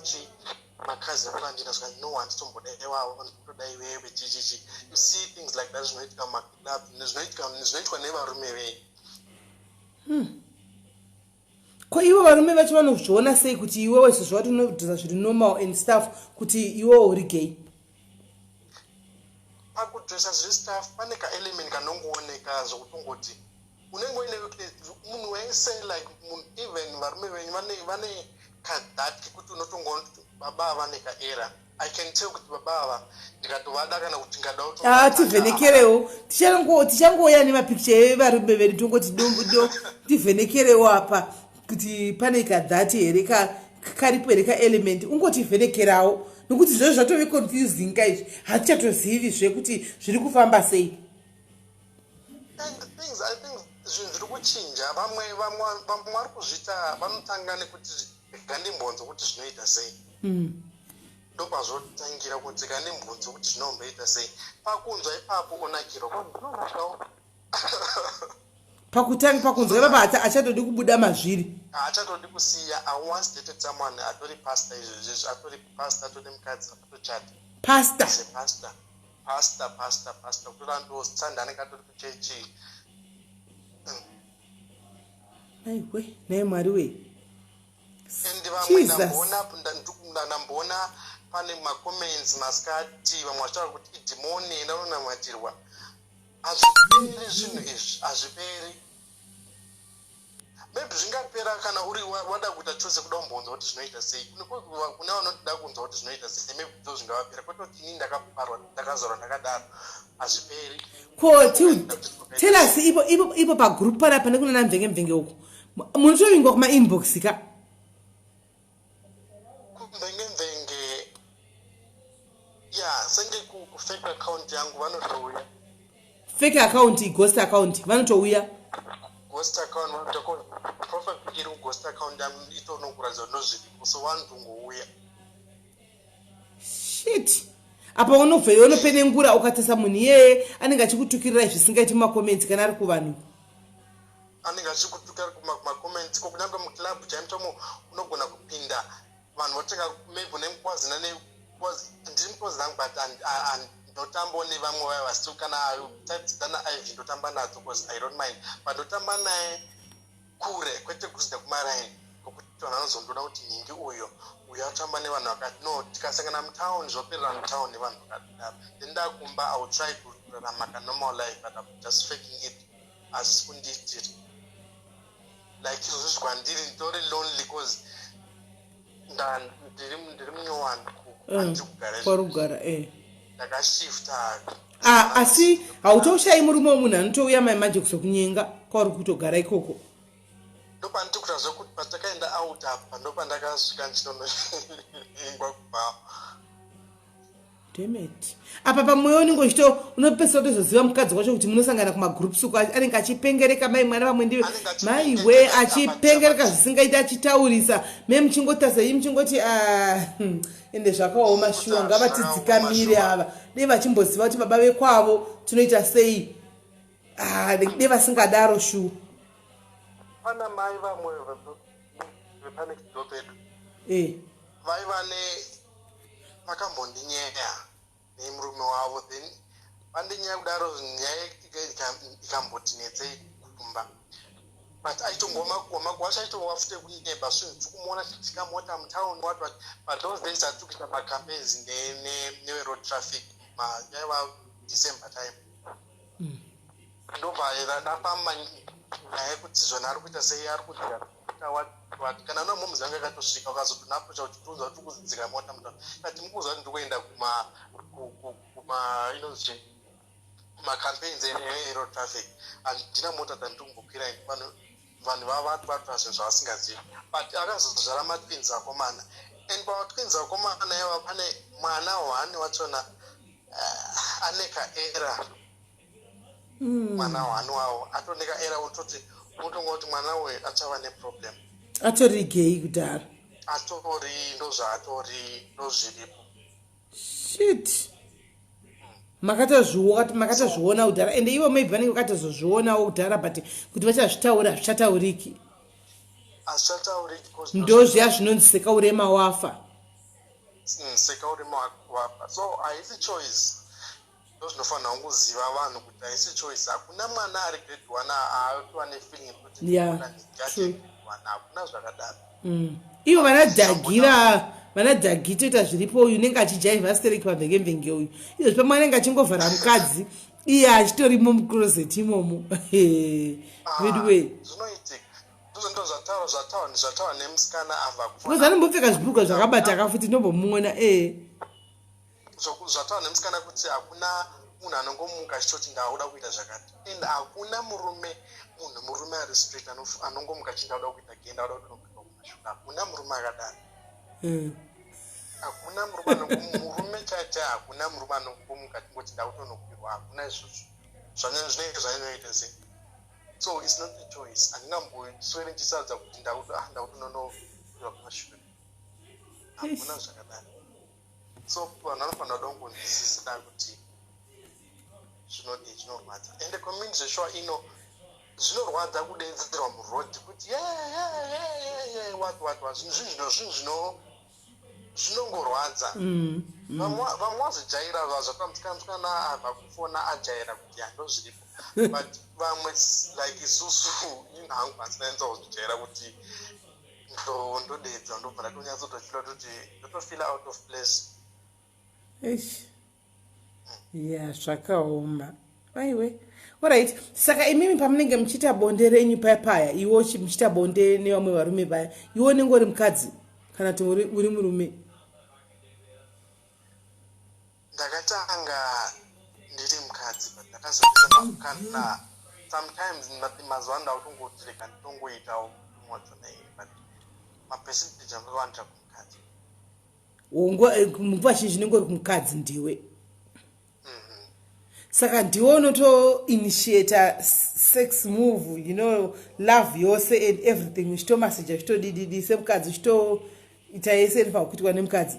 S4: makazi akandina zvikanzi no handitombodai iwavo ndikutoda iwewe chichichi you see things like that zvinoitika mumaclub zvinoitwa nevarume vei
S3: ko ivo varume vacho vanozviona sei kuti iwewe sezvati unodhisa zviri normal and stuff kuti iwewe uri gay
S4: pakudressa zviri stuff pane kaelement kanongooneka zvokutongoti unenge uine munhu wese like even varume venyu vane kadhat kekuti unotongoona kuti baba vane kaera I can tell kuti baba ava ndikatovada kana kuti ngada
S3: tivhenekerewo tichangoya nemapicture evarume vedu tongoti dombudo tivhenekerewo apa kuti pane kadhati here karipo here kaelement ungotivhenekerawo nokuti zvozvo zvatove confusing kaizvi hatichatozivi kuti zviri kufamba sei
S4: and things I think zvinhu zviri kuchinja vamwe vari kuzviita vanotanga nekuti gandimbonzo kuti zvinoita sei ndopazotangira kudzika nembudzi kuti zvinomboita sei. Pakunzwa ipapo onakirwa kwandinonawo.
S3: Pakunzwa ipapa achatodi kubuda mazviri.
S4: Achatodi kusiya. I once dated someone atori pastor izvozvo, atori pastor, atori mukadzi atochata.
S3: Pastor.
S4: Pastor. Kutora ndosanda anenge atori kuchechi.
S3: Aiwe, naye Mwari we.
S4: And vamwe ndambona pane macomments masikati vamwe vachitaura kuti idhimoni ndanonamatiriwa. Hazviperi zvinhu izvi, hazviperi. Maybe zvingapera kana uri wada kuita chose kuda kumbonzwa kuti zvinoita sei. Kuna vanoda kunzwa kuti zvinoita sei, maybe ndo zvingavapera. Kwete kuti ini ndakaparwa, ndakazorwa ndakadaro. Hazviperi.
S3: Tell us ipo pagroup para pane kunana mvenge uko. Munotovingwa kuma-inbox ka?
S4: Mvenge, yeah, senge ku-fake account yangu vanotouya.
S3: Fake account, ghost account, vanotouya?
S4: Ghost account, vanotouya. Profile iri ghost account yangu itonokuradza ndozviripo, so vanotongouya.
S3: Shit. Apa unopenengura ukatesa munhu iyeye anenge achikutukirira zvisingaiti mumacomments kana ari kuvanhu.
S4: Anenge achikutukira kumacomments kunyange muclub chaimtomo unogona kupinda vanhu votenga maybe nemukwazi ndiri mukwazi nangu but ndotamba nevamwe vayo vasitu kana types dana Ivy ndotamba nadzo because I don't mind but ndotamba naye kure kwete kusida kumaraini ngokuti vanhu vanozondoda kuti ningi uyo atamba nevanhu vakati no tikasangana mutown zvoperera mutown nevanhu vakadaro then ndakumba I will try to rarama a normal life but I'm just faking it as kundiitira like izvozvo zvikwandiri nditori lonely because ndiri munyowani
S3: kugara
S4: ndakashifta.
S3: Asi hautoshayi murume womunhu anotouya maimaje kuzokunyenga kwauri kutogara ikoko.
S4: Ndopandiri kutazva kuti patakaenda out apa ndopandakasvika ndichinonoingwa kubva.
S3: Dammit. Apa pamweyo unopesa kutozoziva mukadzi wacho kuti munosangana kumagroups uko anenge achipengereka mai mwana vamwe ndive maiwe achipengereka zvisingaita achitaurisa me muchingotasa iyi muchingoti ende zvakaoma shuwa ngavatidzikamire ava dei vachimboziva kuti baba vekwavo tinoita sei dei vasingadaro shuwa.
S4: Pana mai vamwe vepane chidopedu vai vakambondinyaya nemurume wavo then vandinyaya kudaro nyaya ikambotinetsei kumba but aitongomagwasha aitongwafute kuneba so tikumuona tikamota mutown what but those days atukita macampaigns neroad traffic yaiva December time ndobva ndafamba nyaya yekuti zvona ari kuita sei ari kudzika kana nomumuzi anga akatosvika ukazotonapocha kuti tiunza kuti kudzika mota mutown kati mukuuza kuti ndikuenda kuma-campaigns eroad traffic handina mota dzandingokwira vanhu vavabatwa zvinhu zvavasingazivi but akazozvara matwins akomana and pamatwins akomana iva pane mwana one wachona aneka era mwana one wavo atoneka era utoti unotonga kuti mwana uyu achava neproblem
S3: atori gay kudhara
S4: atori ndozvaatori ndozviripo.
S3: Shit. Makatozviona kudhara ende ivo maybe vanenge vakatozozvionawo kudhara but kuti vachazvitaura hazvichatauriki. Ndozviya zvinonzi sekaurema wafa.
S4: Sekaurema wafa. So haisi choice. Ndozvinofanira kuziva vanhu kuti haisi choice. Hakuna mwana ari grade 1 aatova nefeeling kuti hakuna zvakadaro.
S3: Ivo vanadhagi toita zviripo uyu unenge achijaivha stereki pamvenge uyu izvo pamwe anenge achingovhara mukadzi iye achitorimo mucloset imomo midway
S4: zvataura nemusikana abva
S3: because anombopfeka zvibhurugwa zvakabata akafuti ndombomuona
S4: zvataura nemusikana kuti hakuna munhu anongomuka achitoti ndauda kuita zvakati and hakuna murume ari straight anongomuka achiti ndauda kuita gay ndauda kuita kumashuka hakuna murume akadaro. Hakuna murume chacha hakuna murume anongomuka tingoti ndautonokwirwa hakuna izvozvo zvinenge zvanoita sei. So it's not a choice. Andingamboiswere ndichisadza kuti ndautononokwirwa kumashure hakuna zvakadaro. so vanhu vanofanira dongonzwisisa kuti zvinorwadza ende community zveshuwa ino zvinorwadza kudedzerwa murodhi kuti what zvinhu zvinongorwadza vamwe vazojaira vazvatamsikana abva kufona ajaira kuti handozviripo but vamwe like isusu inhangu pasinaenza kuzojaira kuti ndodedza ndobva ndatonyatsotochira kuti ndotofeel out of place.
S3: Ya zvakaoma aiwe. Alright, saka imimi pamunenge muchiita bonde renyu paya iwo muchiita bonde nevamwe varume paya iwo unenge uri mukadzi kana kuti uri murume?
S4: Ndakatanga ndiri mukadzi but ndakazopisa kana sometimes mazuva ndautongotireka nditongoitawo mwadzona iyi but mapercentage anowandira kumukadzi.
S3: Munguva zhinji unenge uri kumukadzi ndiwe. Saka ndiwo unotoinitiata sex move, love yose and everything uchitomaseja uchitodididi semukadzi uchitoita yese iri pakuitwa nemukadzi.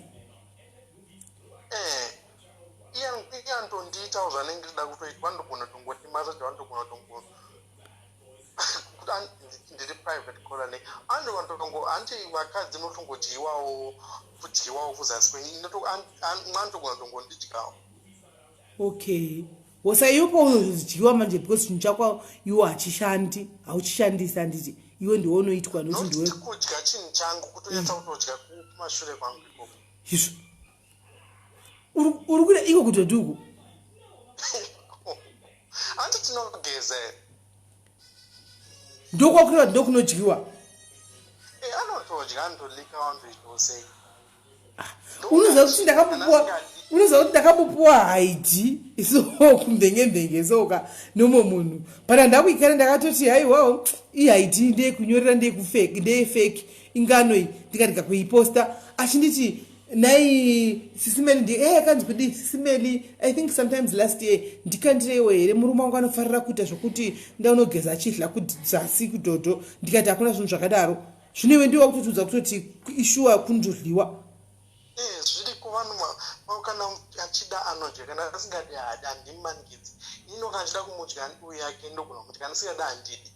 S4: Iyantondiitawo zvanenge ndida kutoitwa ndogona tongoti masaja vandogona tongo ndiri private colony anti vakadzi notongodyiwawo kudyiwawo kuzasi kwenyu mwandogona tongondidyawo.
S3: Okay. Wosa yupo unodyiwa manje because chinhu chako iwo hachishandi hauchishandisa nditi iwe ndiwo unoitwa nokuti ndiwe
S4: kudya chinhu changu kutonyatsa kutodya kumashure kwangu ikoko.
S3: Izvo uri kuda iko kutoduku
S4: anti tinogeza
S3: ndokwakureva ndokunodyiwa
S4: anotodya anotolika wandoitosei.
S3: Unoziva kuti ndakamupuwa haidhi so kumvenge soka nomo munhu pana ndakuikara ndakatoti haiwawo ihaidhi ndeyekunyorera ndeyefeki inganoi ndikati ndikakuiposta achinditi nai Sis Melly akanzi kuti Sis Melly I think sometimes last year ndikandirewo here murume wangu anofarira kuita zvokuti ndaunogeza achidla kudzasi kudhodho ndikati hakuna zvinhu zvakadaro zvinoiwe ndiwa kutotudza kutoti ishuwa kundodliwa.
S4: Zviri kuvanhu kana achida anodya kana asingadi handimanikidzii ino kana achida kumudya uyu yake ndogona kumudya kana asingadi handidi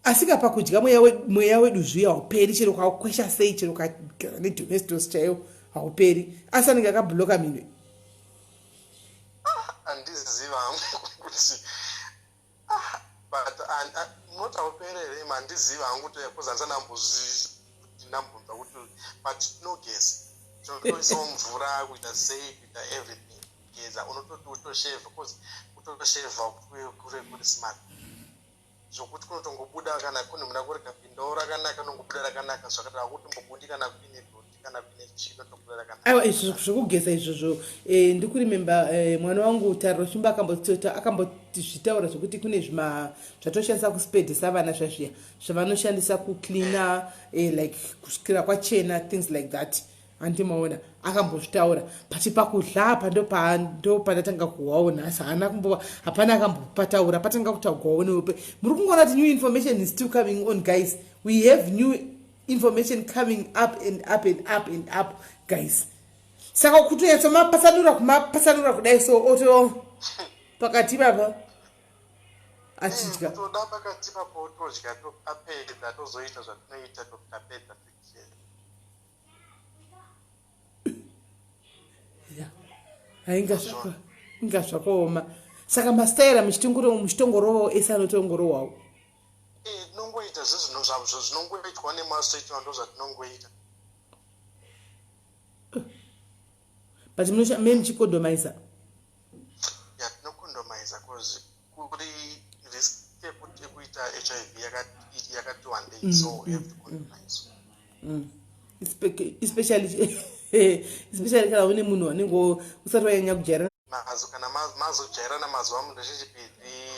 S4: asika
S3: pakudya mweya wedu zviya hauperi chero kwakwesha sei chero kagara nedomestos chaiwo hauperi asi anenge akabhuloka minwe.
S4: Handiziva hangu kuti but not hauperere handiziva hangu kuti kuzanza nambonza kuti but tinogeza tinotoisawo mvura kuita sei kuita everything geza unototi utosheva because utosheva kuri smart zvokuti kunotongobuda kana kune muna kuri kapindao rakanaka nongobuda rakanaka zvakati hakutombobudi kana kuine doti kana kuine chino tobuda rakanaka.
S3: Aiwa izvo zvokugeza izvozvo ndikurememba mwana wangu Tariro Shumba akambozvitaura zvokuti kune zvatoshandisa kuspedhesa vana zvazviya zvavanoshandisa kucleana like kusvikira kwachena things like that handimaona akambozvitaura pati pakudla apa ndo pandatanga kuwawo nhasi hapana akambopataura patanga kutaurwawo neope muri kungoona kuti new information is still coming on guys. We have new information coming up and up and up and up guys. Saka kutonyatsa kumapasanura kudai so oto pakati papa achidya
S4: toda pakati papo todya topapedza tozoita zvatinoita tokutapedza
S3: inga zvakaoma. Saka mastaira muchitongorowawo ese anotongorowawo
S4: tinongoita zvezvinhu zvazvo zvinongoitwa nemasoitwa ndo zvatinongoita
S3: but muchikondomaiza
S4: tinokondomaiza cause kuri risk yekuita HIV yakati wandei so you have to condomize especially kana une munhu wanenge usati wanyanya kujaira kana mazojairana mazuva murelationship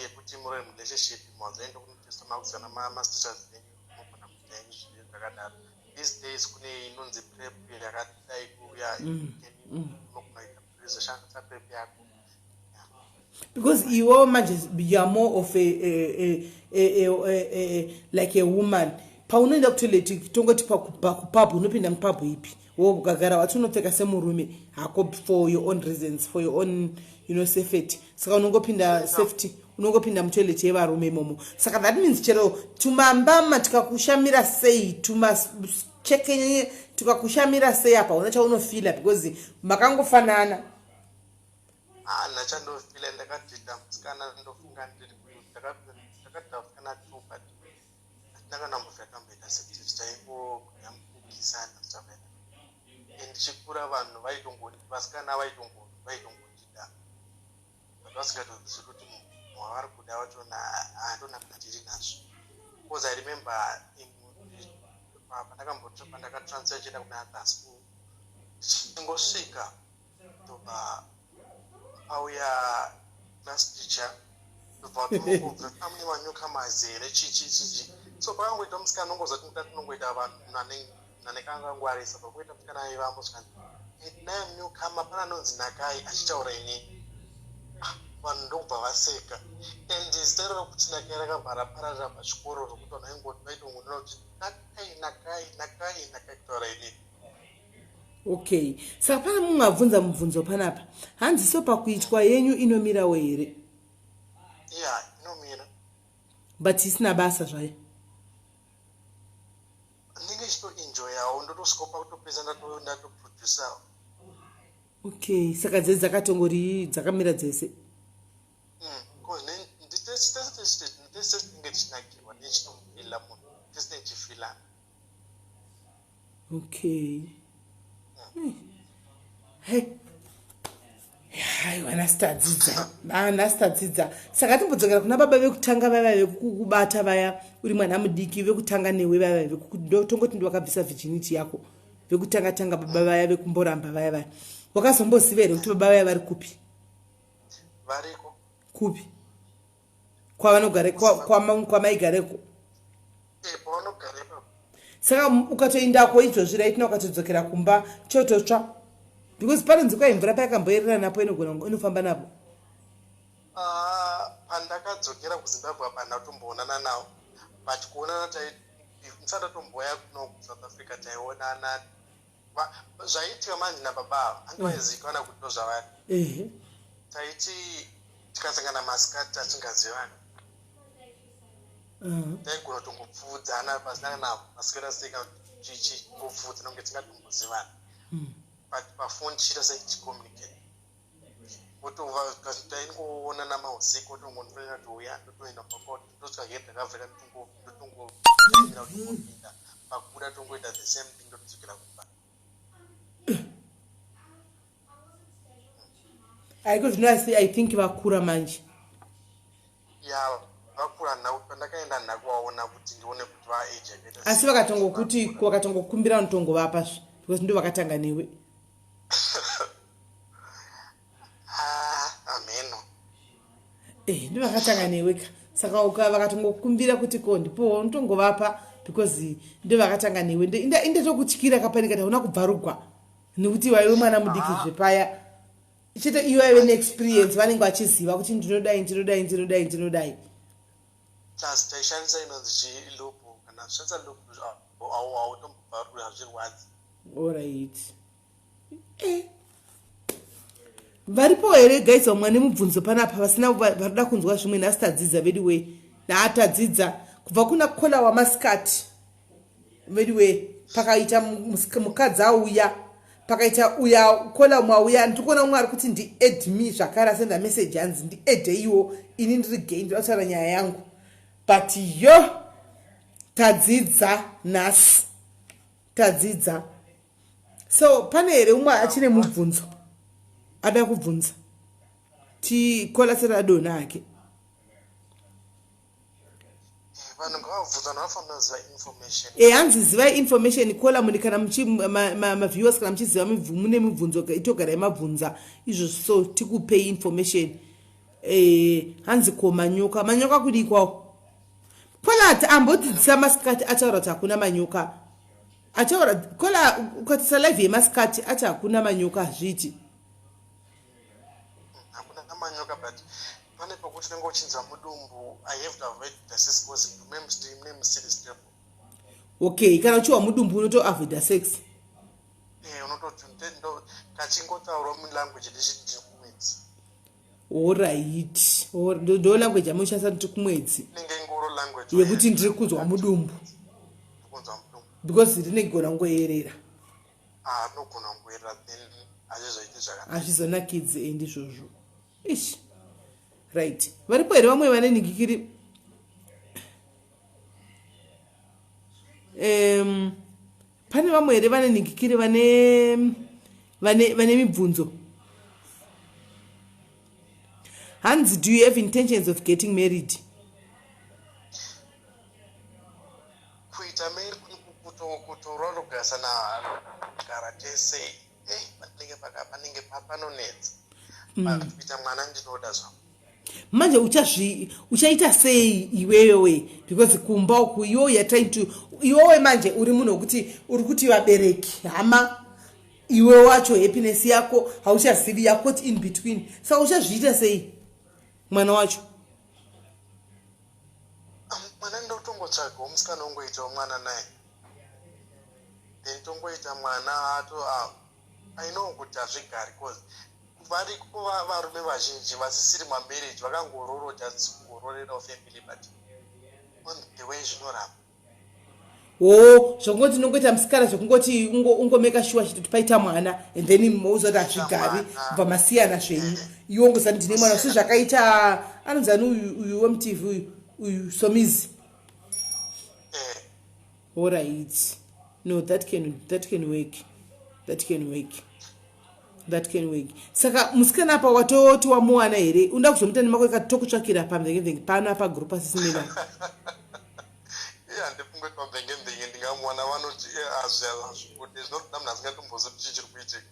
S4: yekuti muri relationship mazoenda kunotesta makusiyana masters enyu mogona kuita enyu zvinhu zvakadaro. These days kune inonzi prep yakadai kuuya unogona kuita kuzoshandisa prep yako because iwo manje you are more of like a woman
S3: paunoenda kutoilet tongoti pakupabhu unopinda mupabhu ipi ukagara wati unopfeka semurume hako for your own reasons, for your own safety. Saka unongopinda safety, unongopinda mutoilet yevarume imomo. Saka that means chero tumambama tikakushamira sei, tumachekenye tikakushamira sei apa unacha unofila because makangofanana.
S4: Nachandofila ndakatita musikana ndofunga ndiri ndakatafana tupa ndakanambofika mbeta safety taiko yamukisana zvakaita. Ndichikura vanhu vasikana vaitongondida vasikatozivi kuti mwavari kuda vachona handona kana tiri nazvo. Because I remember pandakatransfer chienda kuna daspo ndichingosvika tobva pauya class teacher tobva tomukobva amune manyoka mazere chichi so pakangoita musikana nongozati muda tinongoita vanhu nanekangangwarisa pakuita musikana aivambo zvikani naye munyokama pana anonzi nakai achitaura ini vanhu ndokubva vaseka and zita rokuti nakai rakabva pararira pachikoro rokuti vanhu vaingoti vaitongonena kuti nakai kutaura ini.
S3: Okay, saka pana mumwe abvunza mubvunzo panapa, hanzi so pakuitwa yenyu inomirawo here?
S4: Yeah, inomira.
S3: But isina basa zvayo?
S4: Ndinge chitoenjoyawo ndotosvika pakutopedza ndatoprodusawo.
S3: Okay, saka dzese dzakatongori dzakamira dzese?
S4: Because nditese tinge tichinakirwa ndichitomufila munhu tese tichifilana.
S3: Okay. Hey. Hai vanastadzidza saka timbodzokera kuna baba vekutanga vaya vekukubata vaya uri mwana mudiki vekutanga newe vaya tongoti ndiwakabvisa virginity yako vekutanga baba vaya vekumboramba vaya wakazomboziva here kuti baba vaya vari kupi?
S4: Variko
S3: kupi kwamaigareko?
S4: Pavanogarepo.
S3: Saka ukatoendako izvozvi raitina ukatodzokera kumba chototsva because panonzi kwai mvura payakamboerera napo inofamba napo.
S4: Pandakadzokera kuZimbabwe pandatomboonana navo but kuonana musati tomboya kuno kuSouth Africa taionana zvaitika manje nababa avo angivaizikana kuti ndo zvavari taiti tikasangana masikati atingazivana taigona tongopfuudzana pasina kana masikati asika chichingopfuudza nonge tingatombozivana but pafoni tichiita setichicommunicate taingoonana mausiku otongondifonera touya ndotoenda pakoti ndosvika here ndakavheka ndotongoaira kuti ngopinda pakuda tongoita the same thing ndotodzokera kumba.
S3: Aiko zvino I think vakura manje.
S4: Yeah, vakura nawo pandakaenda ndakuvaona kuti ndione kuti vaage yakaita.
S3: Asi vakatongokumbira unotongovapa because ndo vakatanga newe.
S4: Ameno.
S3: Ndo vakatanga newe ka. Saka vakatongokumbira kuti ko ndipo unotongovapa because ndo vakatanga newe. Inde tokutyira kapanika tauna kubva rugwa. Nekuti waiwe mwana mudiki zvepaya. Chete iwe experience vanenge vachiziva kuti ndinodai.
S4: Plus taishandisa inonzi chilopo kana shansa lopo autombvarura zvirwadzi.
S3: Alright. Varipo here guys vamwe mubvunzo panapa vasina varida kunzwa zvimwe nasitadzidza vediwe naatadzidza kubva kuna kola wamasikati vediwe pakaita mukadzi auya pakaita uya kola mwauya ndikuona umwe ari kuti ndi-add me zvakare asenda message hanzi ndi-add iwo ini ndiri gay ndinotaura nyaya yangu but yo tadzidza nhasi tadzidza so pane here umwe achine mubvunzo ada kubvunza tikola seradona hake
S4: vanhu ngavabvunza navafanira ziva information.
S3: Hanzi zivai information kola muni kana maviewers kana muchiziva mune mibvunzo itogarai mabvunza izvo so tikupei information. Hanzi ko manyoka kudi kwawo kola ambodzidzisa masikati ataura kuti hakuna manyoka ataura kola ukatisa live yemasikati ati hakuna manyoka zviti
S4: manyoka but pane pokuti unenge uchinzwa mudumbu I have to avoid the sis because name serious trouble.
S3: Okay, kana uchiwa mudumbu unotoavoida sex.
S4: Unototi kachingotaura mulanguage ndiri kumwedzi.
S3: Alright. Ndo language yamushasa ndiri kumwedzi.
S4: Inenge ingoro language
S3: yekuti ndiri kunzwa mudumbu. Because rinogona kungoerera.
S4: Nogona kungoerera then azvizoiti zvakanaka.
S3: Azvizonakidzi endi izvozvo. Ish. Right. Varipo here vamwe vane ningikiri pane vamwe here vane ningikiri vane mibvunzo. Hanzi, do you have intentions of getting married?
S4: Kuita meri kutorwa logasana gara tese panenge panonetsa. Kuita mwana ndinoda zvangu.
S3: Manje uchaita sei iweyo we, because kumba uku you are trying to iwewe manje uri munhu wekuti uri kuti vabereki hama iwe wacho happiness yako hauchazivi yako in between, saka uchazviita sei mwana wacho?
S4: Mwana ndotongotsvaga musikana ungoitawo mwana naye, then tongoita mwana ato I know kuti hazvigari cause variko varume vazhinji vasisiri mamarriage vakangororota kungororerawo family but on the way zvinoramba.
S3: Zvokungoti nongoita musikana zvokungoti ungomeka sure chiti paita mwana and then uzoti hazvigari kubva masiyana zvenyu iwe ungozati ndine mwana si zvakaita anonzani uyu wemutv uyu Somizi. Alright. No, that can work. Saka musikana apa watoti wamuwana here unda kuzomuita nemako ikatokutsvakira pamvenge pano apa group Sis Melly.
S4: Handipungwe pamvenge ndingamuwana vanoti azvikuti zvinoda munhu asingatombozivi kuti chiri kuitika.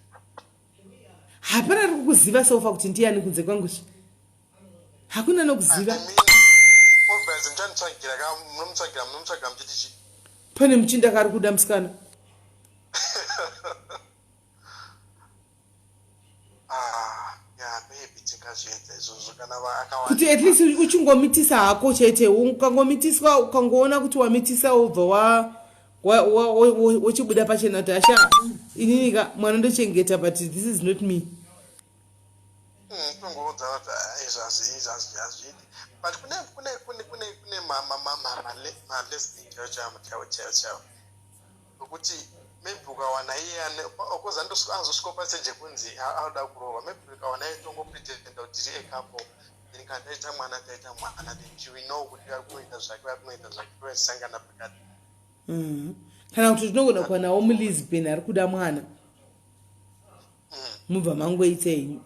S3: Hapana ari kukuziva sofa kuti ndiani kunze kwanguzvi. Hakuna nokuziva.
S4: Obviously ndichamutsvagira munomutsvagira muchiti chii?
S3: Pane muchinda kari kuda musikana. Kuti at least uchingomitisa hako chete, ukangomitiswa ukangoona kuti wamitisa ubva wachibuda pachena kuti asha ininika mwana ndochengeta but this is not me.
S4: But kune ma-lesbian chao ukuthi maybe ukawana iye okoza andosvika paseje kunzi auda kurova maybe ukawana iye tongopretenda kuti tiri ekapo then kana taita mwana then we know kuti ari kunoita zvake toesangana pakati.
S3: Kana kuti tinogona kuwanawo muLesbian ari kuda mwana mubva mangoita henyu.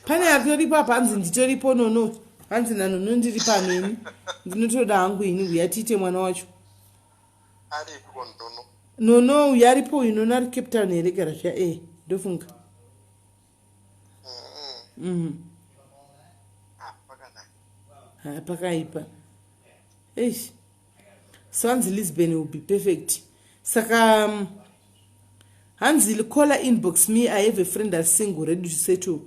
S3: Pane atoripo apa hanzi nditoripo nono hanzi nanono ndiri paneni ndinotoda hangu ini uya tiite mwana wacho.
S4: Aripo
S3: nono uya aripo uyu nono ari Cape Town here garasha ndofunga. Pakaipa. So hanzi Lesbian will be perfect. Saka hanzi call her inbox me, I have a friend that's single ready to settle.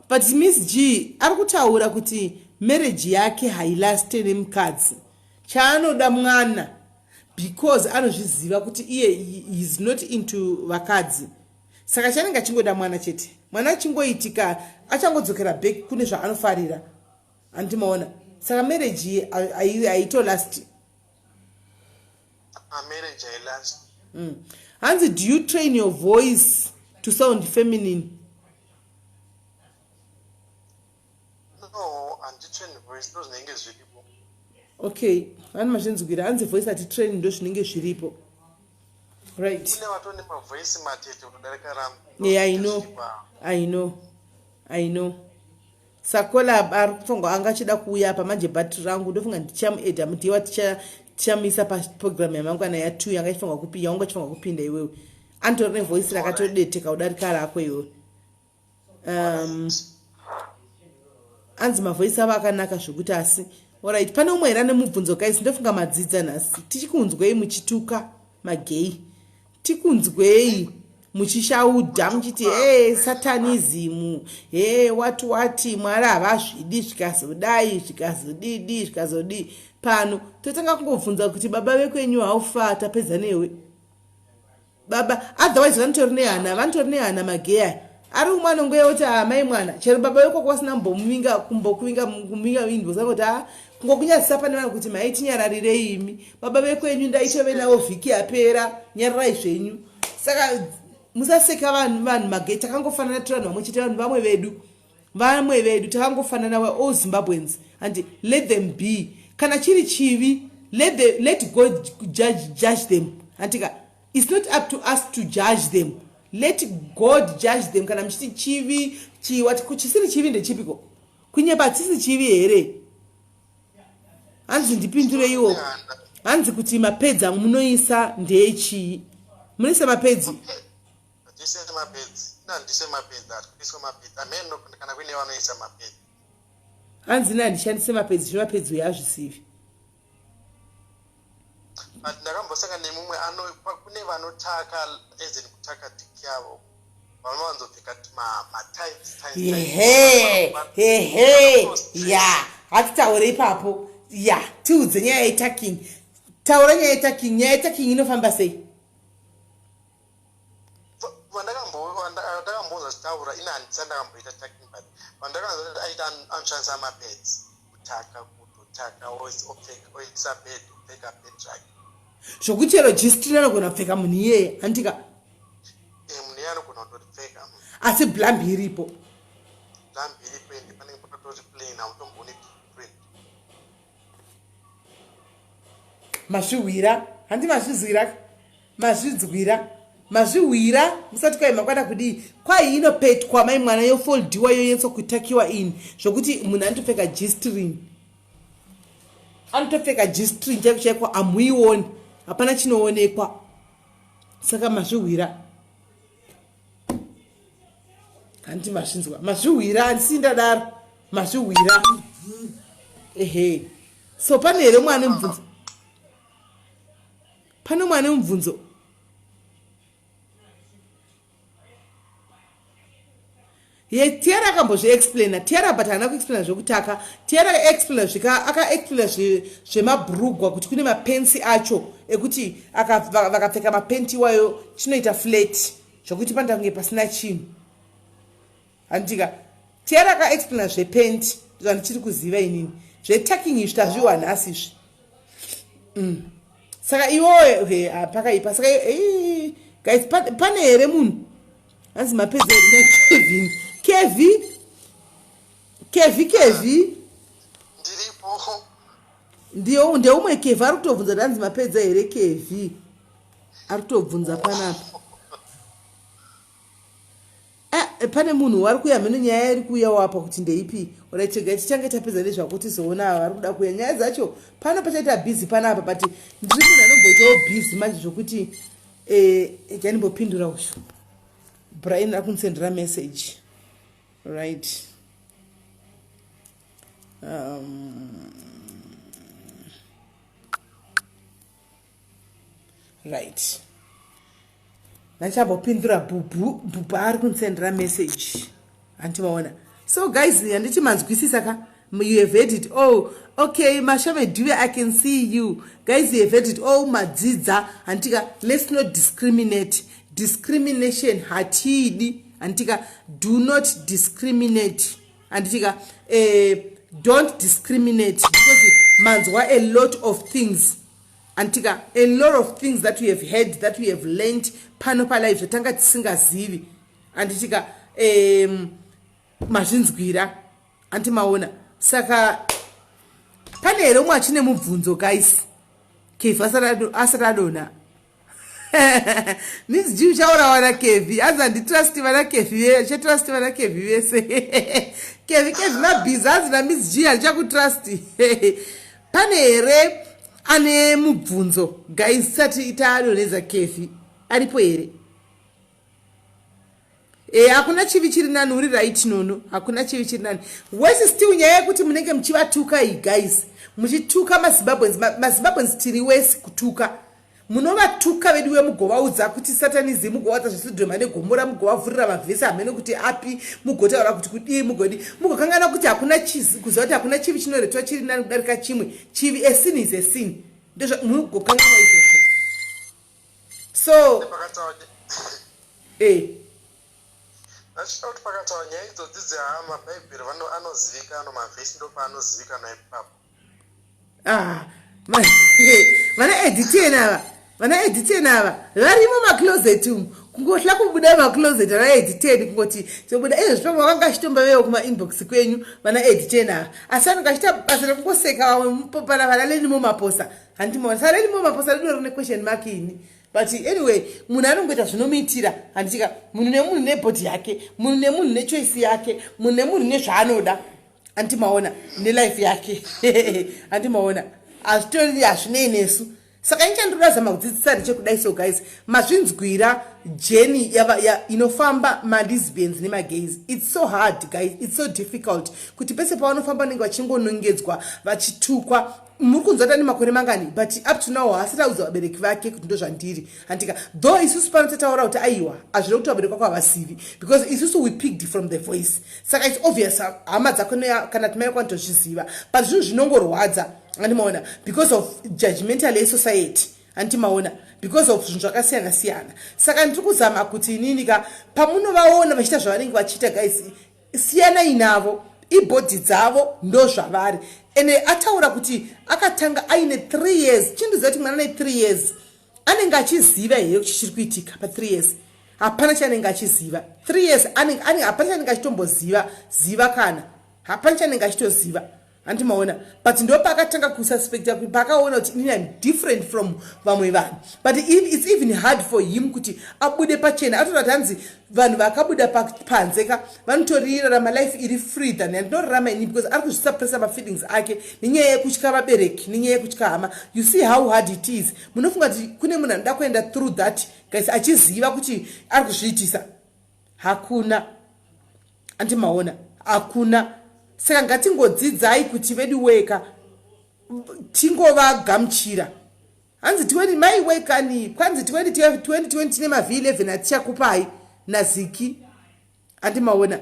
S3: But Miss G ari kutaura kuti marriage yake hailaste nemukadzi chaanoda mwana because anozviziva kuti iye is not into vakadzi, saka chanenge achingoda mwana chete. Mwana achingoitika achangodzokera back kune zvaanofarira andimaona, saka marriage haitolast.
S4: Marriage hailast.
S3: Hanzi, do you train your voice to sound feminine?
S4: No, anditrain voice ndo zvinenge zviripo.
S3: Okay, ani mazvinzwira hanzi voice atitrain ndo zvinenge zviripo. Right.
S4: Kune vatone mavoice matete unodarika rangu.
S3: Yeah, I know. Sakola ari kufunga anga chida kuuya apa manje battery rangu ndofunga ndichamuedha mutiwa tichamisa pa program yamangwana ya2 yanga ifunga kupinda yanga ifunga kupinda iwewe. Antori voice rakatodeteka udarika rako iwewe. Anzi mavoice ava akanaka zvokuti asi. Alright, pane umwe era nemubvunzo guys ndofunga madzidza nhasi. Tichikunzwei muchituka magay. Tikunzwei muchishaudha muchiti satanism wati mwari havazvidi zvikazodai zvikazodidi pano totanga kungobvunza kuti baba vekwenyu haufa tapedza newe baba otherwise vanotori nehana mageya ari umwana ngoyeuti amai mwana chero baba veko kwasina kumbokuvinga vinhu vosangoti kungokunyadzisa pane vanhu kuti maiti nyararirei imi baba vekwenyu ndaitove navo vhiki yapera nyararai zvenyu saka musaseka vanhu mageya takangofanana tiri vanhu vamwe chete vanhu vamwe vedu takangofanana all Zimbabweans and let them be kana chiri chivi let God judge them antika it's not up to us to judge them. Let God judge them. Kana mchiti chivi chiwati kuchisiri chivi ndechipiko kunyeba tsisi chivi here hanzi ndipindure iwo hanzi kuti mapedza munoisa ndechi munoisa mapedzi hanzi ndishandise mapedzi zvemapedzi yazvisivi
S4: ndakambosaka nemumwe kune vanotaka ezeni kutaka tiki yavo vanowanzopfeka
S3: ya hatitaure ipapo ya tiudze nyaya yetaking taura nyaya yetaking inofamba sei
S4: vandakamboza zvitaura ina handisa ndakamboita taking but vandakanza kuti aita anoshandisa mapedzi kutaka kutotaka oisa bed opfeka bed rake
S3: zvokuti registry anogona kupfeka munhu iyeye handika
S4: munhu iye anogona kutopfeka
S3: asi blambi iripo
S4: ende panenge pakatori plain hautombooni print
S3: mazvihwira handi mazvihwira musati kwai makwada kudii kwai inopetwa mai mwana yofoldiwa yoyetswa kutakiwa ini zvokuti munhu anotopfeka gistrin chaiko chaiko hamuioni hapana chinoonekwa saka mazvihwira handi mazvinzwa mazvihwira handisi ndadaro mazvihwira ehe so pane here mwana mubvunzo pane mwana mubvunzo tiara akambozviexplaina tiara but haana kuexplaina zvokutaka tiara akaexplaina zvemabhurugwa kuti kune mapensi acho ekuti vakapfeka mapenti iwayo chinoita flat zvokuti panoita kunge pasina chinhu handika tiara akaexplaina zvepenti zvandichiri kuziva inini zvetaking izvi tazviwa nhasi izvi saka iwoyo pakaipa saka guys pane here munhu hanzi mapedza Kevi
S4: ndiripo
S3: ndeumwe Kevi ari kutobvunza danzi mapedza here Kevi ari kutobvunza panapa pane munhu wari kuya mhino nyaya iri kuuya wapa kuti ndeipi oraitega tichange tapedza nezvakuti zoona vari kuda kuya nyaya dzacho pano pachaita bhizi panapa but ndiri munhu anomboitawo bhizi manje zvokuti janimbopindura usho Brian akunsendera message right right nachambopindura bhubhu ari kunsendera message antimaona so guys handiti manzwisisa ka you have heard it okay mashame diwe I can see you guys you have heard it madzidza handika let's not discrimination hatidi antika do not discriminate antika don't discriminate because manzwa a lot of things antika a lot of things that we have heard that we have learned pano palife zvatanga tisingazivi anditika mazvinzwira antimaona saka pane here umwe achine mubvunzo guys Kevi asati adona Miss Jew chaura wana Kevi aza nditrust vana Kevi chetrust vana Kevi vese Kevi mabhizi azi na Miss Jew alichakutrust pane here ane mubvunzo guys sati itaadoneza Kevi aripo here hakuna chivi chiri nani uri right nono hakuna chivi chiri nani wese still nyaya yekuti munenge muchivatuka guys muchituka maZimbabweans tiri wese kutuka munovatuka vedu vemugovaudza kuti satanism mugovaudza zvesidhoma negomora mugovavhurira mavhesi hamene kuti api mugotaura kuti kudii mugodi mugokangana kuti hakuna chizi kuziva kuti hakuna chivi chinoretwa chiri nani kudarika chimwe chivi asin is asin ndozvamugokangana izvozvo so
S4: achida kuti pakataura nyaya idzodzi dzamabhaibheri anozivikanwa mavhesi ndopaanozivikanwa ipapo
S3: vana editen ava varimo macloset umu kungohla kubuda macloset vana editen kungoti tobuda ezvo vakanga achitomba vewo kumainbox kwenyu vana editen ava asi anongachita basa rekungoseka vamwe mupopana valalenimo maposa handimona salenimo maposa ridori nequestion mark ini but anyway munhu anongoita zvinomuitira handitika munhu nemunhu nebhodhi yake munhu nemunhu nechoisi yake munhu nemunhu nezvaanoda handimaona nelife yake handimaona hazvitori hazvinei nesu saka inchandodazama kudzidzisa ndechekudai so guys mazvinzwira jeni inofamba malesbians nemagays. It's so hard guys, it's so difficult kuti pese pavanofamba nenge vachingonongedzwa vachitukwa muri kunzwa ni makore mangani but up to now hasitaudza vabereki vake kuti ndo zvandiri handika though isusu panototaura kuti aiwa hazvida kuti vabereki vako havasivi because isusu we picked from the voice saka it's obvious hama dzako kana timai kwanotozviziva but zvinhu zvinongorwadza handimaona because of judgmental society handimaona because of zvinhu zvakasiyana siyana saka ndiri kuzama kuti ininika pamunovaona vachiita zvavanenge vachiita guys siyanai navo ibhodhi dzavo ndo zvavari ende ataura kuti akatanga aine 3 years chindiziva kuti mwana ne 3 years anenge achiziva here kuti chiri kuitika pa 3 years hapana chanenge achiziva 3 years hapana chanenge achitomboziva kana hapana chanenge achitoziva handimaona but ndo paakatanga kususpecta kuti paakaona kuti ini am different from vamwe vanhu but it's even hard for him kuti abude pachena atorati hanzi vanhu vakabuda panze ka vanotorirarama life iri free than andinorarama ini because ari kuzvisuppressa mafeelings ake nenyaya yekutya vabereki nenyaya yekutya hama. You see how hard it is. Munofunga kuti kune munhu anoda kuenda through that guys achiziva kuti ari kuzviitisa hakuna handimaona hakuna saka ngatingodzidzai kuti vedu weka tingovagamuchira hanzi tiweni mai wekani kwanzi 2020 nemavhi 11 atichakupai naziki handimaona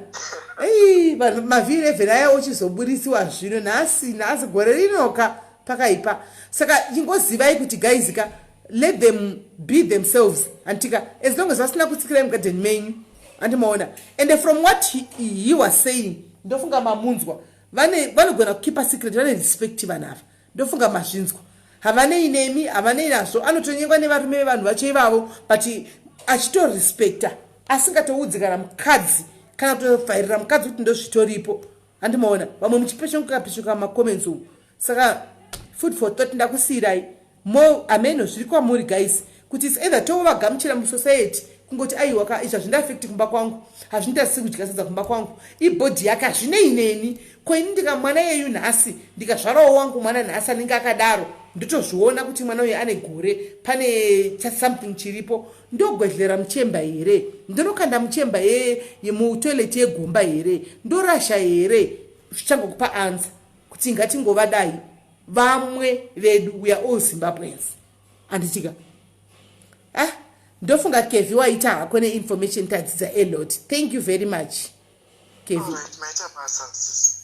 S3: mavhi 11 aya uchizoburisiwa zvino nhasi gore rinoka pakaipa saka ingozivai kuti gaizika let them be themselves antika as long as vasina kutsikira mugarden menyu handimaona and from what he was saying ndofunga mamunzwa vanogona kukipa secret vane respect vanava ndofunga mazvinzwa havanei nemi havanei nazvo anotonyengwa nevarume vevanhu vacho ivavo but achitorespecta asingatoudzi kana mukadzi kana kutovhairira mukadzi kuti ndozvitoripo handimaona vamwe muchipeshonkapeshoka macomments umu saka food for thought ndakusiyirai mo ameno zviri kwamuri guys kuti is either tovagamuchira musociety kungoti aiwaka izva zvindaafekti kumba kwangu hazvindaisi kudya sadza kumba kwangu ibhodhi yake hazvinei neni koini ndika mwana yeyu nhasi ndikazvarawo wangu mwana nhasi anenge akadaro ndotozviona kuti mwana uyu ane gore pane something chiripo ndogwedhlera muchemba here ndinokanda muchemba yemutoileti yegomba here ndorasha here zvichangokupa ansa kuti ngatingovadai vamwe vedu we are all Zimbabweans andichika ndofunga Kevi waita hako ne-information tadzidza elot. Thank you very much Kevi.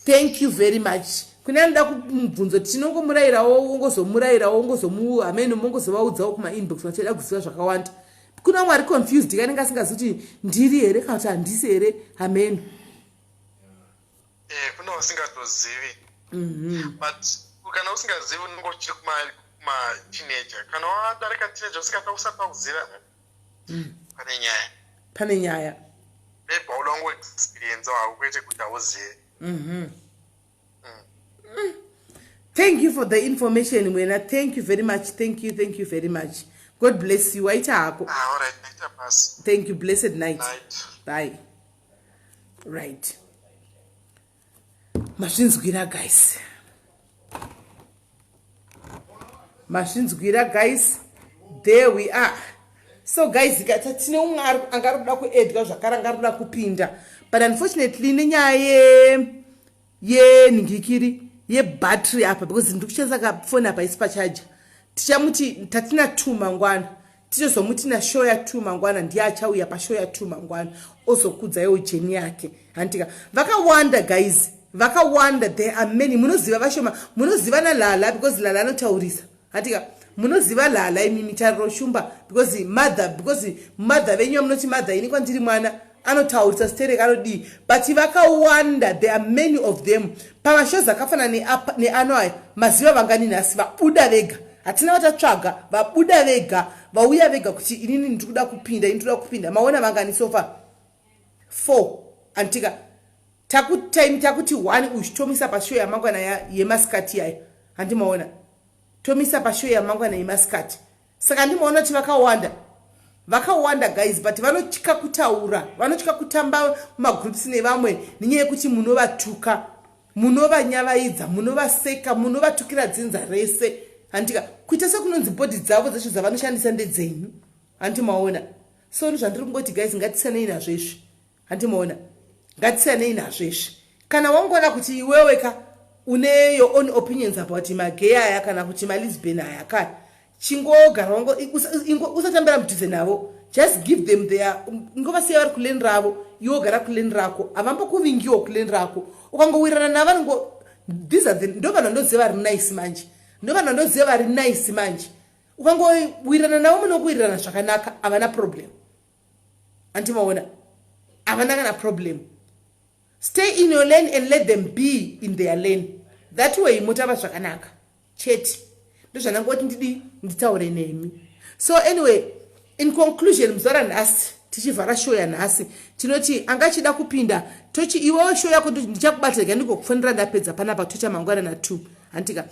S3: Thank you very much. Kuna anoda kubvunzo tinongomurayirawo ungozomurayirawo ungozomuhameno mongozovaudzawo kuma-inbox vachida kuziva zvakawanda. Kuna mwari confused kanenge asingazivi kuti ndiri here kana kuti handisi here hameno.
S4: Kuna wasingatozivi but kana usingazivi unongochiri kuma-teenager kana wadarika teenager usingatausata kuziva
S3: pane nyaya
S4: maybe aulongo experience wakwete kuti auzive.
S3: Thank you for the information mwena. Thank you very much. Thank you very much. God bless you. Waita hako.
S4: All right, night pass.
S3: Thank you. Blessed night. Bye. Right. Mashinzwira guys. Mashinzwira guys. There we are. So guys, tine umwe angaruda kuedga zvakara angaruda kupinda but unfortunately nenyaya yeningikiri yebattery apa because ndiri kushandisa kafoni apa isi pachaja tichamuti tatina 2 mangwana tichozomuti na show ya 2 mangwana ndiye achauya pashow ya 2 mangwana ozokudza yo jeni yake handika vakawanda guys vakawanda there are many munoziva vashoma munoziva na Lala because Lala anotaurisa handika munoziva Lala imimi tariro shumba because mother venyu munoti mother ini kwandiri mwana anotaurisa stereka anodi but vakawanda there are many of them pamashows akafana neano aya maziva vangani nhasi vabuda vega hatina vatatsvaga vabuda vega vauya vega kuti inini ndikuda kupinda maona vangani sofa 4 antika takuti 1 uchitomisa pashow yamangwana yemaskati yayo handimaona tomisa pashow yamangwana yemaskati saka ndimaona kuti vakawanda guys but vanotyika kutaura vanotya kutamba mumagroups nevamwe nenyaya yekuti munovatuka munovanyavaidza munovaseka munovatukira dzinza rese handika kuita sekunonzi bhodhi dzavo dzacho dzavanoshandisa ndedzenyu handimaona so zvandiri kungoti guys ngatisanei nazvo izvi handimaona ngatisanei nazvo izvi kana wangoona kuti iweweka une your own opinions about magay aya kana kuti malesbian aya kaya chingogara usatambira mudhuze navo just give them their ngovasiya vari kuleni ravo iwo gara kuleni rako havambokuvingiwo kuleni rako ukangowirana navanongo ndo vanhu vandoziva vari nice manje ndo vanhu vandoziva vari nice manje ukangowirana navo munokuwirirana zvakanaka havana problem andimaona havana kana problem stay in your lane and let them be in their lane that way mutava zvakanaka chete ndozvanangoti nditaure nemi so anyway in conclusion muzora nhasi tichivhara show yanhasi tinoti angachida kupinda tochi iwewo show yako ndichakubatirika ndikokufanira ndapedza panapa tocha mangwana na 2 handika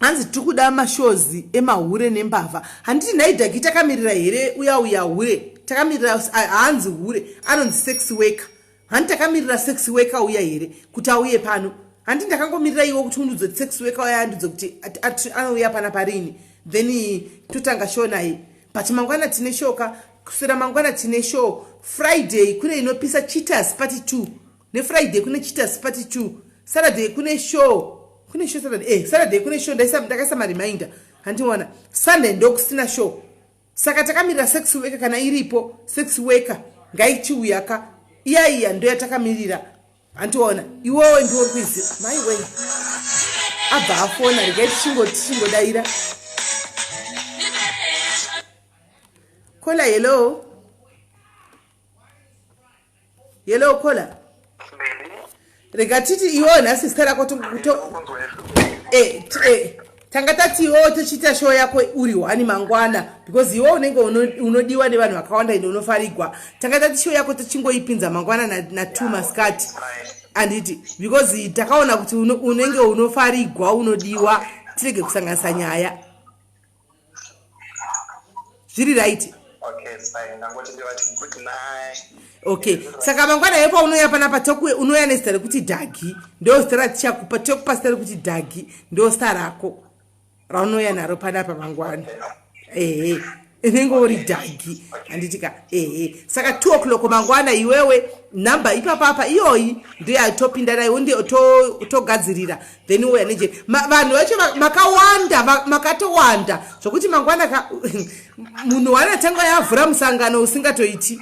S3: hanzi tikuda mashows emahure nembavha handiti naidhagi takamirira here uya hure takamirira hanzi hure anonzi sex worker handi takamirira sex worker uya here kuti auye pano handi ndakangomirira iwo kuti undudze sex worker uya andudze kuti anouya pana parini then totanga show naye but mangwana tine shoka kusera mangwana tine show Friday kune inopisa cheaters party 2 ne Friday kune cheaters party 2 Saturday kune show Saturday Saturday kune show ndakaisa reminder handiona Sunday ndokusina show saka takamirira sex worker kana iripo sex worker ngaichiuya ka iya ndo yatakamirira handiona iwewe ndiwo kwizi my way abva afona regai chingodaira kola hello kola rega titi iwo nhasi zita rako tanga tati iwo tochiita show yako uri 1 mangwana because iwo unenge unodiwa nevanhu vakawanda ende unofarigwa tanga tati show yako tochingoipinza mangwana na 2 maskati anditi because takaona kuti unenge unofarigwa unodiwa tirege kusanganisa nyaya zviri right okay saka mangwana yepo unoya panapa tokwe unoya nezita rekuti dhagi ndo zita ratichakupa tokupa zita rekuti dhagi ndo zita rako raunoya naro panapa mangwana inenge uri dhagi handitika saka 2 o'clock mangwana iwewe namba ipapapa iyoyi ndiyo atopinda nayo ndiyo togadzirira then uya neje vanhu vacho makawanda makatowanda zvokuti mangwana munhu wanatanga yavhura musangano usingatoiti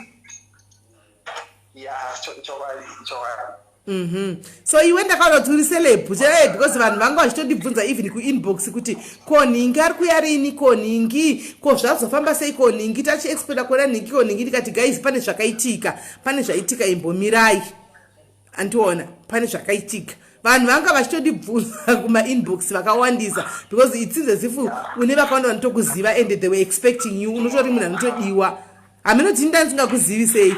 S3: so iwe ndakaona kuti uri celeb because vanhu vanga vachitondibvunza even kuinbox kuti koningi ari kuya rini koningi ko zvazofamba sei koningi tachiexpecta kuona ningi koningi ndikati guys pane zvaitika imbomirai andiona pane zvakaitika vanhu vanga vachitondibvunza kumainbox vakawandisa because it seems as if une vakawanda vanotokuziva and they were expecting you unotori munhu anotodiwa haminoti ndandisingakuzivi sei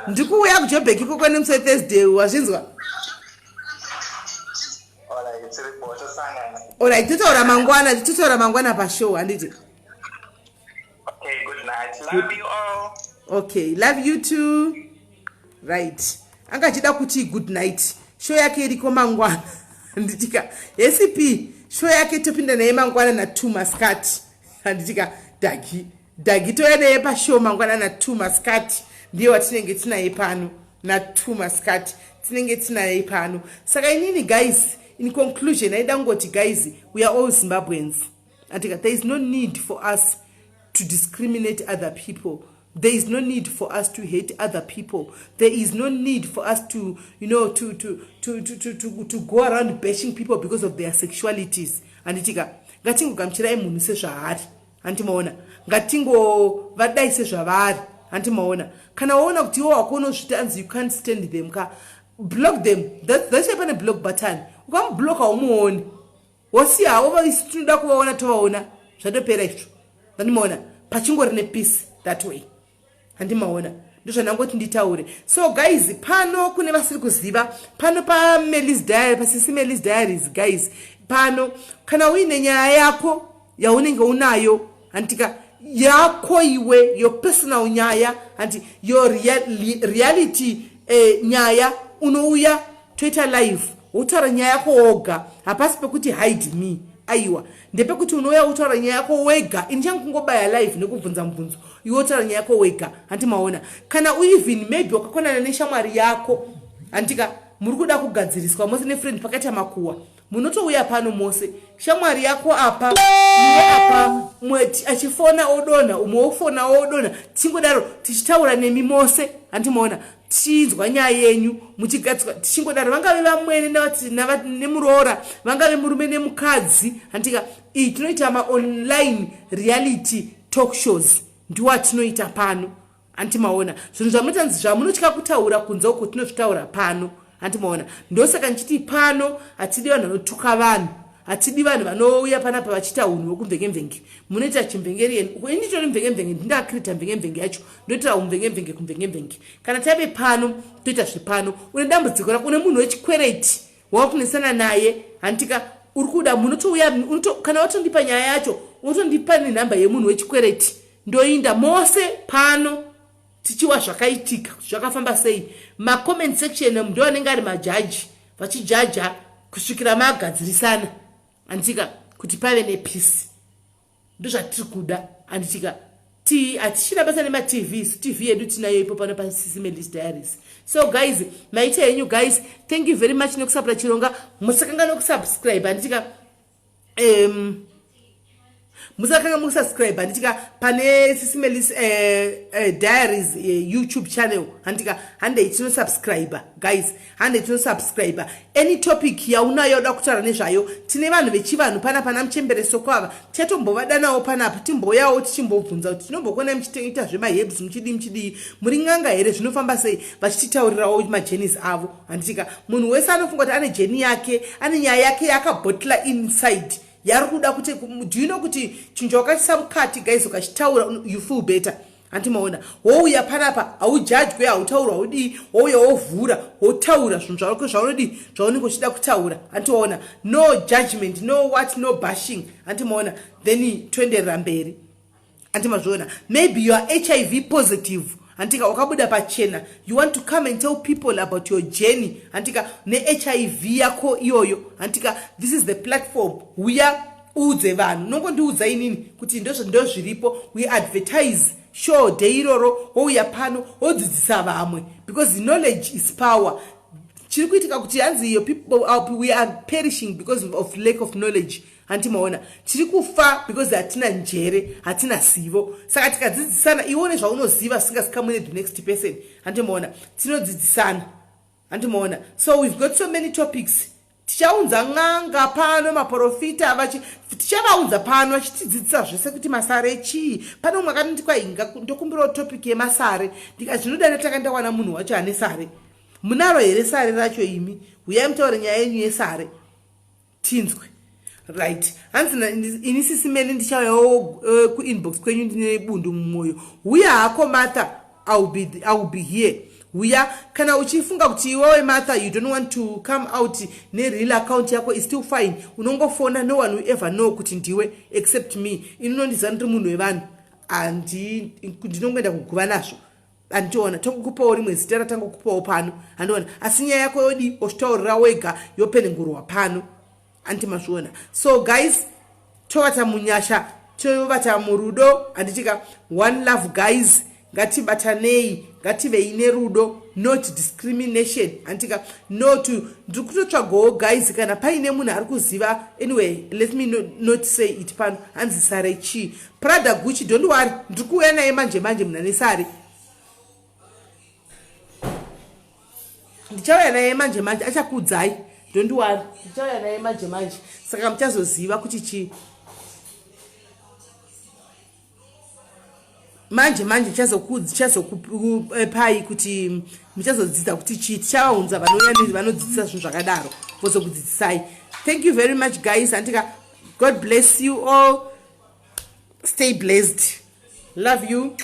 S3: ndikuuya kujobheki koko nemusi Thursday wazvinzwa alright titotaura mangwana pashow handiti okay love you too right angachida kuti good night show yake iriko mangwana handitika SCP show yake topinda naye mangwana na 2 maskati handitika dhagi toya naye pashow mangwana na 2 maskati ndiyo watinenge tinaye pano na2 masikati tinenge tinaye pano. Saka inini guys, in conclusion, I don't go to guys, we are all Zimbabweans. There is no need for us to discriminate other people. There is no need for us to hate other people. There is no need for us to, to go around bashing people because of their sexualities. Ngatingo kamchirai munhu sezvaari. Antimaona. Ngatingo vadai sezvavari. Antimaona. Kana waona kuti iwo wako unozvitanzi you can't stand them block them. That's why pane block button. Ukamublock haumuoni. Wasiya ova isituda kuvaona tovaona. Zvatopera izvo. Antimaona. Pachingori ne peace that way. Andimaona ndozvanangoti nditaure. So guys, pano kune vasiri kuziva, pano pa Melly's Diary, pa Sis Melly's Diaries guys, pano kana uine nyaya yako yaunenge unayo antika yako iwe your personal nyaya anti your reality nyaya unouya Twitter live utaura nyaya yako woga hapasi pekuti hide me. Aiwa ndepekuti unoya utaura nyaya yako wega inichangu live nekubvunza mubvunzo iwe utaura nyaya yako wega. Antimaona kana even maybe wakakonana neshamwari yako antika muri kuda kugadziriswa mose nefriend pakati amakuwa munotouya pano mose shamwari yako apa iwe apa mweti achifona odona umwe ofona odona tingodaro tichitaura nemi mose. Antimaona tinzwa nyaya yenyu muchigadzwa tichingodaro vangave vamwene nemuroora vangave murume nemukadzi. Antika iyi tinoita ma-online reality talk shows ndiwa tinoita pano. Antimaona zvinhu zvamutanzi zvamunotya kutaura kunze uko tinozvitaura pano. Antimaona ndosaka nchiti pano hatidi vanhu vanotuka vanhu, hatidi vanhu vanouya panapa vachita unhu hwekumvenge-mvenge. Munoita chimvengeri yenu uko ini tori mvenge-mvenge ndindakrita mvenge-mvenge yacho ndoita umvenge-mvenge kumvenge-mvenge. Kana tabe pano toita zvipano une dambudziko rako une munhu wechikwereti wakunesana naye antika uri kuda munotouya kana watondipa nyaya yacho unotondipa nenhamba yemunhu wechikwereti ndoinda mose pano tichiwa zvakaitika zvakafamba sei. Ma-comment section ndo anenge ari majaji vachijaja kusvikira magadzirisana anditika kuti pave nepeace. Ndozvatiri kuda anditika hatichina basa nema-TV yedu tinayo ipo pano pa Sis Melly's Diaries. So guys, maita yenyu guys, thank you very much nekusapota chironga. Musakanga nokusubscribe anditika musakanga musubscribe anditika pane Sis Melly's Diaries YouTube channel anditika hande itino subscriber guys, hande itino subscriber. Any topic yaunayo yoda kutaura nezvayo tine vanhu vechivanhu pana muchembereso kwava tatombovadanawo panapa timboyawo tichimbobvunza kuti tinombokona muchitoita zvemaherbs muchidii muri ng'anga here zvinofamba sei vachititaurirawo majenis avo. Anditika munhu wese anofunga kuti ane jeni yake ane nyaya yake yakabhotla inside yari kuda kuti do you know kuti chinhu wakachisa mukati guys ukachitaura you feel better. Antimaona wouya panapa haujajwe hautaura udii wouya wovhura wotaura zvinhu zvako zvaunodii zvaunenge uchida kutaura. Antimaona no judgment no what no bashing. Antimaona then toenderera mberi. Antimazviona maybe you are HIV positive antika wakabuda pachena you want to come and tell people about your journey antika ne-HIV yako iyoyo antika this is the platform uya udze vanhu nongondiudza inini kuti ndo zviripo we advertise show day iroro wouya pano wodzidzisa vamwe because knowledge is power. Chiri kuitika kuti hanzi iyo people we are perishing because of lack of knowledge. Antimaona chiri kufa because hatina njere hatina zivo. Saka tikadzidzisana ione zvaunoziva singazikamune the next person. Antimaona tinodzidzisana. Antimaona so we've got so many topics. Tichaunza ng'anga pano maprofita tichavaunza pano vachitidzidzisa zvese kuti masare chii. Pano umwe akati kwainga ndokumbirawo topic yemasare ndikazvinoda ndatanga ndawana munhu wacho ane sare. Munaro here sare racho imi uyai mutaure nyaya yenyu yesare tinzwe. Right. Hanzina ini Sis Melly ndichauyawo kuinbox kwenyu ndine bundu mumwoyo. Uya hako Martha, I'll be here. Uya kana uchifunga kuti iwewe Martha you don't want to come out ne-real account yako is still fine. Unongofona no one will ever know kuti ndiwe except me. Inonondizana ndiri munhu wevanhu ndinongoenda kuguva nazvo. Andiona tongokupawo rimwe zita ratangokupawo pano. Andiona asi nyaya yako yodi ochitaurira wega yopenengurwa pano. Antimazviona. So guys, tovata munyasha tovata murudo anditika one love guys ngatibatanei ngative ine rudo not discrimination antika not ndiri kutotsvagawo guys kana paine munhu ari kuziva anyway let me not say it pano hanzi sare chii prada guchi don't worry ndiri kuuya naye manje munhu ane sare ndichauya naye manje achakudzai don't worry ndichauya naye manje saka muchazoziva kuti chii manje chazokupai kuti muchazodzidza kuti chii tichavaunza vanodzidzisa zvinhu zvakadaro vozokudzidzisai. Thank you very much guys antika God bless you all, stay blessed, love you.